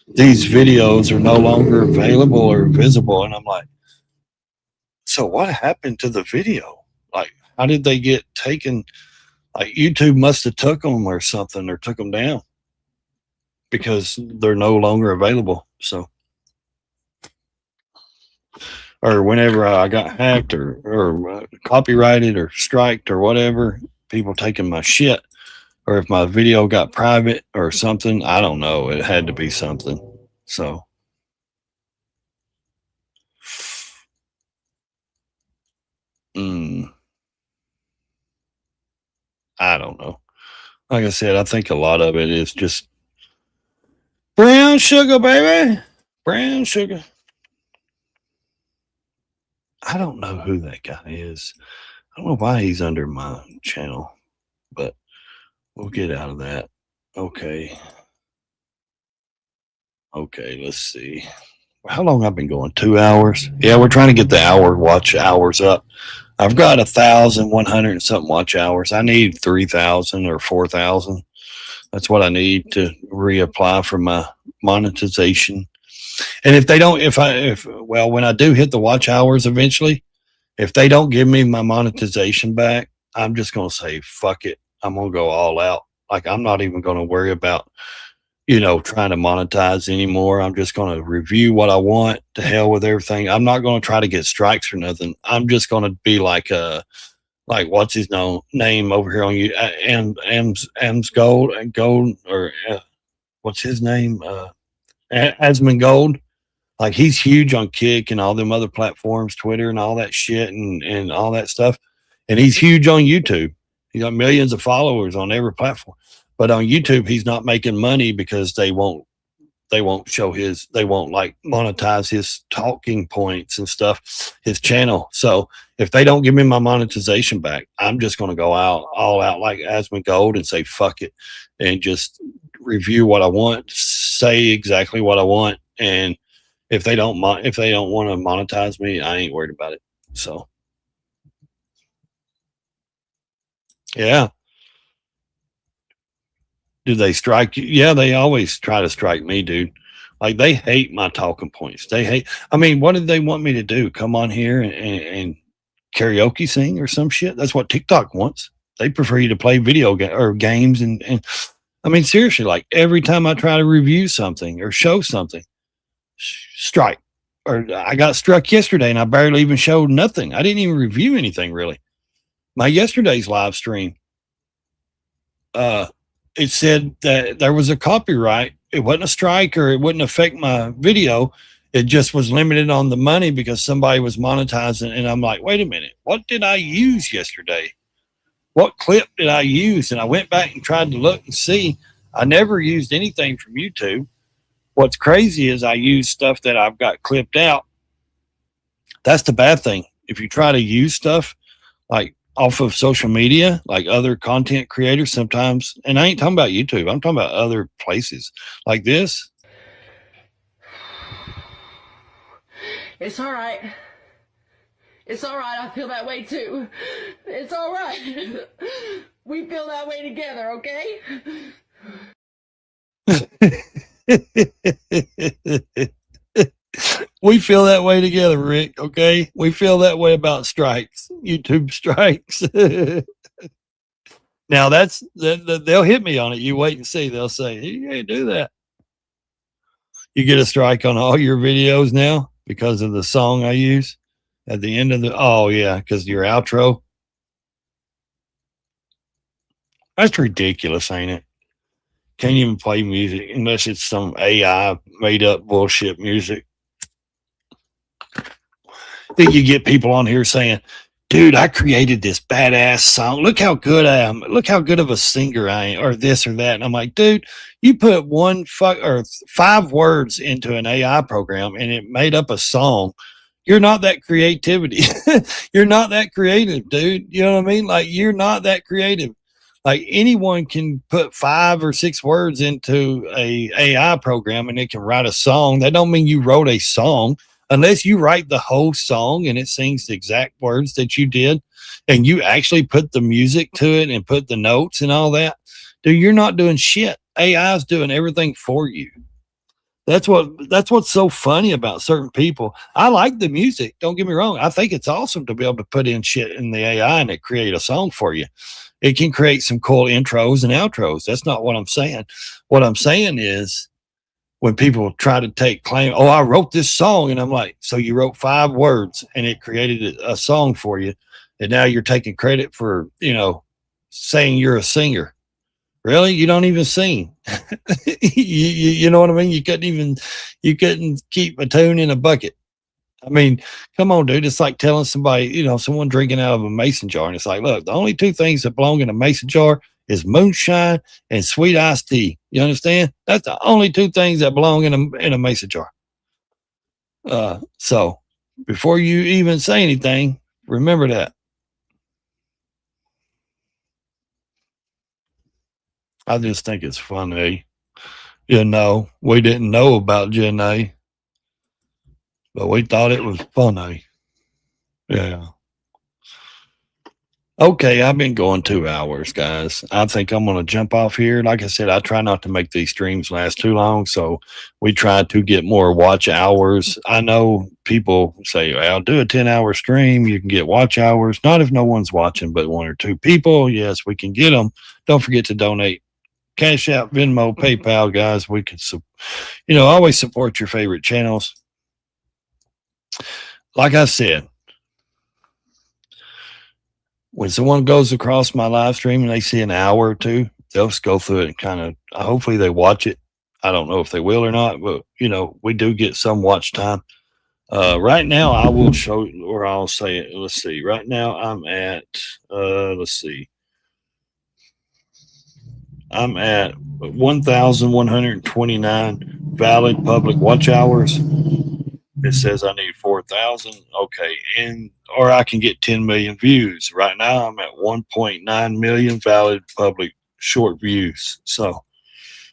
these videos are no longer available or visible. And I'm like, so what happened to the video? Like, how did they get taken? Like YouTube must have took them or something or took them down because they're no longer available. So, or whenever I got hacked or copyrighted or striked or whatever, people taking my shit, or if my video got private or something, I don't know. It had to be something. So, I don't know. Like I said, I think a lot of it is just brown sugar, baby. Brown sugar. I don't know who that guy is. I don't know why he's under my channel, but we'll get out of that. Okay. Okay, let's see. How long I've been going? 2 hours? Yeah, we're trying to get the watch hours up. I've got 1,100 and something watch hours. I need 3,000 or 4,000. That's what I need to reapply for my monetization. And if they don't, when I do hit the watch hours eventually, if they don't give me my monetization back, I'm just going to say, fuck it. I'm going to go all out. Like, I'm not even going to worry about, trying to monetize anymore. I'm just going to review what I want. To hell with everything. I'm not going to try to get strikes or nothing. I'm just going to be like what's his name over here on you? Ams Gold, or what's his name? Asmon Gold. Like, he's huge on Kick and all them other platforms, Twitter and all that shit and all that stuff. And he's huge on YouTube. He's got millions of followers on every platform. But on YouTube, he's not making money because they won't they won't show they won't like monetize his talking points and stuff, his channel. So if they don't give me my monetization back, I'm just going to go all out like Asmongold and say, fuck it. And just review what I want, say exactly what I want. And if they don't want to monetize me, I ain't worried about it. So yeah. Do they strike you? Yeah, they always try to strike me, dude. Like they hate my talking points. They hate, I mean, what did they want me to do? Come on here and karaoke sing or some shit? That's what TikTok wants. They prefer you to play video games. And I mean, seriously, like every time I try to review something or show something, strike. Or I got struck yesterday and I barely even showed nothing. I didn't even review anything really. My yesterday's live stream, it said that there was a copyright. It wasn't a strike or it wouldn't affect my video. It just was limited on the money because somebody was monetizing. And I'm like, wait a minute, what did I use yesterday? What clip did I use? And I went back and tried to look and see. I never used anything from YouTube. What's crazy is I use stuff that I've got clipped out. That's the bad thing. If you try to use stuff like off of social media, like other content creators sometimes, and I ain't talking about YouTube, I'm talking about other places like this. It's all right. It's all right. I feel that way too. It's all right. We feel that way together, okay? We feel that way together, Rick. Okay. We feel that way about strikes, YouTube strikes. Now they'll hit me on it. You wait and see. They'll say, you can't do that. You get a strike on all your videos now because of the song I use at the end of oh yeah. Cause your outro. That's ridiculous, ain't it? Can't even play music unless it's some AI made up bullshit music. Then you get people on here saying, dude, I created this badass song. Look how good I am. Look how good of a singer I am, or this or that. And I'm like, dude, you put 5 words into an AI program and it made up a song. You're not that creativity. You're not that creative, dude. You know what I mean? Like you're not that creative. Like anyone can put 5 or 6 words into a AI program and it can write a song. That don't mean you wrote a song. Unless you write the whole song and it sings the exact words that you did and you actually put the music to it and put the notes and all that, dude, you're not doing shit. AI is doing everything for you. That's what's so funny about certain people. I like the music. Don't get me wrong. I think it's awesome to be able to put in shit in the AI and it create a song for you. It can create some cool intros and outros. That's not what I'm saying. What I'm saying is, when people try to take claim, oh, I wrote this song. And I'm like, so you wrote 5 words and it created a song for you. And now you're taking credit for, saying you're a singer. Really? You don't even sing. you know what I mean? You couldn't keep a tune in a bucket. I mean, come on, dude. It's like telling somebody, someone drinking out of a mason jar. And it's like, look, the only 2 things that belong in a mason jar is moonshine and sweet iced tea. You understand? That's the only 2 things that belong in a mason jar. So before you even say anything, remember that. I just think it's funny. We didn't know about Janae, but we thought it was funny. Yeah. Okay, I've been going 2 hours, guys. I think I'm going to jump off here. Like I said, I try not to make these streams last too long, so we try to get more watch hours. I know people say, I'll do a 10-hour stream. You can get watch hours. Not if no one's watching, but 1 or 2 people. Yes, we can get them. Don't forget to donate. Cash App, Venmo, PayPal, guys. We could, always support your favorite channels. Like I said, when someone goes across my live stream and they see an hour or 2, they'll just go through it and hopefully they watch it. I don't know if they will or not, but we do get some watch time. Right now I will show, or I'll say it. Let's see. Right now I'm at, I'm at 1,129 valid public watch hours. It says I need 4,000. Okay. Or I can get 10 million views. Right now I'm at 1.9 million valid public short views. So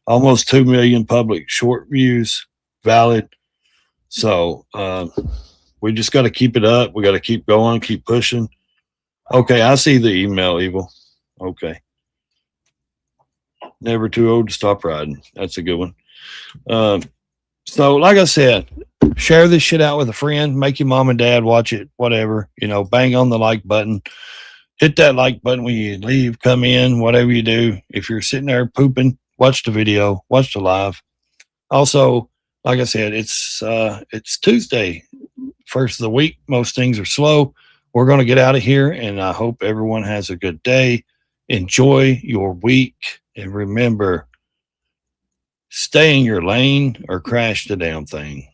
almost 2 million public short views valid. So, we just got to keep it up. We got to keep going, keep pushing. Okay. I see the email, Evil. Okay. Never too old to stop riding. That's a good one. So like I said, share this shit out with a friend, make your mom and dad watch it, whatever, bang on the like button, hit that like button when you leave, come in, whatever you do. If you're sitting there pooping, watch the video, watch the live. Also, like I said, it's Tuesday, first of the week. Most things are slow. We're going to get out of here, and I hope everyone has a good day. Enjoy your week, and remember, stay in your lane or crash the damn thing.